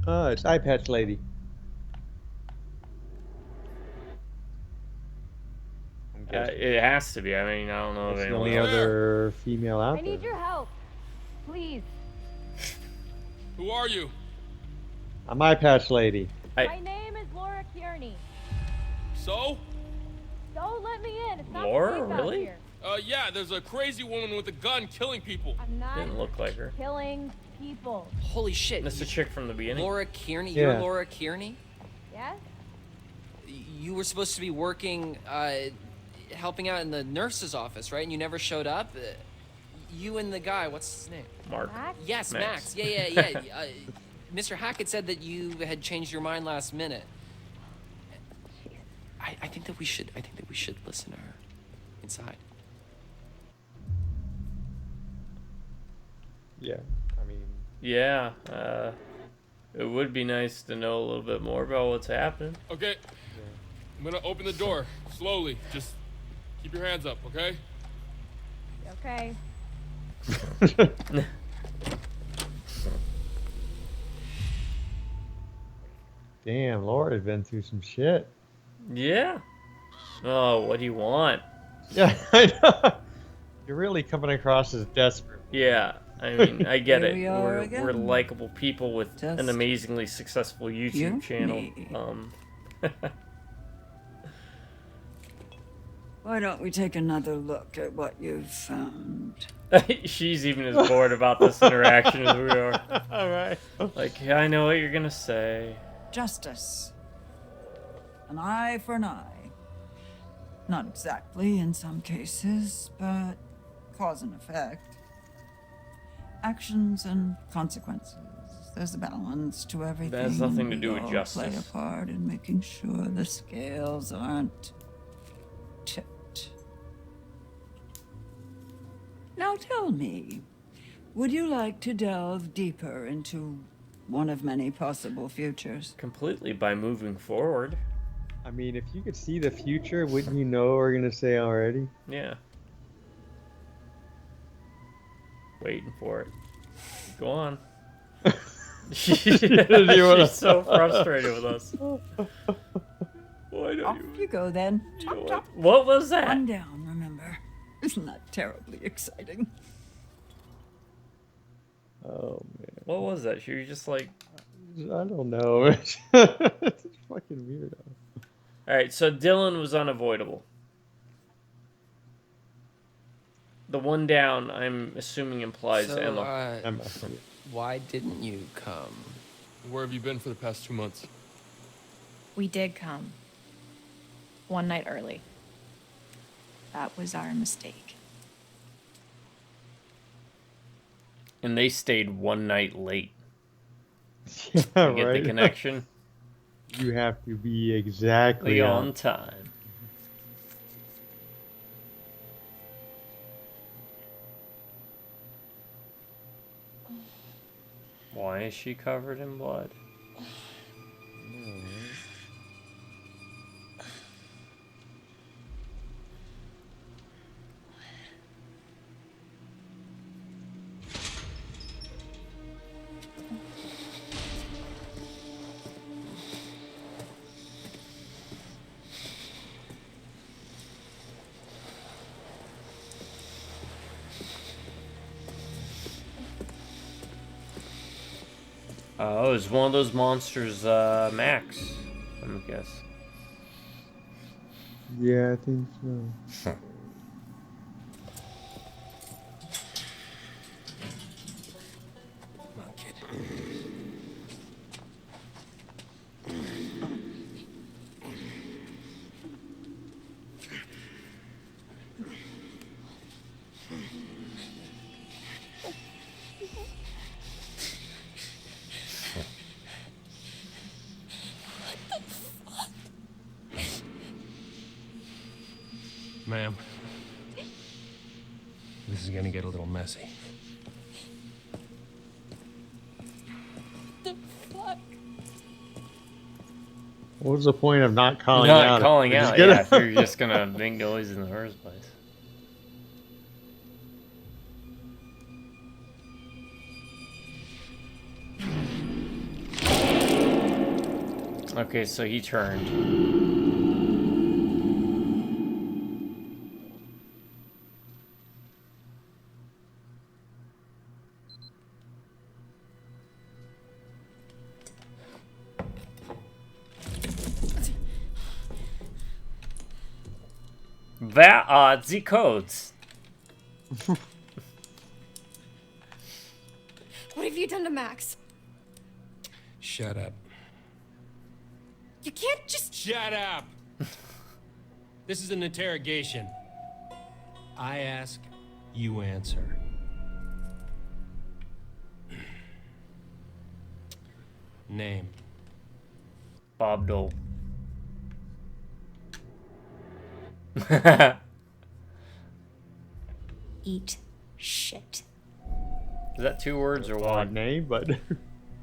Oh, it's Eye Patch Lady. It has to be. I mean, I don't know if It's the anyone only else. other female out I there. need your help. Please. Who are you? I'm Eye Patch Lady. My name is Laura Kearney. So? Don't let me in. It's not Laura, safe out really? here. Yeah, there's a crazy woman with a gun killing people. I'm not Didn't look like her. killing people. Holy shit. That's the chick from the beginning. Laura Kearney? Yeah. You're Laura Kearney? Yes? You were supposed to be working, helping out in the nurse's office, right? And you never showed up? You and the guy, what's his name? Mark. Max? Yes, Max. Max. Yeah. Mr. Hackett said that you had changed your mind last minute. I think that we should listen to her inside. Yeah, I mean, Yeah. It would be nice to know a little bit more about what's happening. Okay. I'm gonna open the door slowly. Just keep your hands up, okay? Okay. damn, Laura's been through some shit. Yeah. Oh, what do you want? Yeah, I know. You're really coming across as desperate. Yeah, I mean, I get Here it. we are We're again. likable people with an Just amazingly successful YouTube you, channel. me. Why don't we take another look at what you've found? She's even as bored about this interaction as we are. All right. Like, yeah, I know what you're gonna say. Justice. An eye for an eye. Not exactly in some cases, but cause and effect. Actions and consequences. There's a balance to everything. That has nothing to do We with all justice. play a part in making sure the scales aren't tipped. Now tell me, would you like to delve deeper into one of many possible futures? Completely by moving forward. I mean, if you could see the future, wouldn't you know what we're gonna say already? Yeah. Waiting for it. Go on. She's so frustrated with us. Why don't Off you go then. Chop, chop. What was that? One down, remember. Isn't that terribly exciting? Oh man. What was that? She was just like, I don't know. It's fucking weirdo. alright, so Dylan was unavoidable. The one down, I'm assuming, implies So, Emma. Emma. why didn't you come? Where have you been for the past 2 months? We did come. One night early. That was our mistake. And they stayed one night late. Yeah, You get right. the connection? You have to be exactly On time. Why is she covered in blood? Oh, it's one of those monsters, Max, I'm gonna guess. Yeah, I think so. Come on, kid. Ma'am, this is gonna get a little messy. What was the point of not calling Not out? calling We're just out, gonna- yeah, if you're just gonna make noise in the first place. Okay, so he turned. Where are the codes? What have you done to Max? Shut up. You can't just. Shut up! This is an interrogation. I ask, you answer. Name. Bob Dole. Eat shit. Is that 2 words or Odd one? name, but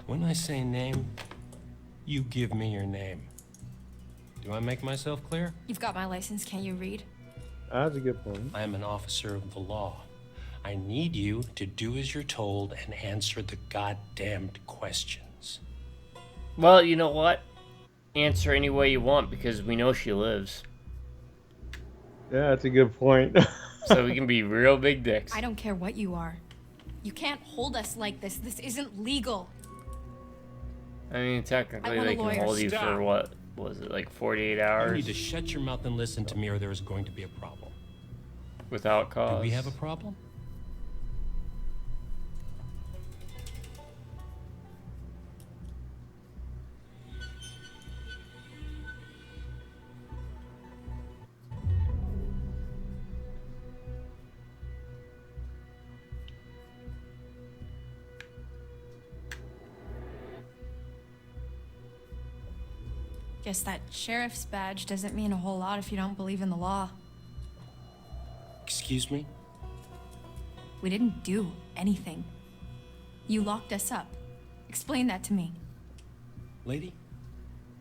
When I say name, you give me your name. Do I make myself clear? You've got my license, can't you read? that's a good point. I am an officer of the law. I need you to do as you're told and answer the goddamned questions. Well, you know what? answer any way you want because we know she lives. Yeah, that's a good point. So we can be real big dicks. I don't care what you are. You can't hold us like this. This isn't legal. I mean, technically, want a they can lawyer. hold you Stop. for what was it, like 48 You hours need to shut your mouth and listen to me, or there is going to be a problem. without Do cause? we have a problem? Guess that sheriff's badge doesn't mean a whole lot if you don't believe in the law. Excuse me? We didn't do anything. You locked us up. Explain that to me. Lady,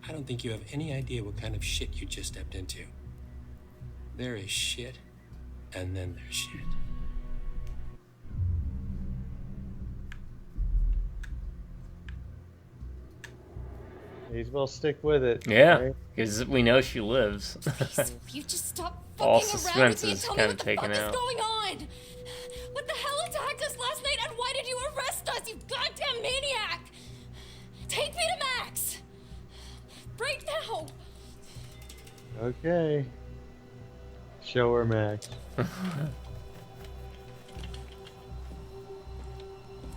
I don't think you have any idea what kind of shit you just stepped into. There is shit, and then there's shit. May as well stick with it. Yeah, right? because we know she lives. Please, you just stop fucking All around suspense with me and is tell me kind what of the taken fuck out. is going on. What the hell attacked us last night, and why did you arrest us, you goddamn maniac? Take me to Max. Right now. Okay. Show her, Max.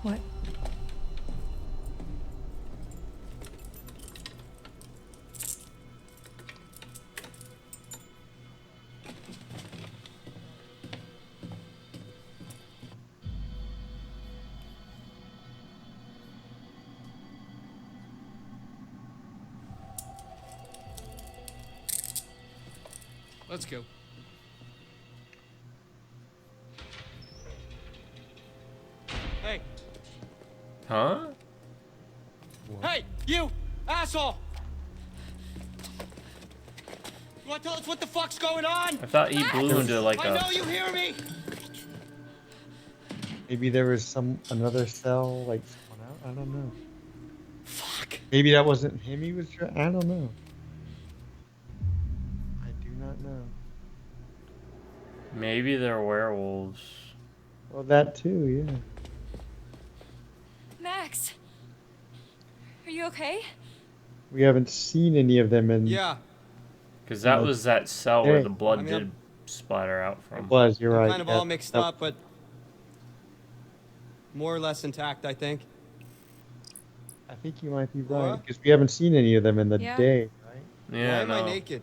What? Let's go. Hey, Huh? hey, you asshole! You want to tell us what the fuck's going on? I thought he blew into like I a. know you hear me. Maybe there was another cell like spun out. I don't know. Fuck. Maybe that wasn't him. He was. I don't know. I do not know. Maybe they're werewolves. Well, that too. Yeah. Max, are you okay? We haven't seen any of them in. Yeah. Because that was that cell where the blood I mean, did splatter out from. It was. You're I'm right. kind of yeah, all mixed that- up, but more or less intact, I think. I think you might be right What? because we haven't seen any of them in the Yeah. day, right? Yeah, Why am I no. naked?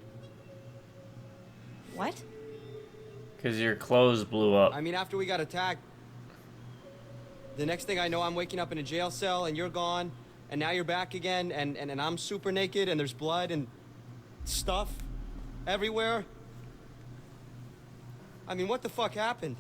What? Because your clothes blew up. I mean, after we got attacked, the next thing I know, I'm waking up in a jail cell, and you're gone, and now you're back again, and I'm super naked, and there's blood and stuff everywhere. I mean, what the fuck happened?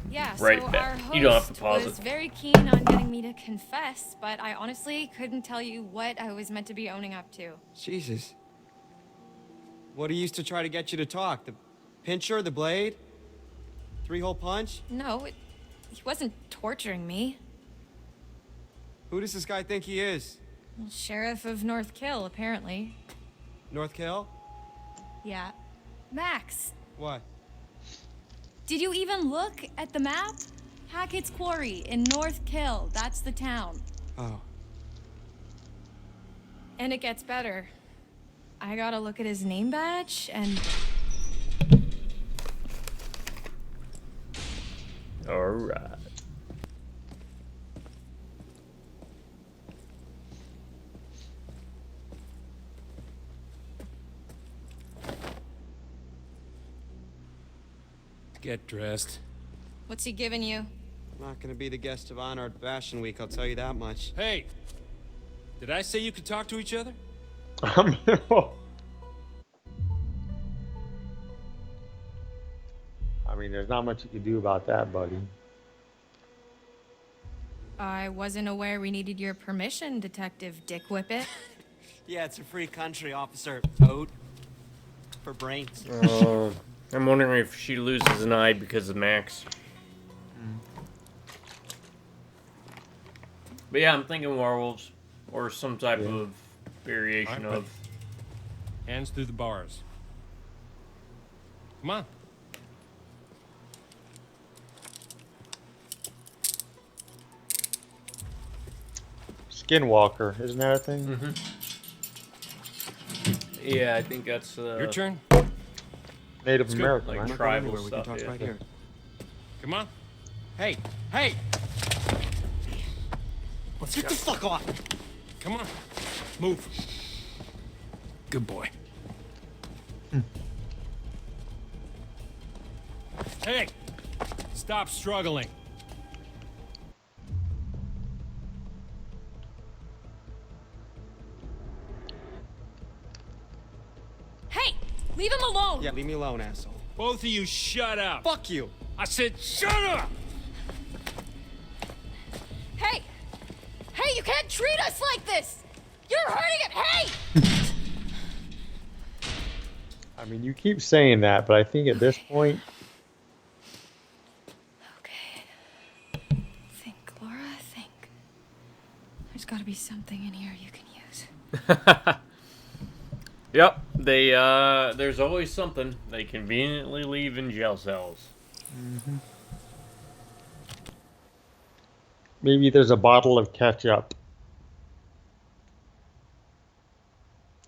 Yeah, Right so back. our host You don't have to pause was it. very keen on getting me to confess, but I honestly couldn't tell you what I was meant to be owning up to. Jesus. What he used to try to get you to talk? The pincher, the blade? 3-hole punch? No, he wasn't torturing me. Who does this guy think he is? Well, Sheriff of North Kill, apparently. North Kill? Yeah. Max, What? did you even look at the map? Hackett's Quarry in North Kill, that's the town. Oh. And it gets better. I gotta look at his name badge and Alright. Get dressed. what's he giving you? Not gonna be the guest of honor at Fashion Week, I'll tell you that much. Hey! Did I say you could talk to each other? I mean, there's not much you can do about that, buddy. I wasn't aware we needed your permission, Detective Dick Whippet. Yeah, it's a free country, Officer Toad. For brains. I'm wondering if she loses an eye because of Max. But yeah, I'm thinking werewolves. Or some type of variation All right, of... Hands through the bars. Come on. Skinwalker, isn't that a thing? Mm-hmm. Yeah, I think that's... Your turn. Native Let's go. American, Like right? tribal We can stuff, talk yeah. right here. Come on. Hey, hey! Let's get the fuck off! Come on. Move. Good boy. Hey! Stop struggling. Hey, leave him alone. Yeah, leave me alone, asshole. Both of you shut up. Fuck you! I said shut up! Hey, hey, you can't treat us like this. You're hurting it. Hey. I mean, you keep saying that, but I think at this point, Think, Laura, think. There's gotta be something in here you can use. Yep, they, there's always something. They conveniently leave in jail cells. maybe there's a bottle of ketchup.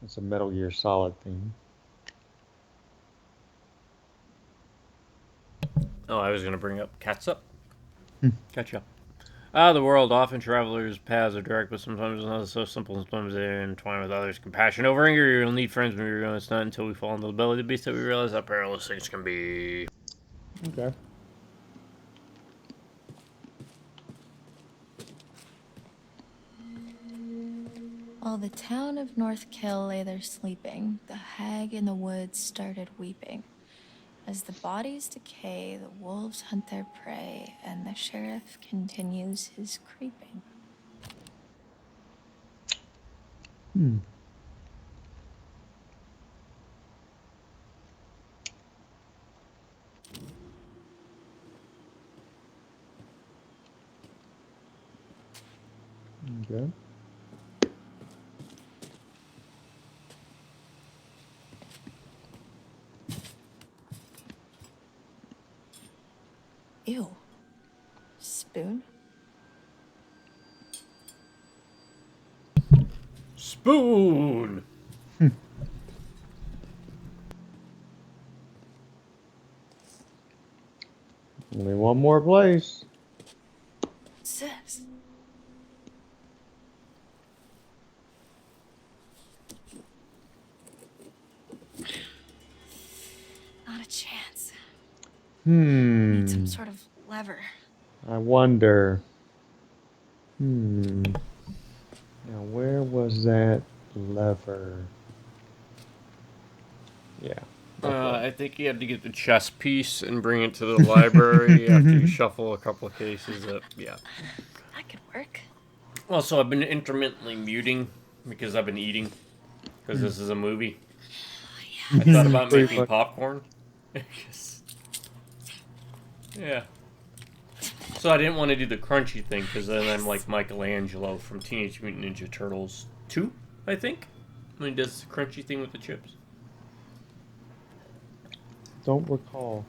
That's a Metal Gear Solid thing. Oh, I was going to bring up catsup. Ketchup. The world, often travelers' paths are direct, but sometimes not so simple. Sometimes they entwine with others. Compassion over anger. You'll need friends when you're going. It's not until we fall into the belly of the beast that we realize how perilous things can be. Okay. While the town of North Kill lay there sleeping, the hag in the woods started weeping. As the bodies decay, the wolves hunt their prey, and the sheriff continues his creeping. Hmm. Okay. Ew. Spoon? Spoon! Only one more place. What's this? Not a chance. Need some sort of lever. I wonder. Now, where was that lever? Yeah. I think you have to get the chess piece and bring it to the library after you shuffle a couple of cases up. Yeah. That could work. Also, I've been intermittently muting because I've been eating. Because this is a movie. I thought about making popcorn. Yeah. So I didn't want to do the crunchy thing because then I'm like Michelangelo from Teenage Mutant Ninja Turtles 2, I think. When he does the crunchy thing with the chips. Don't recall.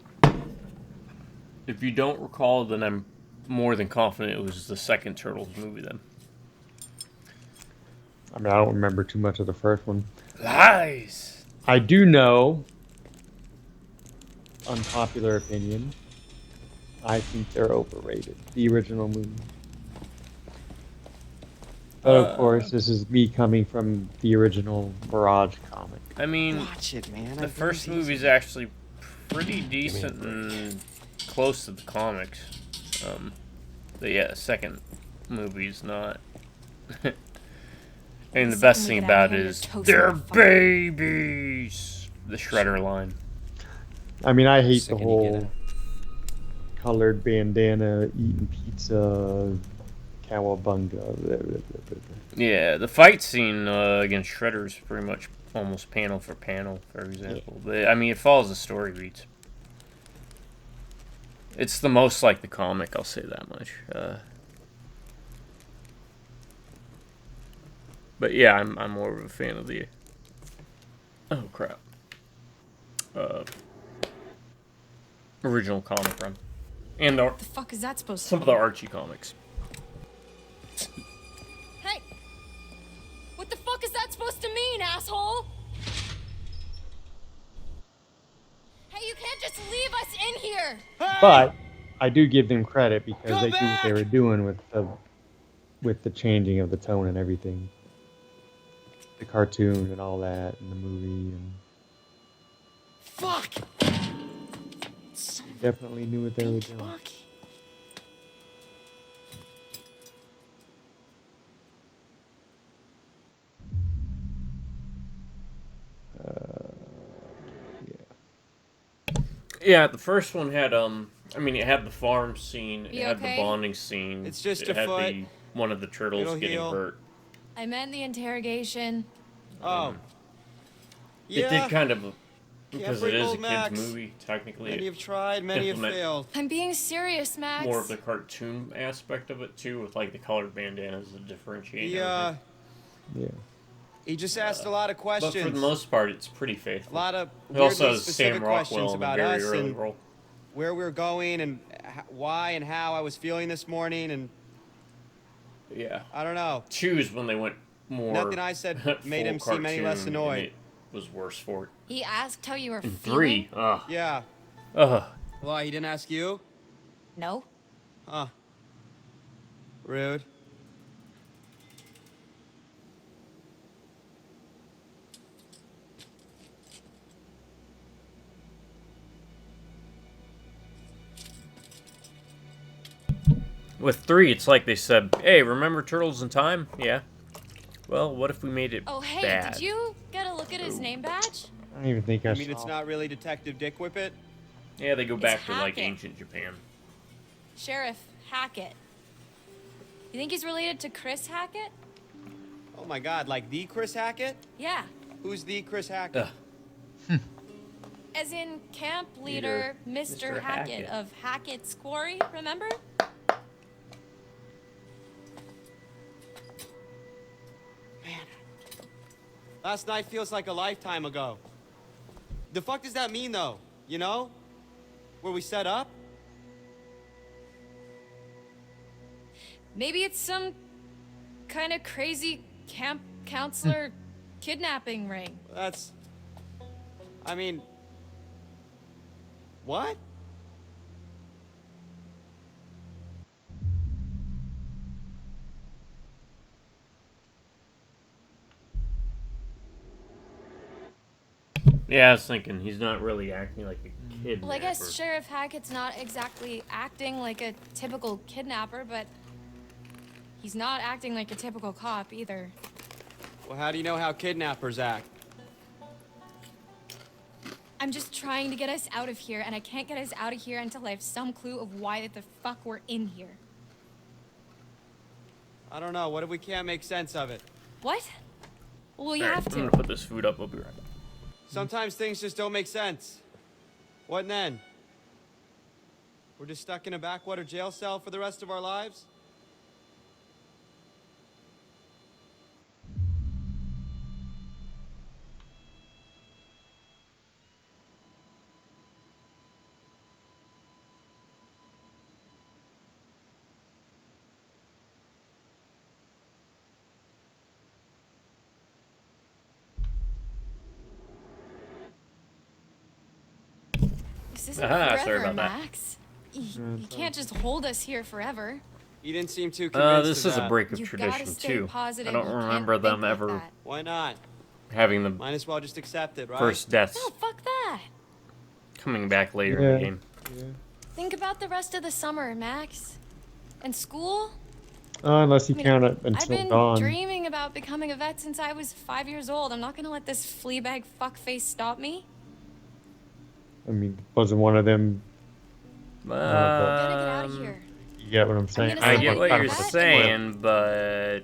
If you don't recall, then I'm more than confident it was the second Turtles movie then. I mean, I don't remember too much of the first one. Lies! I do know, unpopular opinion, I think they're overrated. The original movie. But of course, this is me coming from the original Mirage comic. I mean, Watch it, man. the first movie's actually pretty decent and close to the comics. But yeah, the second movie's not. And the best thing about it is they're babies. The Shredder line. I mean, I hate the whole colored bandana, eating pizza, cowabunga. Blah, blah, blah, blah. Yeah, the fight scene against Shredder is pretty much almost panel for panel, for example. But, I mean, it follows the story beats. It's the most like the comic, I'll say that much. But yeah, I'm more of a fan of the... Oh, crap. Original comic run. And What the fuck is that supposed to some mean? of the Archie comics. Hey! What the fuck is that supposed to mean, asshole? Hey, you can't just leave us in here! But I do give them credit because they knew what they were doing with the changing of the tone and everything. The cartoon and all that, and the movie, and Fuck! definitely knew what they were doing. Yeah, the first one had I mean, it had the farm scene, it You had okay? the bonding scene. It's just it a had foot. one of the turtles It'll getting heal. hurt. I meant the interrogation. Oh. It did kind of, because it break is a old kids Max. movie. Technically, Many it have tried, many have implement failed. I'm being serious, Max. more of the cartoon aspect of it too, with like the colored bandanas to differentiate. Yeah. Yeah. He just asked a lot of But questions. for the most part, it's pretty faithful. A lot of It also weirdly has specific Sam questions Rockwell in the about very us early and role. where we were going and why and how I was feeling this morning and Yeah. I don't know. Choose when they went more. Nothing I said made him seem any less cartoon, annoyed. and it was worse for it. He asked how you were And feeling. 3, ugh. Yeah. Ugh. Why, he didn't ask you? No. Huh. Rude. With 3, it's like they said, "Hey, remember Turtles in Time? Yeah. Well, what if we made it Oh, hey, bad?" did you get a look at his name badge? I don't even think I I mean, saw. it's not really Detective Dick Whippet. Yeah, they go back to like Hackett. ancient Japan. Sheriff Hackett. You think he's related to Chris Hackett? Oh my god, like the Chris Hackett? Yeah. Who's the Chris Hackett? As in camp leader Mr. Mr. Hackett Hackett. of Hackett's Quarry, remember? Last night feels like a lifetime ago. The fuck does that mean, though? You know? Where we set up? Maybe it's some kind of crazy camp counselor kidnapping ring. That's... I mean... What? Yeah, I was thinking he's not really acting like a kid. Well, I guess Sheriff Hackett's not exactly acting like a typical kidnapper, but he's not acting like a typical cop either. Well, how do you know how kidnappers act? I'm just trying to get us out of here, and I can't get us out of here until I have some clue of why the fuck we're in here. I don't know. What if we can't make sense of it? What? Well, you Alright, have I'm to. gonna put this food up. I'll be right back. Sometimes things just don't make sense. What then? We're just stuck in a backwater jail cell for the rest of our lives? This isn't Aha, forever, sorry about that. Max. You can't just hold us here forever. You didn't seem too convinced This of is a that. break of You gotta tradition stay too. positive. I don't You can't remember them think like ever that. Why not? having the Might as well just accept it, right? first deaths No, fuck that. coming back later in the game. Think about the rest of the summer, Max. And school? Unless you I mean, count it I've until been dawn. dreaming about becoming a vet since I was 5 years old. I'm not gonna let this fleabag fuckface stop me. I mean, wasn't one of them. I'm gonna get out of here. You get what I'm saying? gonna I sign get up what for you're that. saying, but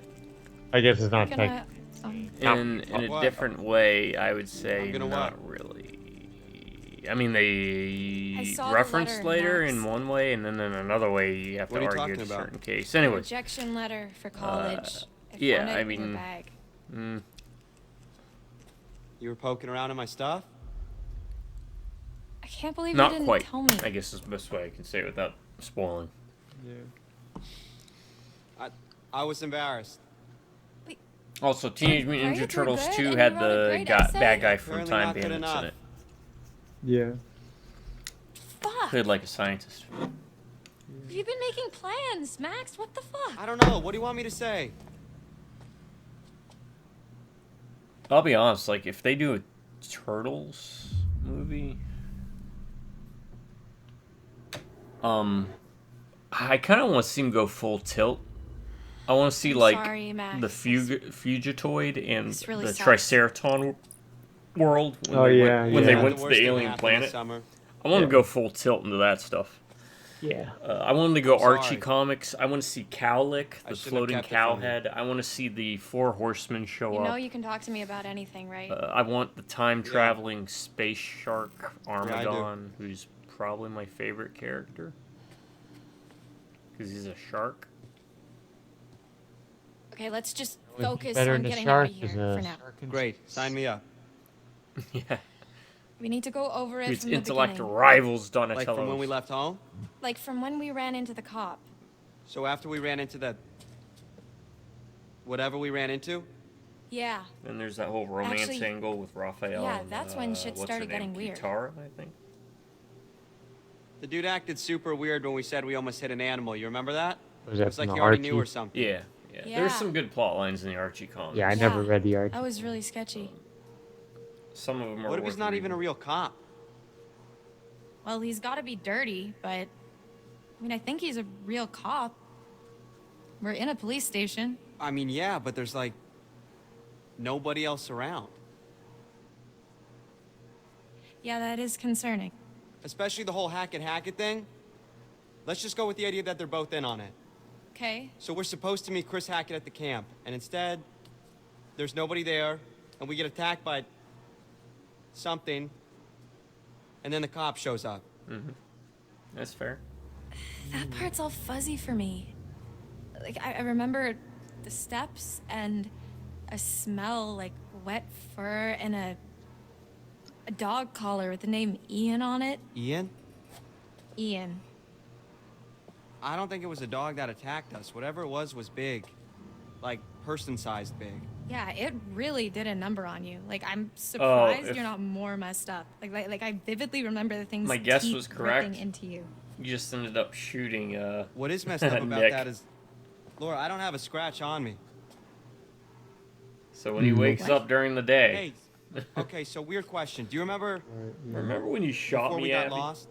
I guess it's not I'm gonna, tech. in a What? different way, I would say I'm gonna not what? really. I mean, I they saw the referenced letter, later Max. in one way, and then in another way you have What to are you argue talking it's a about? certain case. Anyway, Rejection letter for college. I yeah, found it I in your mean, bag. You were poking around in my stuff? I can't believe you not didn't quite. tell me. I guess is the best way I can say it without spoiling. Yeah. I was embarrassed. Also, Teenage Are Mutant you Ninja too Turtles good 2 and had you wrote a the great essay? bad guy from Apparently Time not good Bandits in enough. it. Yeah. Fuck. Played like a scientist. You've been making plans, Max. What the fuck? I don't know. What do you want me to say? I'll be honest, like, if they do a Turtles movie, I kind of want to see him go full tilt. I want to see, I'm like, sorry, Max. the Fugitoid and This really the sucks. Triceraton world when Oh, they yeah, went, when yeah. they The went to worst the thing that alien happened planet. this summer. I want Yeah. to go full tilt into that stuff. Yeah. I want to go I'm Archie sorry. Comics. I want to see Cowlick, I the shouldn't have floating kept it cow from you. head. I want to see the Four Horsemen show You up. know you can talk to me about anything, right? I want the time traveling space shark I do. Armadon, who's probably my favorite character because he's a shark. Okay, let's just Well, focus better on than a getting shark out of here is a for now. shark in Great. space. Sign me up. Yeah, We need to go over it whose from the intellect beginning. rivals Like Donatello's. from when we left home? Like from when we ran into the cop. So after we ran into that... whatever we ran into? Yeah. And there's that whole romance Actually, angle with Raphael. yeah, and, that's when shit what's started her name? getting weird. Kitara, I think. The dude acted super weird when we said we almost hit an animal. You remember that? Was It that was like from he the already knew or Archie? something. Yeah. Yeah. There's some good plot lines in the Archie comics. Yeah, I never read the Archie. That was really sketchy. Some of them are. What if he's worth not even reading. a real cop? Well, he's got to be dirty, but I mean, I think he's a real cop. We're in a police station. I mean, yeah, but there's like... nobody else around. Yeah, that is concerning. Especially the whole Hackett thing. Let's just go with the idea that they're both in on it. Okay. So we're supposed to meet Chris Hackett at the camp, and instead, there's nobody there, and we get attacked by something, and then the cop shows up. That's fair. That part's all fuzzy for me. Like, I remember the steps and a smell like wet fur and a dog collar with the name Ian on it. Ian? Ian. I don't think it was a dog that attacked us. Whatever it was big. Like, person-sized big. Yeah, it really did a number on you. Like, I'm surprised if- you're not more messed up. Like I vividly remember the things My guess teeth was correct. ripping into you. You just ended up shooting. What is messed up about Nick. that is... Laura, I don't have a scratch on me. So when he wakes What? up during the day, Hey, okay, so weird question. Do you remember remember when you shot before me, we got Abby? lost?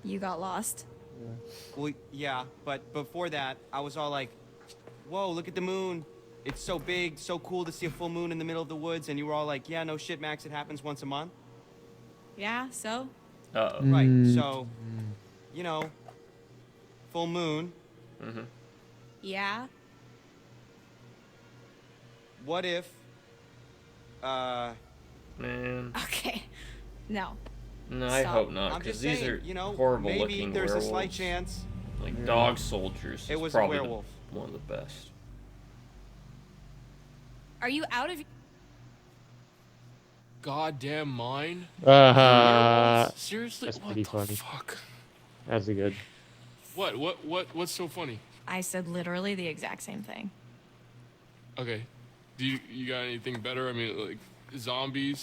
You got lost. Well, yeah, but before that, I was all like, whoa, look at the moon. It's so big, so cool to see a full moon in the middle of the woods. And you were all like, yeah, no shit, Max, it happens once a month. Yeah, so? Uh-oh. Right, Mm. so, you know, full moon. Yeah. What if, Man, Okay. No. no, I Stop. hope not, I'm because just these saying, are you know, horrible maybe looking there's werewolves. a slight chance. Like Dog Soldiers. It is was a probably werewolf. one of the best. Are you out of Goddamn mine. Seriously? That's What pretty the funny. fuck? That's a good. What's so funny? I said literally the exact same thing. Okay. Do you got anything better? I mean, like zombies,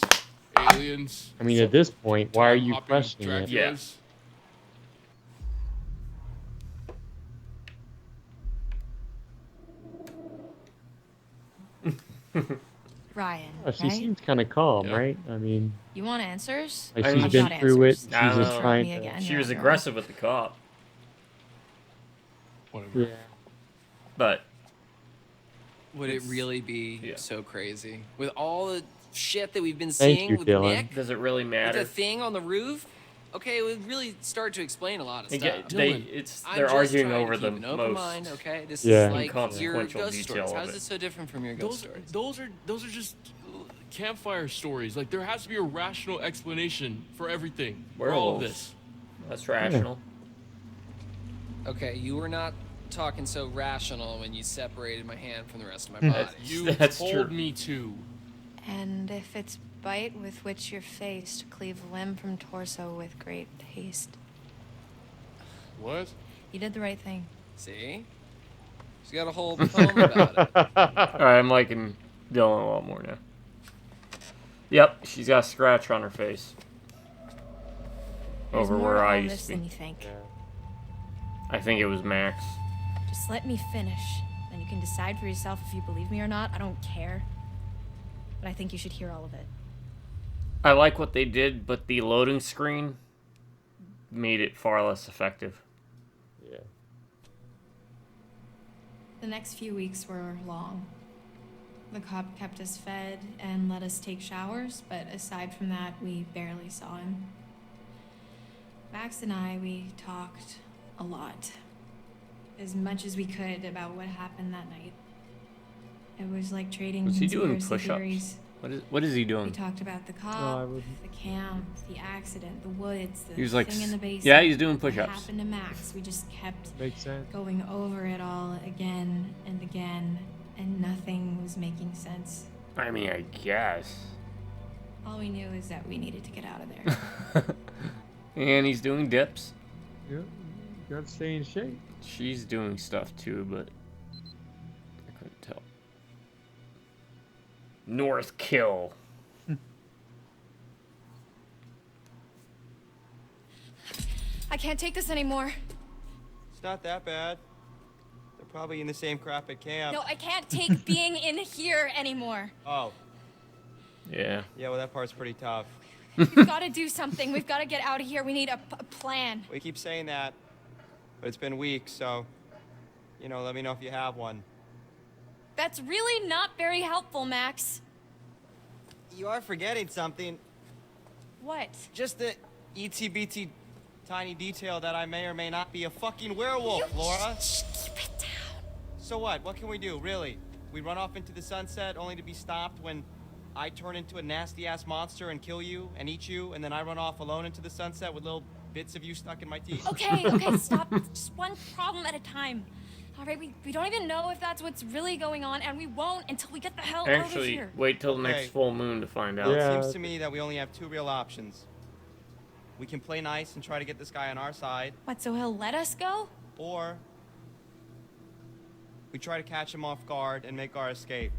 aliens. I mean, at this point, why are you time-hopping questioning it? Yeah. Draculas? Ryan, Oh, she right? seems kind of calm, Yeah. right? I mean, You want answers? like I she's mean, been I've got through it. answers. She's I don't just know. trying Me to. again. She Yeah, was girl. aggressive with the cop, Whatever. Yeah. but Would it really be Yeah. so crazy with all the shit that we've been Thank seeing you, with Dylan. Nick, does it really with matter? the thing on the roof? Okay, it would really start to explain a lot of They stuff. get- I'm they're just arguing trying to over keep the an open most mind, okay? This Yeah. is like your inconsequential ghost detail stories. of How is it. this so different from your ghost stories? Those are just campfire stories. Like, there has to be a rational explanation for everything. For Werewolves. all of this. That's rational. Okay, you were not talking so rational when you separated my hand from the rest of my body. You That's told true. me to. And if it's bite with which you're faced, cleave limb from torso with great haste. What? You did the right thing. See? She's got a whole poem about it. Alright, I'm liking Dylan a lot more now. Yep, she's got a scratch on her face. There's Over more where to I all used this to than be. you think. I think it was Max. Just let me finish. Then you can decide for yourself if you believe me or not. I don't care. But I think you should hear all of it. I like what they did, but the loading screen made it far less effective. Yeah. The next few weeks were long. The cop kept us fed and let us take showers, but aside from that, we barely saw him. Max and I, we talked a lot. As much as we could about what happened that night. It was like trading Was he doing conspiracy push-ups? theories. What is he We doing? talked about the I cop, wouldn't. the camp, the accident, the woods, the He was like, thing in the basement. yeah, he's doing What push-ups. happened to Max? We just kept Makes sense. going over it all again and again, and nothing was making sense. I mean, I guess. All we knew is that we needed to get out of there. And he's doing dips. Yeah, you gotta stay in shape. She's doing stuff too, but I couldn't tell. North Kill. I can't take this anymore. It's not that bad. They're probably in the same crap at camp. No, I can't take being in here anymore. Oh, Yeah. yeah, well, that part's pretty tough. We've got to do something. We've got to get out of here. We need a plan. We keep saying that, but it's been weeks, so, you know, let me know if you have one. That's really not very helpful, Max. You are forgetting something. What? Just the itsy-bitsy tiny detail that I may or may not be a fucking werewolf, Laura. Keep it down. So what? What can we do, really? We run off into the sunset only to be stopped when I turn into a nasty-ass monster and kill you and eat you, and then I run off alone into the sunset with little bits of you stuck in my teeth. Okay, stop. Just one problem at a time. All right, we don't even know if that's what's really going on, and we won't until we get the hell out of Actually, here. wait till the next Okay. full moon to find out. Yeah. It seems to me that we only have two real options. We can play nice and try to get this guy on our side, What, so he'll let us go? or we try to catch him off guard and make our escape.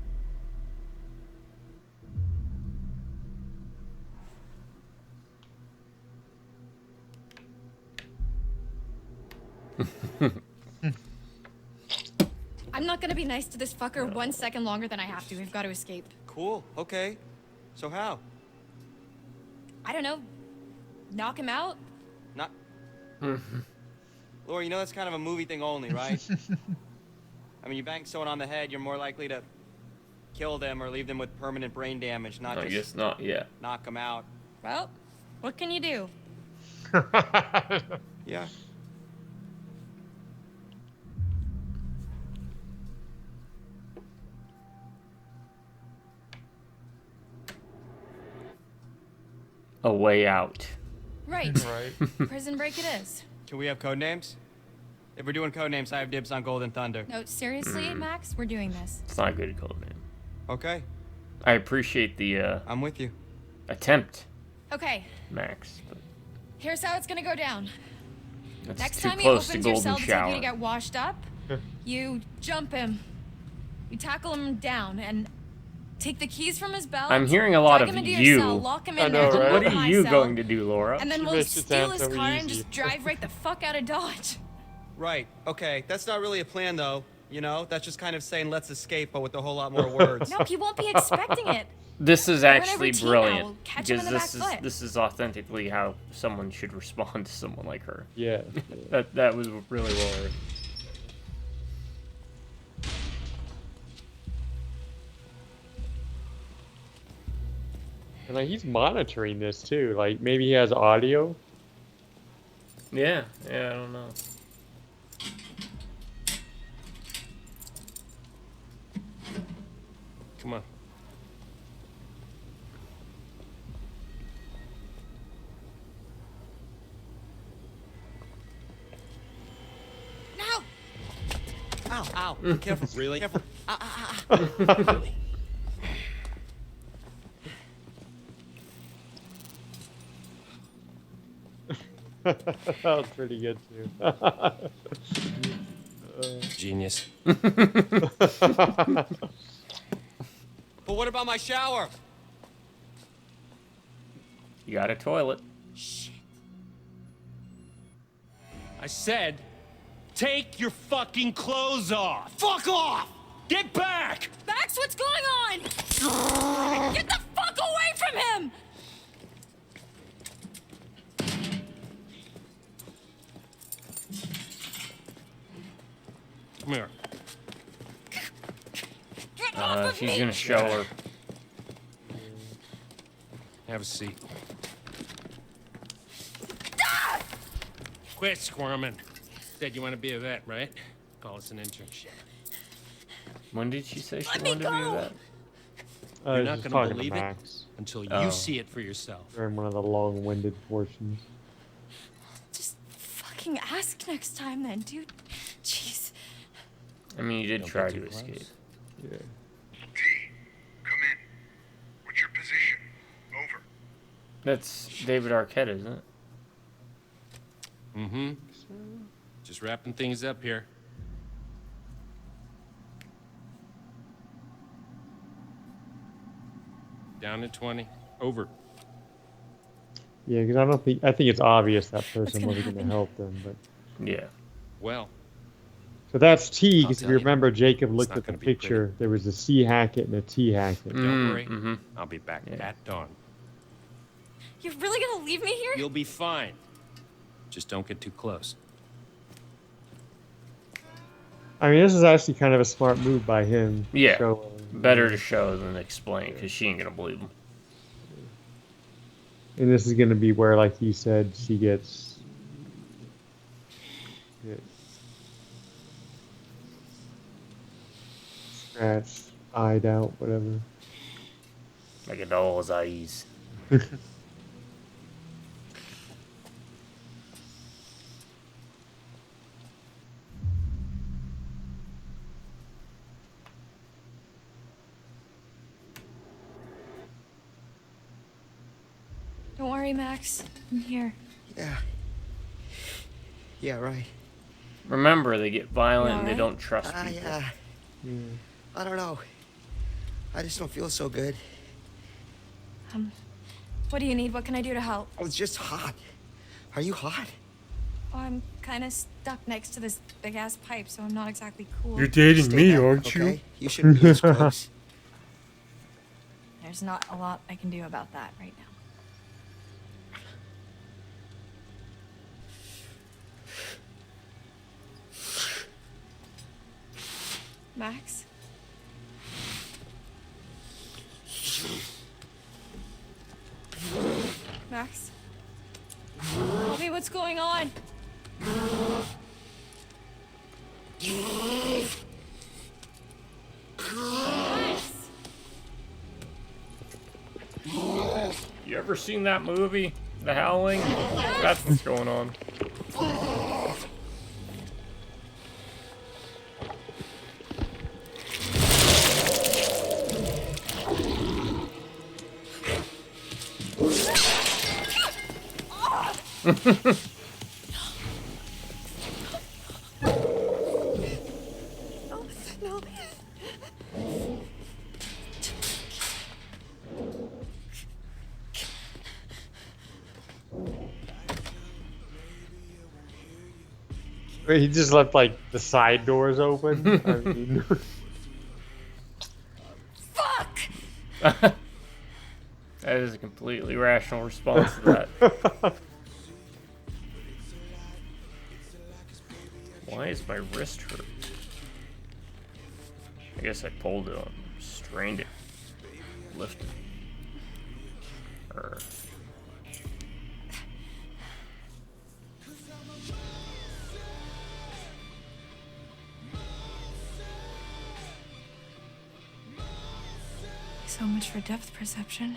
I'm not gonna be nice to this fucker 1 second longer than I have to. We've got to escape. Cool, okay. So how? I don't know. Knock him out? Not... Laura, you know that's kind of a movie thing only, right? I mean, you bang someone on the head, you're more likely to kill them or leave them with permanent brain damage, not I just guess not yet. knock them out. Well, what can you do? Yeah. A way out. Right. Right. Prison break it is. Can we have code names? If we're doing code names, I have dibs on Golden Thunder. No, seriously, Max, we're doing this. It's not a good code name. Okay, I appreciate the I'm with you. attempt, Okay, Max. But here's how it's gonna go down. that's Next too time he close to opens your golden cell to take you shower. to get washed up, you jump him. You tackle him down and take the keys from his belt. I'm hearing a lot drag of him into you. Your cell, lock him I in know, there. right? What lock are my you cell, going to do, Laura? And then You we'll missed the steal time his so car and easy. just drive right the fuck out of Dodge. Right, okay. That's not really a plan, though. You know, that's just kind of saying let's escape, but with a whole lot more words. No, he won't be expecting it. This is We're in a actually routine now. brilliant We'll catch him because in the back foot. this is authentically how someone should respond to someone like her. Yeah. That was really well written. And like he's monitoring this too. Like maybe he has audio. Yeah, I don't know. Come on. Ow, ow. Careful. Really? Careful. Really? That was pretty good too. Genius. But what about my shower? You got a toilet. I said, take your fucking clothes off. Fuck off! Get back! Max, what's going on? Get the fuck away from him! Come here. Get off of She's me! gonna show her. Have a seat. Ah! Quit squirming. Said you want to be a vet, right? Call us an internship. When did she say she Let me wanted to be go. that? You're not just going to talking believe it Max until you Oh. see it for yourself. during one of the long-winded portions. Just fucking ask next time then, dude. Jeez. I mean, you did Don't try get too to close. escape. Yeah. T, come in. What's your position? Over. That's David Arquette, isn't it? Mm-hmm. Just wrapping things up here. Down to 20. Over. Yeah, because I think it's obvious that person gonna wasn't going to happen? help them. But Yeah. Well, so that's T. I'll Because if tell you you, remember, Jacob it's looked not at the gonna be pretty. picture. There was a C Hackett and a T Hackett. don't worry. Mm-hmm. I'll be back Yeah. at dawn. You're really gonna leave me here? You'll be fine. Just don't get too close. I mean, this is actually kind of a smart move by him. Yeah. showing- Better to show than explain, because she ain't gonna believe him. And this is going to be where, like you said, she gets. Scratched, eyed out, whatever. Like a doll's eyes. Don't worry, Max. I'm here. Yeah. Yeah, right. Remember, they get violent and they alright? don't trust people. Yeah. I don't know. I just don't feel so good. What do you need? What can I do to help? Oh, it's just hot. Are you hot? Oh, I'm kind of stuck next to this big ass pipe, so I'm not exactly cool. dating Stay back, okay? You shouldn't be this close. There's not a lot I can do about that right now. Max? Max? Tell me what's going on. Max! You ever seen that movie, The Howling? That's what's going on. Oh, no. Wait, he just left like the side doors open. I mean, Fuck! That is a completely rational response to that. Why is my wrist hurt? I guess I pulled it on, strained it, lifted. Or So much for depth perception.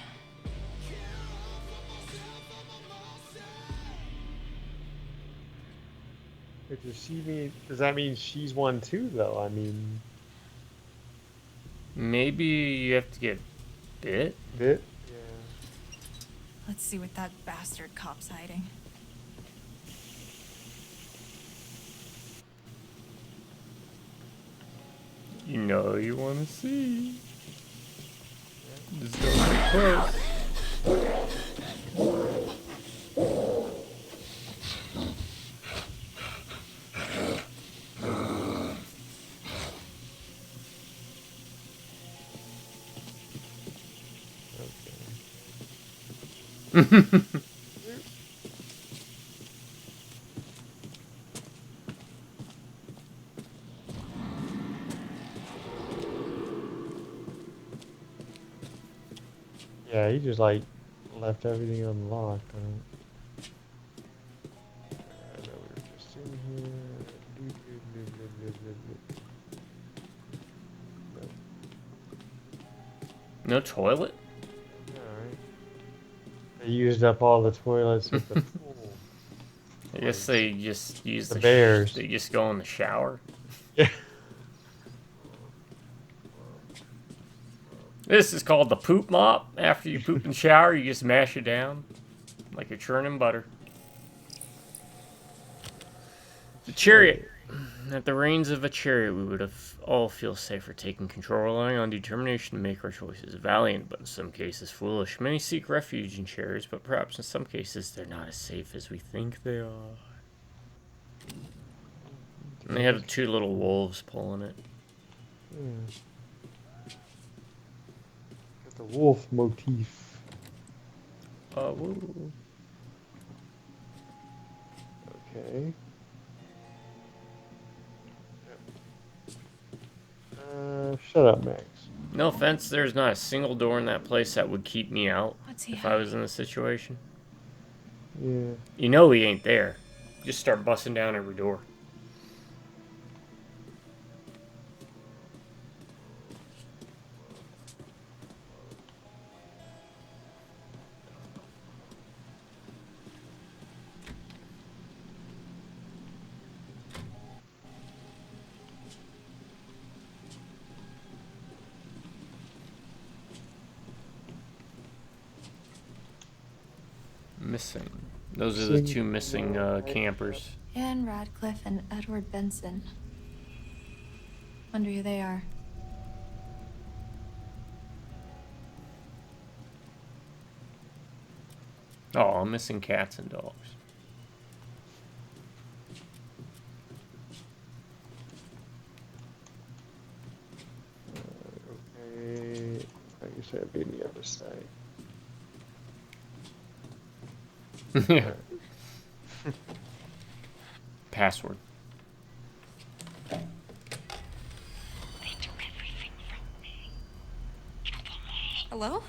it's Does that mean she's one too, though? I mean, Maybe you have to get bit? bit? Yeah. Let's see what that bastard cop's hiding. You know you want to see. Just don't get close. Yeah, he just like left everything unlocked. I know we were just in here. No toilet? Alright. They used up all the toilets at the pool. I guess they just use The bears. They just go in the shower. Yeah. This is called the poop mop. After you poop and shower, you just mash it down like you're churning butter. The chariot. At the reins of a chariot, we would have all feel safer taking control, relying on determination to make our choices. Valiant, but in some cases foolish. Many seek refuge in chariots, but perhaps in some cases they're not as safe as we think they are. And they have 2 little wolves pulling it. Yeah. Got the wolf motif. Woo. Okay. Shut up, Max. No offense, there's not a single door in that place that would keep me out if I was in this situation. Yeah. You know he ain't there. Just start busting down every door. Missing. Those are the 2 missing campers. Anne Radcliffe and Edward Benson. Wonder who they are. Oh, I'm missing cats and dogs. Okay. I guess I'd be on the other side. Yeah. Password. Hello?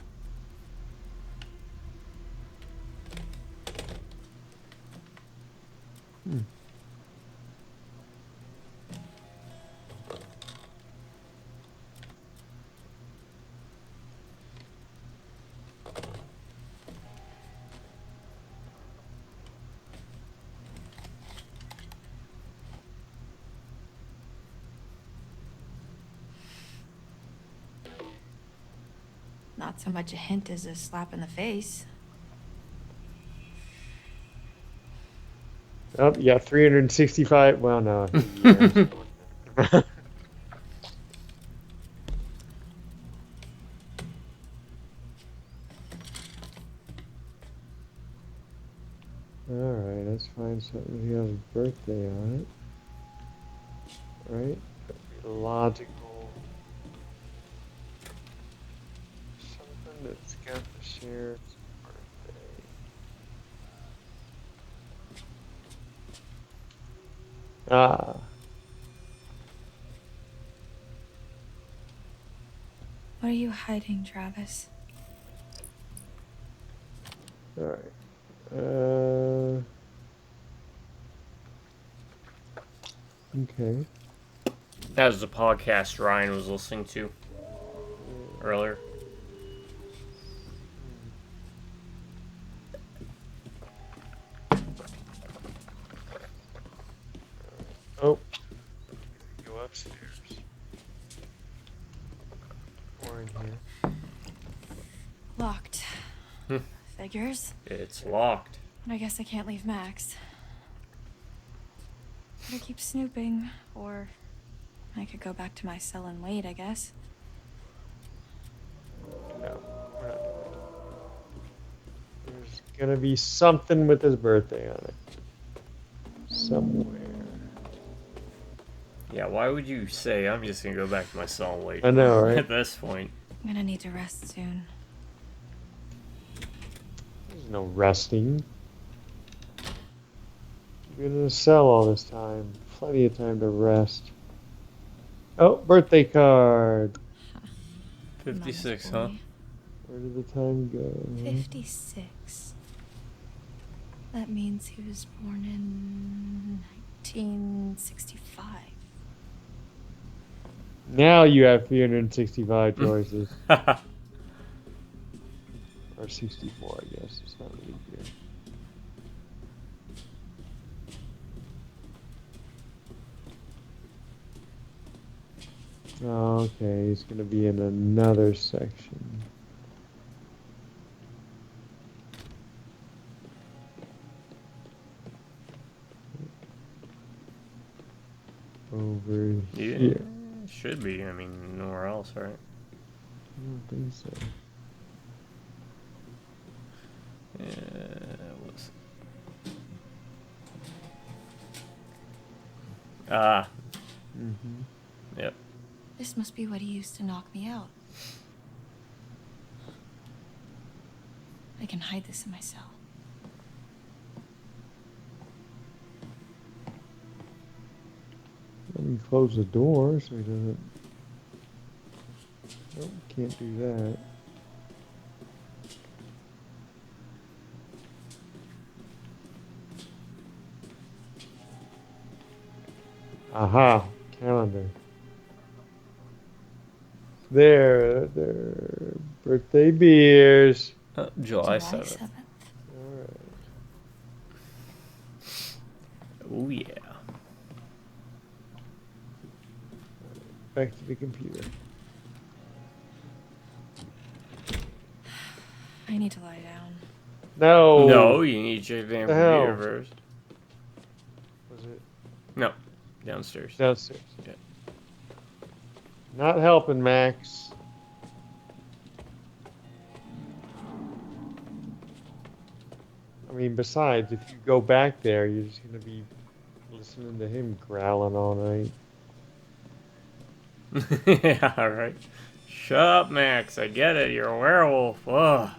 Not so much a hint as a slap in the face. Oh, yeah, 365. Well, no. Yeah. Alright, let's find something here with birthday on it. Right? That'd be logical. Something that's got the sheriff's birthday. Ah. What are you hiding, Travis? Alright. Okay. That was the podcast Ryan was listening to earlier. Figures. It's locked. But I guess I can't leave Max. Better keep snooping, or I could go back to my cell and wait, I guess. No, we're not doing it. There's gonna be something with his birthday on it. Somewhere. Yeah, why would you say I'm just gonna go back to my cell and wait? I know, right? At this point. I'm gonna need to rest soon. There's no resting. You've been in a cell all this time. Plenty of time to rest. Oh, birthday card. 56, huh? Where did the time go? 56. That means he was born in 1965. Now you have 365 choices. Or 64, I guess. It's not really good. Okay, he's going to be in another section. Over Yeah, here. should be. I mean, nowhere else, right? I don't think so. Yeah, it was. Ah. Mm-hmm. Yep. This must be what he used to knock me out. I can hide this in my cell. Let me close the door so he doesn't... Nope, can't do that. Aha, calendar. There, birthday beers. July 7th. Alright. Oh, yeah. Back to the computer. I need to lie down. No! No, you need to check the The hell? computer first. Was it? No, downstairs. Downstairs. Yeah. Not helping, Max. I mean, besides, if you go back there, you're just going to be listening to him growling all night. Yeah, right. Shut up, Max. I get it. You're a werewolf. Ugh.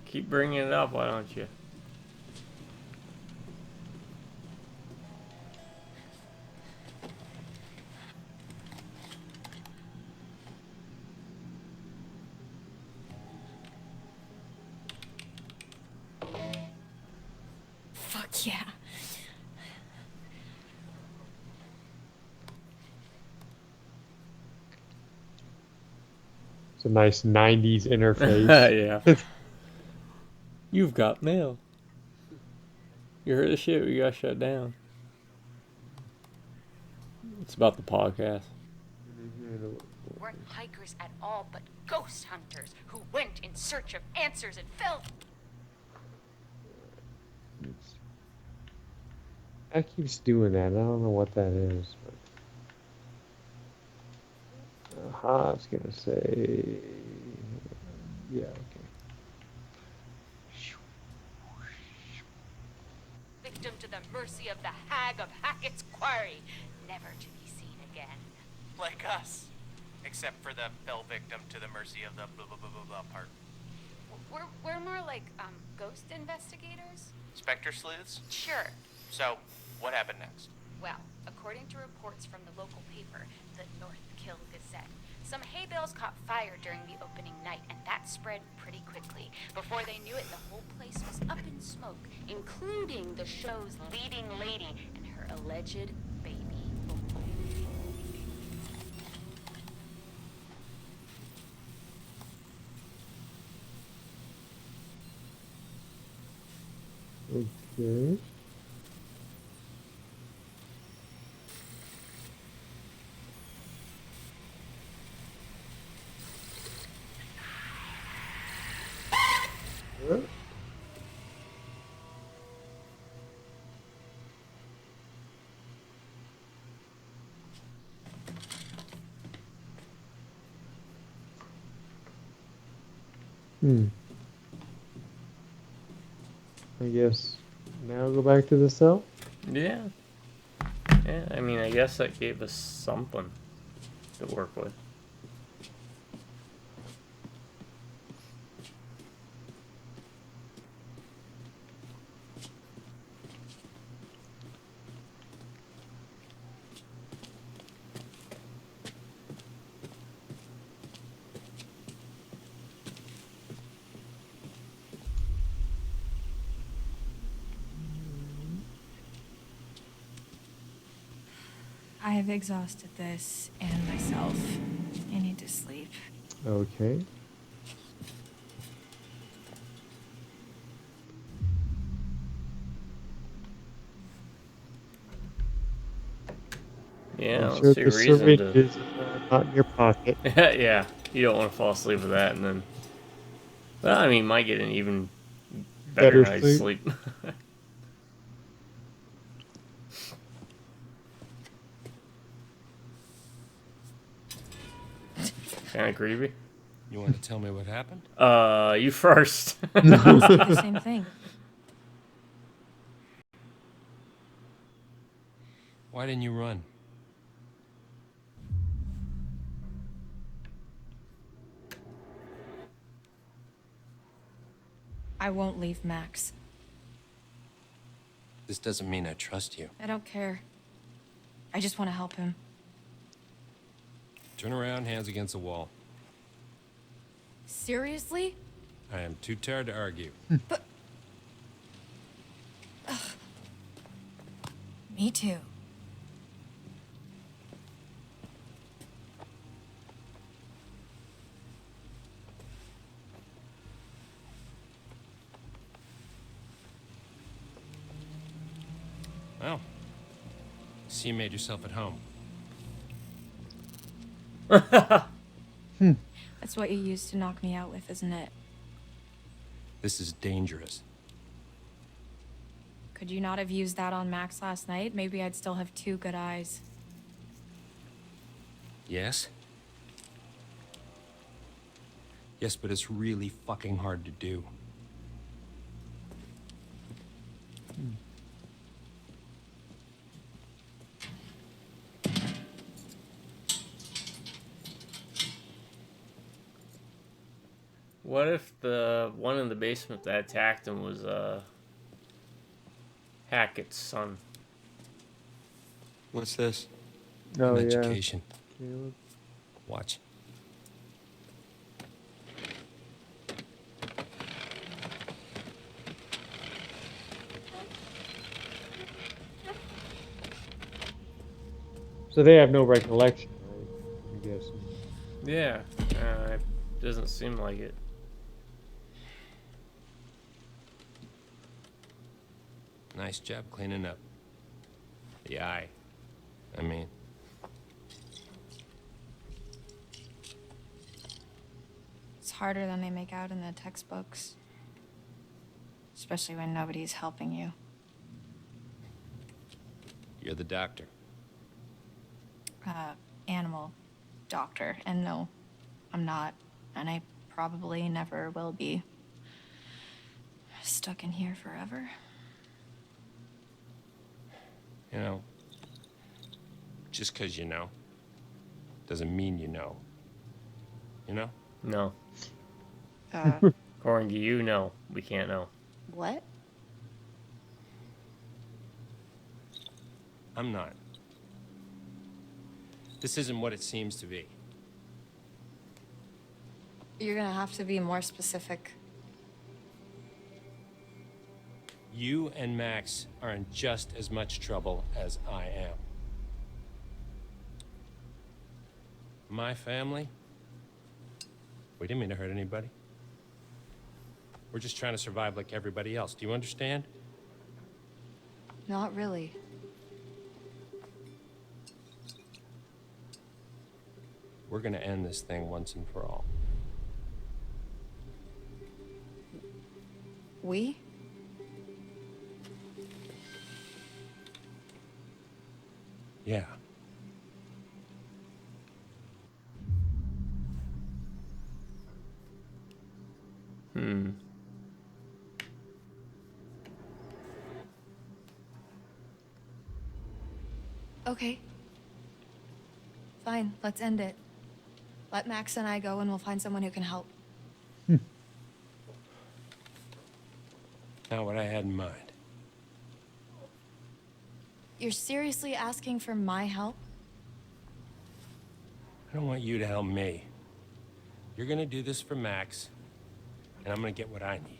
Keep bringing it up, why don't you? Fuck yeah. It's a nice 90s interface. Yeah. You've got mail. You heard the shit we got shut down. It's about the podcast. Weren't hikers at all, but ghost hunters who went in search of answers and fell. That keeps doing that. I don't know what that is. But... Aha, I was going to say... Yeah, okay. Victim to the mercy of the hag of Hackett's Quarry, never to be seen again. Like us. Except for the fell victim to the mercy of the blah blah blah blah blah part. We're more like, ghost investigators? Spectre sleuths? Sure. So, what happened next? Well, according to reports from the local paper, the North Kill Gazette, some hay bales caught fire during the opening night, and that spread pretty quickly. Before they knew it, the whole place was up in smoke, including the show's leading lady and her alleged baby. Okay. I guess now go back to the cell. Yeah. Yeah, I mean, I guess that gave us something to work with. I've exhausted this and myself. I need to sleep. Okay. Yeah, I I'm don't sure see a the reason to. syringes are not in your pocket. Yeah, you don't want to fall asleep with that and then. Well, I mean, might get an even better Better night's sleep. sleep. Kind of creepy. You want to tell me what happened? You first. The same thing. Why didn't you run? I won't leave Max. This doesn't mean I trust you. I don't care. I just want to help him. Turn around, hands against the wall. Seriously? I am too tired to argue. But... Me too. Well, see you made yourself at home. That's what you used to knock me out with, isn't it? This is dangerous. Could you not have used that on Max last night? Maybe I'd still have two good eyes. Yes? Yes, but it's really fucking hard to do. What if the one in the basement that attacked him was Hackett's son? What's this? Oh, An yeah. education. Caleb. Watch. So they have no recollection, right? I guess. Yeah, it doesn't seem like it. Nice job cleaning up. The eye. I mean, It's harder than they make out in the textbooks. Especially when nobody's helping you. you're the doctor. Animal doctor. And no, I'm not. And I probably never will be. Stuck in here forever. You know, just because you know doesn't mean you know. You know? No. Uh, According to you, no. We can't know. what? I'm not. This isn't what it seems to be. You're gonna have to be more specific. You and Max are in just as much trouble as I am. My family? We didn't mean to hurt anybody. We're just trying to survive like everybody else. Do you understand? Not really. We're gonna end this thing once and for all. We? Yeah. Hmm. Okay. Fine, let's end it. Let Max and I go and we'll find someone who can help. Not what I had in mind. You're seriously asking for my help? I don't want you to help me. You're gonna do this for Max, and I'm gonna get what I need.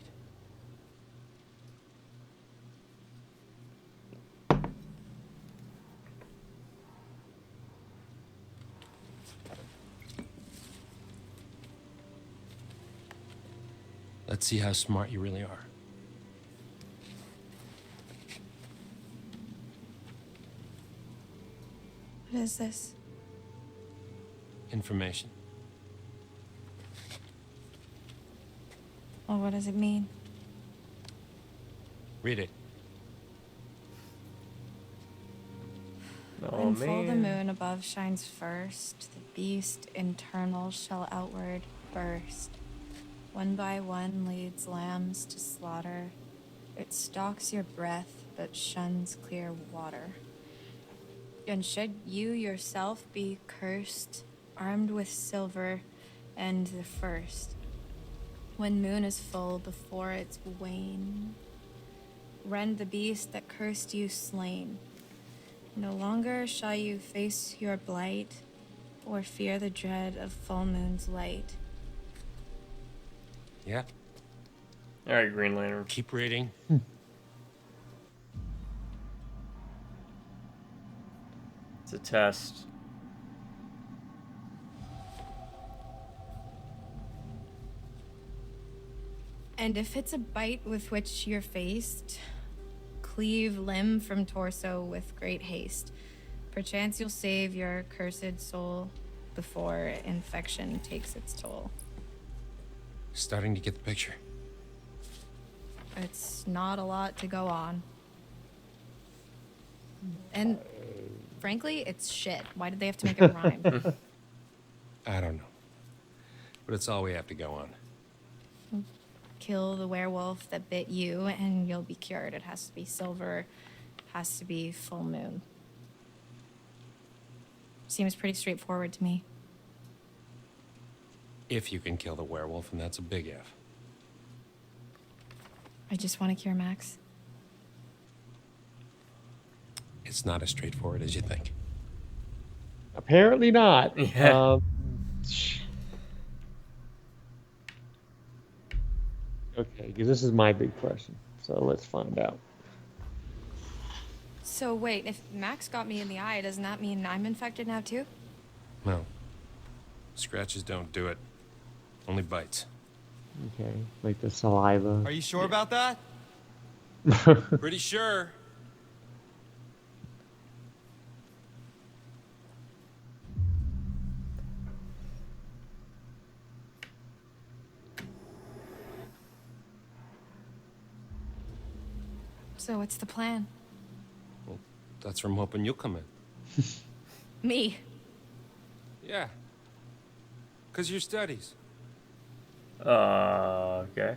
Let's see how smart you really are. What is this? Information. Well, what does it mean? Read it. Oh, When full the man. moon above shines first, the beast internal shall outward burst. One by one leads lambs to slaughter. It stalks your breath, but shuns clear water. And should you yourself be cursed, armed with silver and the first, when moon is full before its wane, rend the beast that cursed you slain. No longer shall you face your blight, or fear the dread of full moon's light. Yeah? All right, Green Lantern. Keep reading. It's a test. And if it's a bite with which you're faced, cleave limb from torso with great haste. Perchance you'll save your cursed soul before infection takes its toll. Starting to get the picture. It's not a lot to go on. And frankly, it's shit. Why did they have to make it rhyme? I don't know. But it's all we have to go on. Kill the werewolf that bit you and you'll be cured. It has to be silver, has to be full moon. Seems pretty straightforward to me. If you can kill the werewolf, and that's a big if. I just want to cure Max. It's not as straightforward as you think. Apparently not. Yeah. Okay, because this is my big question. So let's find out. So wait, if Max got me in the eye, doesn't that mean I'm infected now too? No. Scratches don't do it. Only bites. Okay, like the saliva. Are you sure about that? Pretty sure. So what's the plan? Well, that's where I'm hoping you'll come in. Me. Yeah. Because your studies. Okay.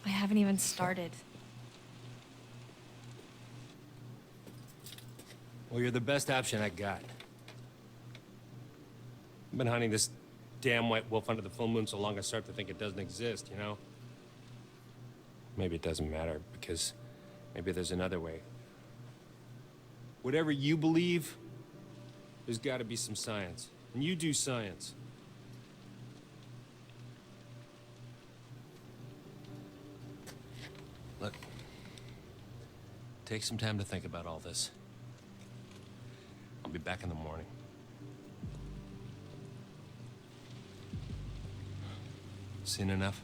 I haven't even started. Well, you're the best option I got. I've been hunting this damn white wolf under the full moon so long I start to think it doesn't exist, you know? Maybe it doesn't matter, because maybe there's another way. Whatever you believe, there's got to be some science. And you do science. Look, take some time to think about all this. I'll be back in the morning. Seen enough?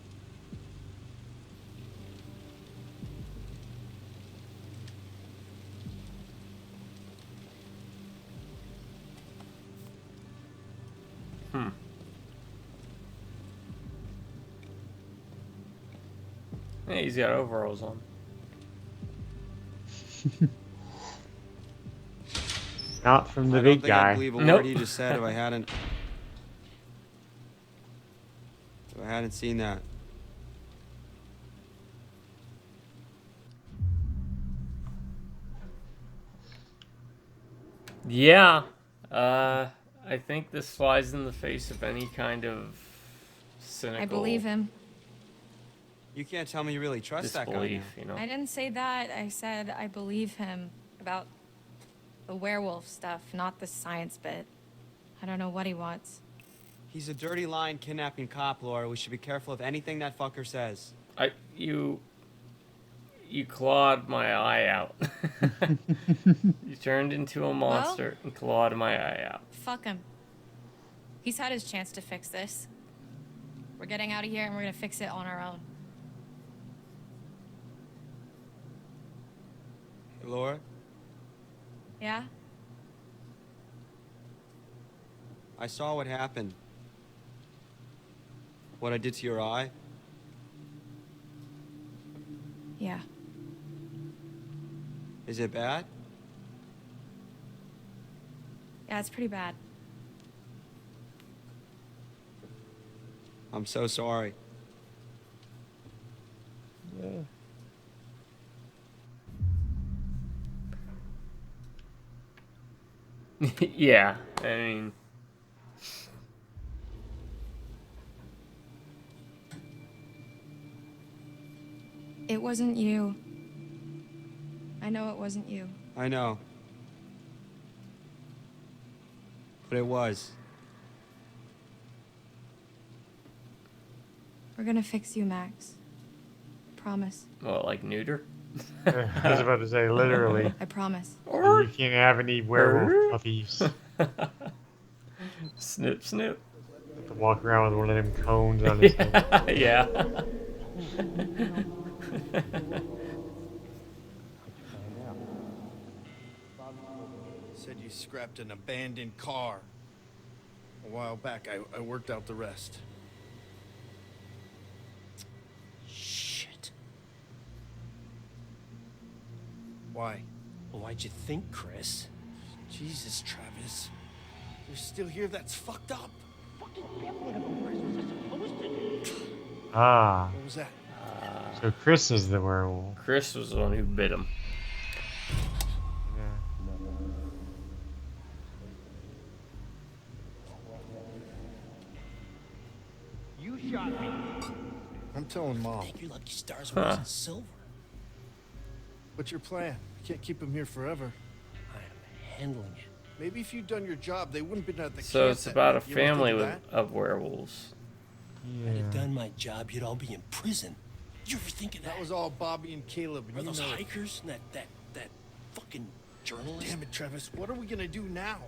Hey, he's got overalls on. Not from the I don't big think I'd guy. believe a Nope. word he just said if I hadn't seen that. Yeah. I think this flies in the face of any kind of cynical I believe him. You can't tell me you really trust that guy disbelief, now. you know. I didn't say that. I said I believe him about the werewolf stuff, not the science bit. I don't know what he wants. He's a dirty lying kidnapping cop, Laura. We should be careful of anything that fucker says. You clawed my eye out. You turned into a monster and clawed my eye out. Fuck him. He's had his chance to fix this. We're getting out of here and we're gonna fix it on our own. Hey, Laura, Yeah? I saw what happened. What I did to your eye. Yeah. Is it bad? Yeah, it's pretty bad. I'm so sorry. Yeah, I mean, It wasn't you. I know it wasn't you. I know. But it was. We're gonna fix you, Max. Promise. what, like neuter? I was about to say, literally. I promise. You can't have any werewolf puppies. Snip, snip. Have to walk around with one of them cones on his head. Yeah. Said you scrapped an abandoned car. A while back, I worked out the rest. Shit. Why? Well, why'd you think, Chris? Jesus, Travis. You're still here? That's fucked up. Ah. What was that? So Chris is the werewolf. Chris was the one who bit him. You shot me. I'm telling Mom. I think your lucky stars were in silver. What's your plan? You can't keep him here forever. I am handling it. Maybe if you'd done your job, they wouldn't have been at the So camp it's that about a night. You ever family think of that? of werewolves. If I'd have done my job, you'd all be in prison. You ever think of that? That was all Bobby and Caleb. And Or you those know it. hikers and that fucking journalist? Damn it, Travis. What are we gonna do now?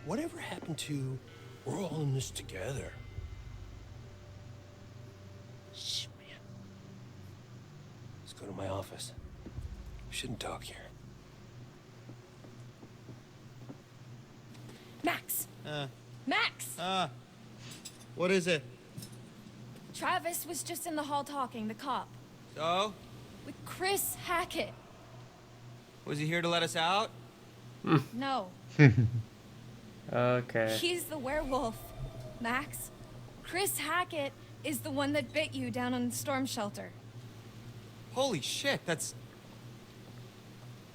Whatever happened to we're all in this together? Shh, man. Let's go to my office. We shouldn't talk here. Max! Max! What is it? Travis was just in the hall talking, the cop. So? With Chris Hackett. Was he here to let us out? No. Okay. He's the werewolf, Max. Chris Hackett is the one that bit you down on the storm shelter. Holy shit, that's...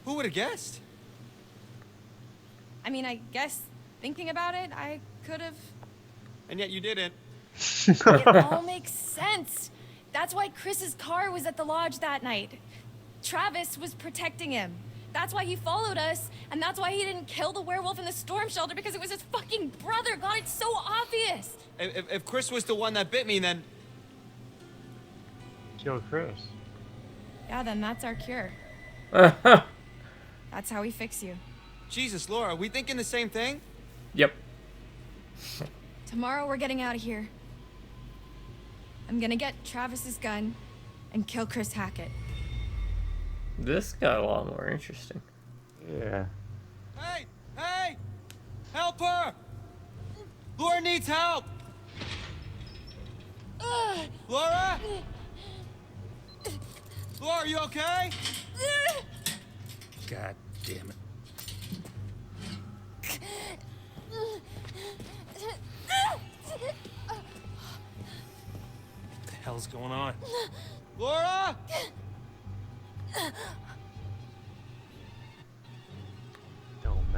Who would have guessed? I mean, I guess thinking about it, I could have. And yet you didn't. It all makes sense. That's why Chris's car was at the lodge that night. Travis was protecting him. That's why he followed us, and that's why he didn't kill the werewolf in the storm shelter, because it was his fucking brother. God, it's so obvious. If Chris was the one that bit me, then... Kill Chris. Yeah, then that's our cure. That's how we fix you. Jesus, Laura, are we thinking the same thing? Yep. Tomorrow we're getting out of here. I'm gonna get Travis's gun and kill Chris Hackett. This got a lot more interesting. Yeah. Hey! Hey! Help her! Laura needs help! Laura? Laura, are you okay? God damn it. What the hell's going on? Laura?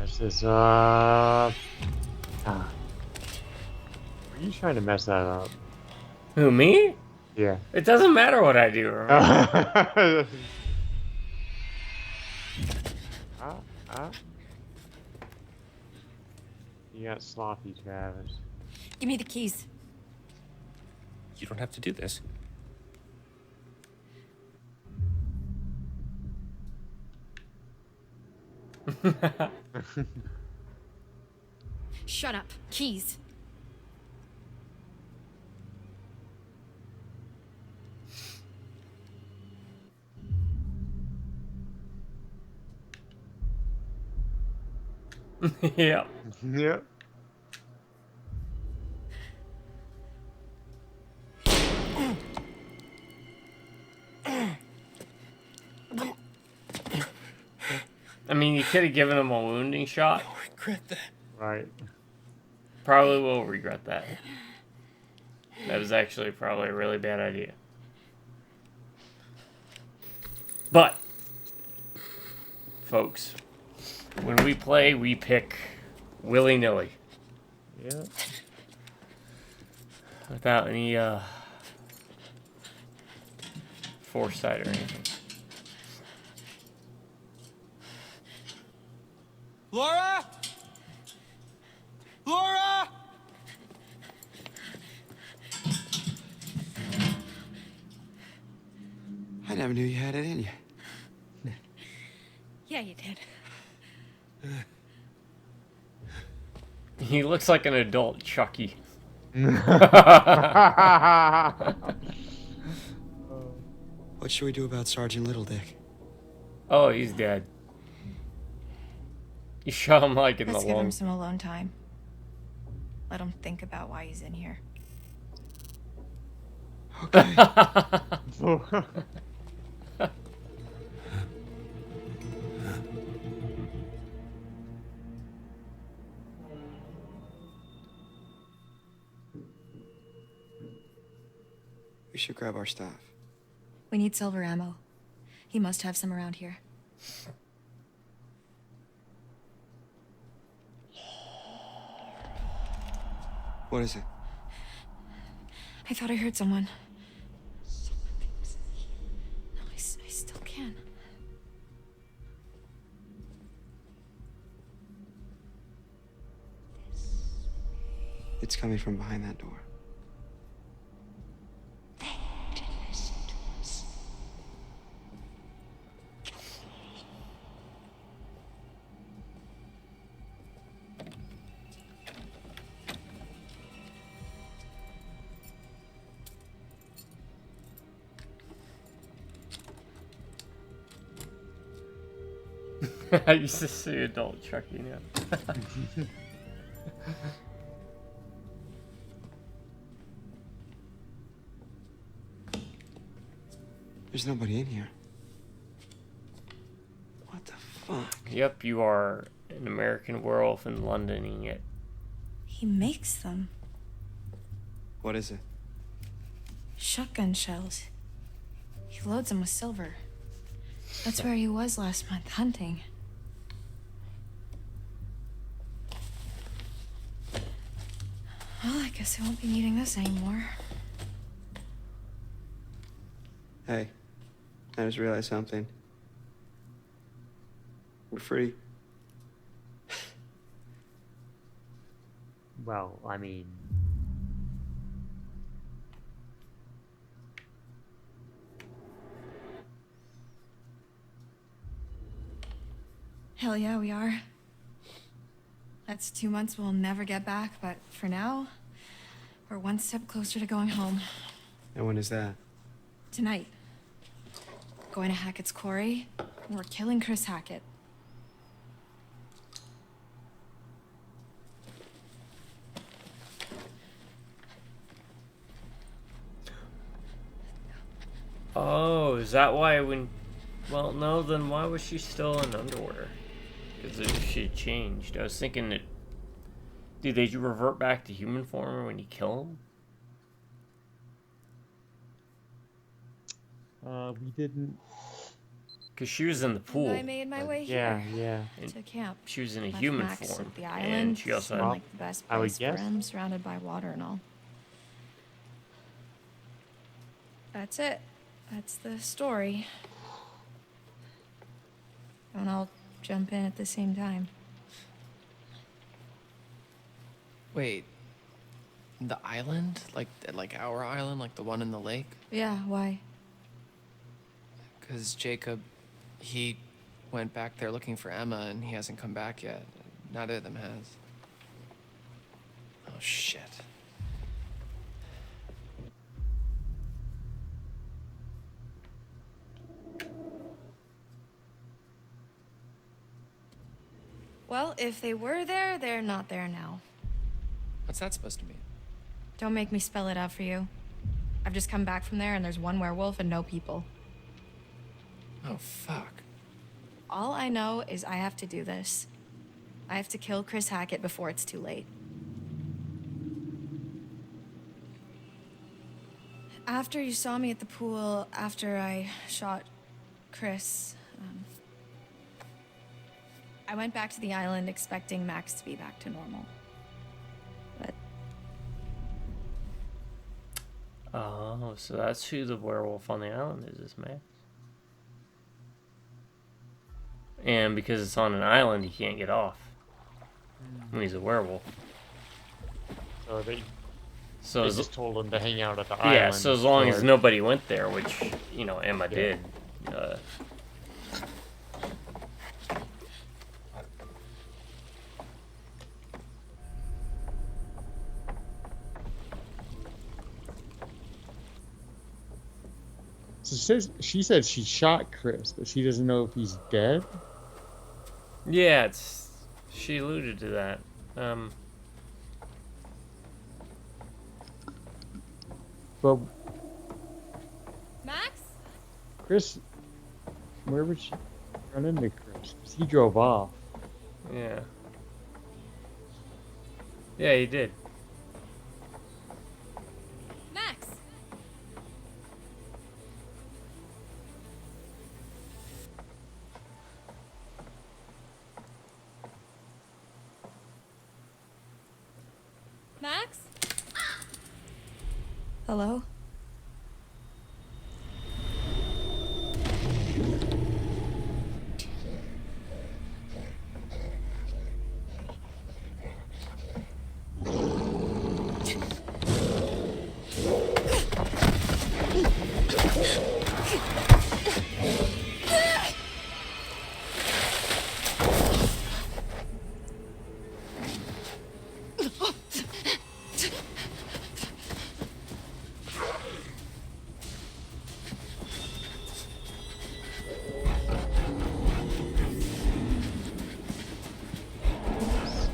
Mess this up. Ah. Are you trying to mess that up? Who, me? Yeah. It doesn't matter what I do. Remember? Ah. You got sloppy, Travis. Give me the keys. You don't have to do this. Shut up. Keys. Yeah. Yep. I mean, you could have given him a wounding shot. I regret that. Right. Probably will regret that. That was actually probably a really bad idea. But, folks, when we play, we pick willy-nilly. Yeah. Without any foresight or anything. Laura? Laura? I never knew you had it in you. Yeah, you did. He looks like an adult Chucky. What should we do about Sergeant Littledick? Oh, he's dead. You shot him like in Let's the give him lung. some alone time. Let him think about why he's in here. Okay. We should grab our stuff. We need silver ammo. He must have some around here. What is it? I thought I heard someone. No, I still can. It's coming from behind that door. I used to see adult Chucky now. There's nobody in here. What the fuck? Yep, you are an American werewolf in Londoning it. He makes them. What is it? Shotgun shells. He loads them with silver. That's where he was last month, hunting. Well, I guess I won't be needing this anymore. Hey, I just realized something. We're free. Well, I mean... Hell yeah, we are. That's 2 months we'll never get back, but for now, we're one step closer to going home. And when is that? Tonight. Going to Hackett's quarry, and we're killing Chris Hackett. Oh, is that why when... Well, no, then why was she still in underwear? Because she had changed. I was thinking that... Did they revert back to human form when you kill them? We didn't... Because she was in the pool. And I made my way Yeah, here. yeah. To camp. She was in a Left human Max form. at the And island. she also Seemed had... like the best I would place for guess. him, surrounded by water and all. That's it. That's the story. And I'll jump in at the same time. Wait, the island? Like our island, like the one in the lake? Yeah, why? Because Jacob, he went back there looking for Emma and he hasn't come back yet. Neither of them has. Oh, shit. Well, if they were there, they're not there now. What's that supposed to mean? Don't make me spell it out for you. I've just come back from there and there's one werewolf and no people. Oh, fuck. All I know is I have to do this. I have to kill Chris Hackett before it's too late. After you saw me at the pool, after I shot Chris, I went back to the island expecting Max to be back to normal. But oh, so that's who the werewolf on the island is Max. And because it's on an island, he can't get off. When he's a werewolf. So they So just told him to hang out at the island. yeah, so as long as or- nobody went there, which, you know, Emma Yeah. did. So she said she shot Chris, but she doesn't know if he's dead. Yeah, she alluded to that. But Max? Chris, where would she run into Chris? 'Cause he drove off. Yeah. Yeah, he did. Max! Max? Hello?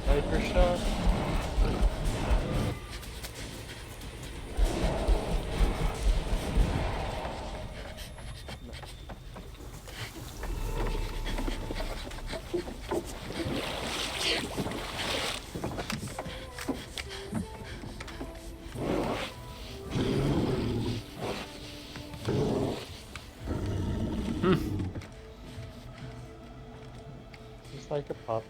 Sniper shot. Just like a pup.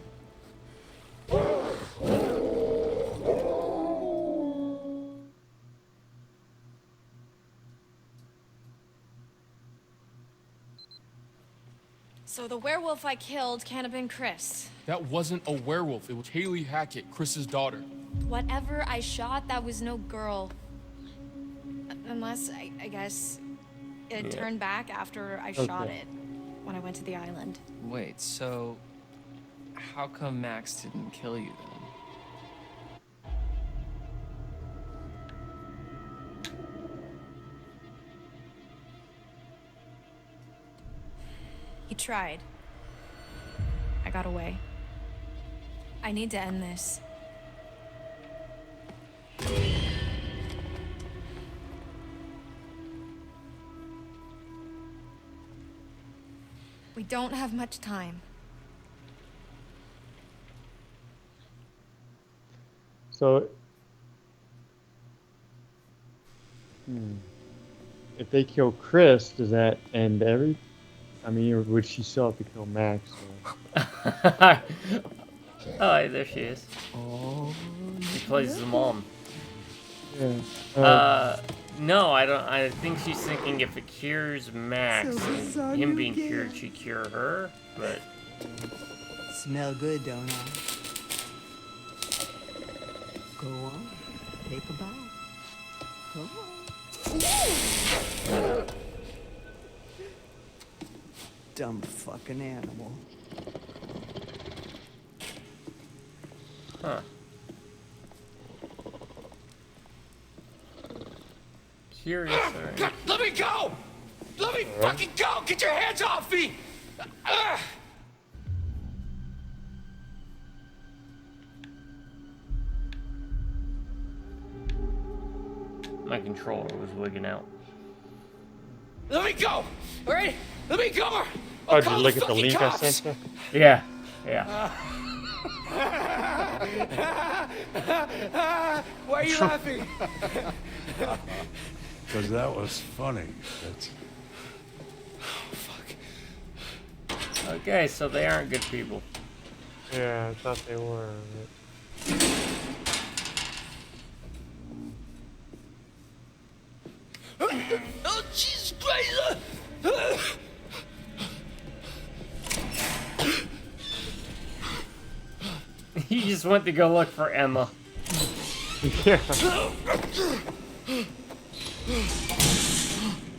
So the werewolf I killed can't have been Chris. That wasn't a werewolf. It was Haley Hackett, Chris's daughter. Whatever I shot, that was no girl. Unless, I guess, it Yeah. turned back after I shot Okay. it when I went to the island. Wait, so how come Max didn't kill you then? He tried. I got away. I need to end this. We don't have much time. So, if they kill Chris, does that end every? I mean, would she still have to kill Max? Oh, there she is. Oh, She plays the mom. Yeah. No, I don't. I think she's thinking if it cures Max, and him being cured should cure her. But Smell good, don't I? Go on. Take a bow. Come on. Dumb fucking animal. huh? Curious. Right? Let me go! Let me fucking go! Get your hands off me! My controller was wigging out. Let me go! Alright? Let me go! Oh, did you look at the link I sent you? Yeah. Yeah. Why are you laughing? Because that was funny. That's... Okay, so they aren't good people. Yeah, I thought they were. Oh, Jesus Christ! He just went to go look for Emma. Yeah.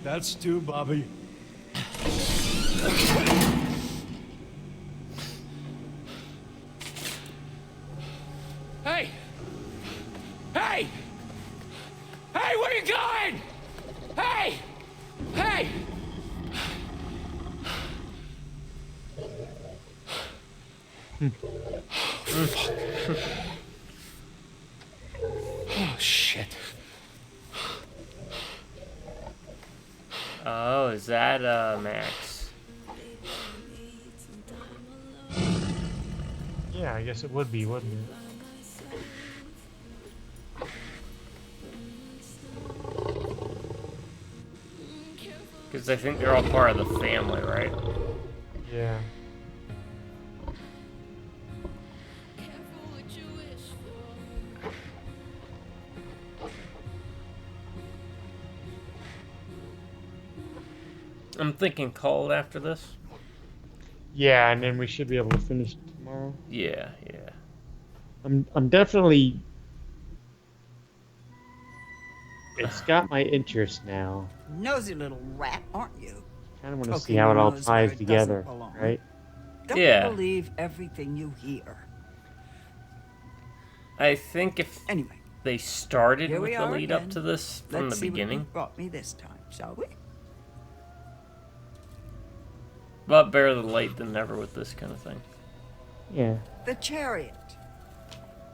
That's two, Bobby. Hey! Hey! Hey, where you going? Hey! Hey! Fuck. Oh, shit. Oh, is that Max? Yeah, I guess it would be, wouldn't it? Because I think they're all part of the family, right? Yeah. I'm thinking cold after this. Yeah, and then we should be able to finish tomorrow. Yeah, yeah. I'm definitely. It's got my interest now. Nosy little rat, aren't you? Kind of want to see Poking how it your all nose where ties it together, doesn't belong. right? Don't Yeah. believe everything you hear. I think if they started Here with we the are lead up again. to this from Let's the see beginning, what brought me this time, shall we? but better than late than never with this kind of thing. Yeah. The chariot.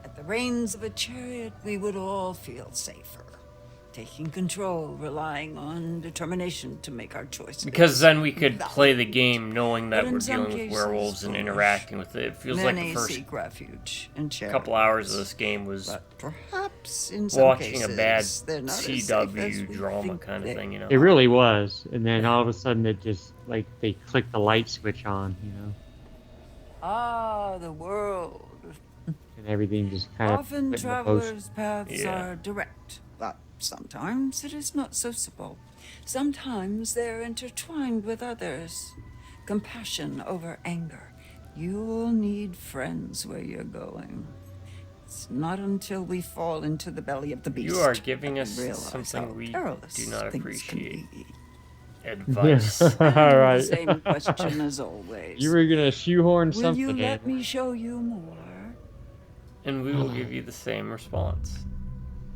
At the reins of a chariot, we would all feel safer. Taking control, relying on determination to make our choices. Because then we could play the game knowing that But in we're some dealing with cases, werewolves and foolish. interacting with it. It feels like Many the first seek refuge in couple hours of this game was perhaps in some watching a bad cases, they're not as safe as CW we drama think kind they of thing, you know? It really was, and then all of a sudden it just like they clicked the light switch on, you know, Ah, the world. and everything just kind of Often went in motion. travelers' paths Yeah. are direct, but sometimes it is not so simple. Sometimes they're intertwined with others. Compassion over anger. You'll need friends where you're going. It's not until we fall into the belly of the beast. You are giving that us we realize something how we perilous do not things can appreciate. be. Advice. And Right. the same question as always. You were gonna shoehorn Will something you let in. me show you more? And we will give you the same response.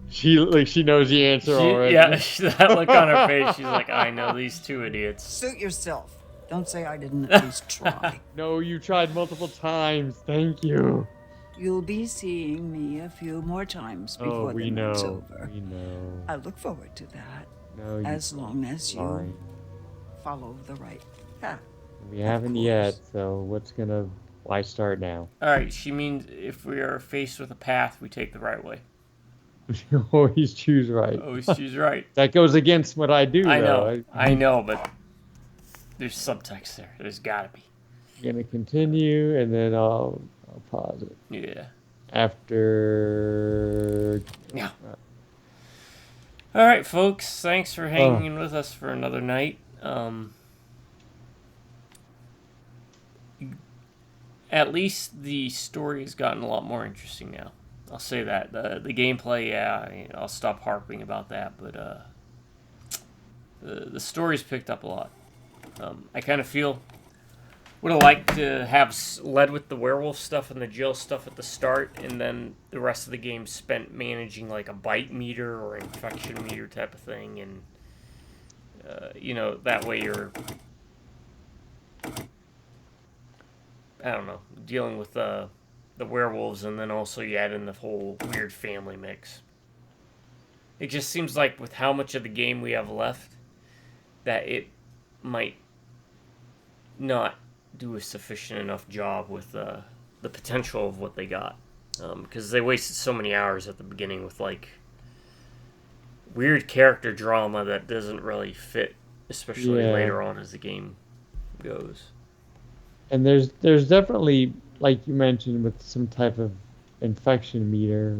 She knows the answer already. Yeah, that look on her face, she's like, I know these two idiots. Suit yourself. Don't say I didn't at least try. No, you tried multiple times. Thank you. You'll be seeing me a few more times before Oh, we the night's know. over. We know. I look forward to that. No, you as long as you lying. follow the right path. We haven't yet, so why start now? Alright, she means if we are faced with a path, we take the right way. Always choose right. Always choose right. That goes against what I do, I though. know, I know, but There's subtext there. There's gotta be. I'm gonna continue, and then I'll pause it. Yeah. After. Yeah. All right, folks. Thanks for hanging with us for another night. At least the story has gotten a lot more interesting now. I'll say that. The gameplay, yeah, I'll stop harping about that, but the story's picked up a lot. I kind of feel would have liked to have led with the werewolf stuff and the Jill stuff at the start, and then the rest of the game spent managing like a bite meter or infection meter type of thing, and that way you're, I don't know, dealing with the werewolves, and then also you add in the whole weird family mix. It just seems like with how much of the game we have left, that it might not do a sufficient enough job with the potential of what they got, because they wasted so many hours at the beginning with like weird character drama that doesn't really fit, especially later on as the game goes. And there's definitely, like you mentioned, with some type of infection meter.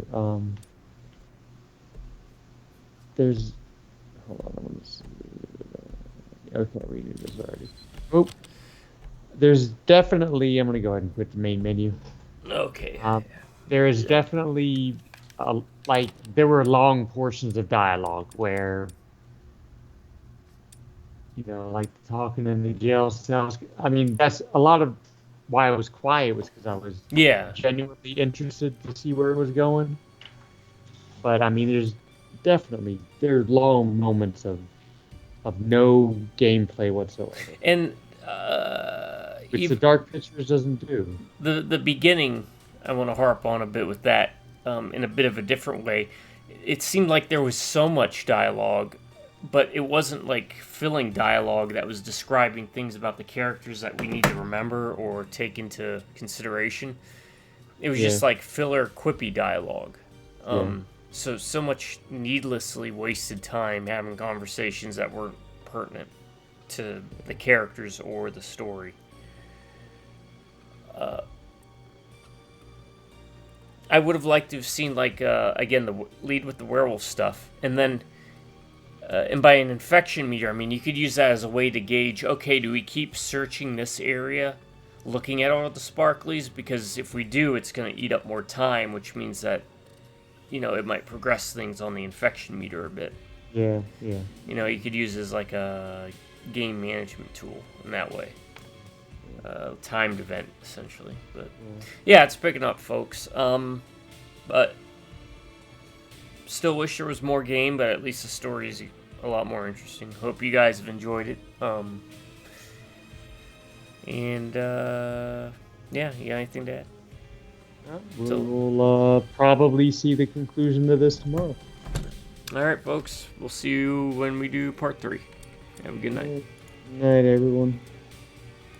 There's, hold on, I'm gonna see. Okay, we knew this already. Oh. There's definitely, I'm going to go ahead and quit the main menu. Okay. There is definitely, there were long portions of dialogue where, like talking in the jail cells. I mean, that's a lot of why I was quiet was because I was genuinely interested to see where it was going. But, I mean, there's long moments of no gameplay whatsoever. And, which the Dark Pictures doesn't do. The beginning, I want to harp on a bit with that, in a bit of a different way. It seemed like there was so much dialogue, but it wasn't like filling dialogue that was describing things about the characters that we need to remember or take into consideration. It was just like filler, quippy dialogue. So much needlessly wasted time having conversations that weren't pertinent to the characters or the story. I would have liked to have seen, like, again, the lead with the werewolf stuff, and then, and by an infection meter, I mean, you could use that as a way to gauge, okay, do we keep searching this area, looking at all the sparklies? Because if we do, it's going to eat up more time, which means that, it might progress things on the infection meter a bit. Yeah. You could use it as, like, a game management tool in that way. Timed event, essentially. But yeah, it's picking up, folks. But still wish there was more game, but at least the story is a lot more interesting. Hope you guys have enjoyed it. And yeah, you got anything to add? We'll probably see the conclusion to this tomorrow. All right, folks. We'll see you when we do part 3. Have a good night. Good night, everyone.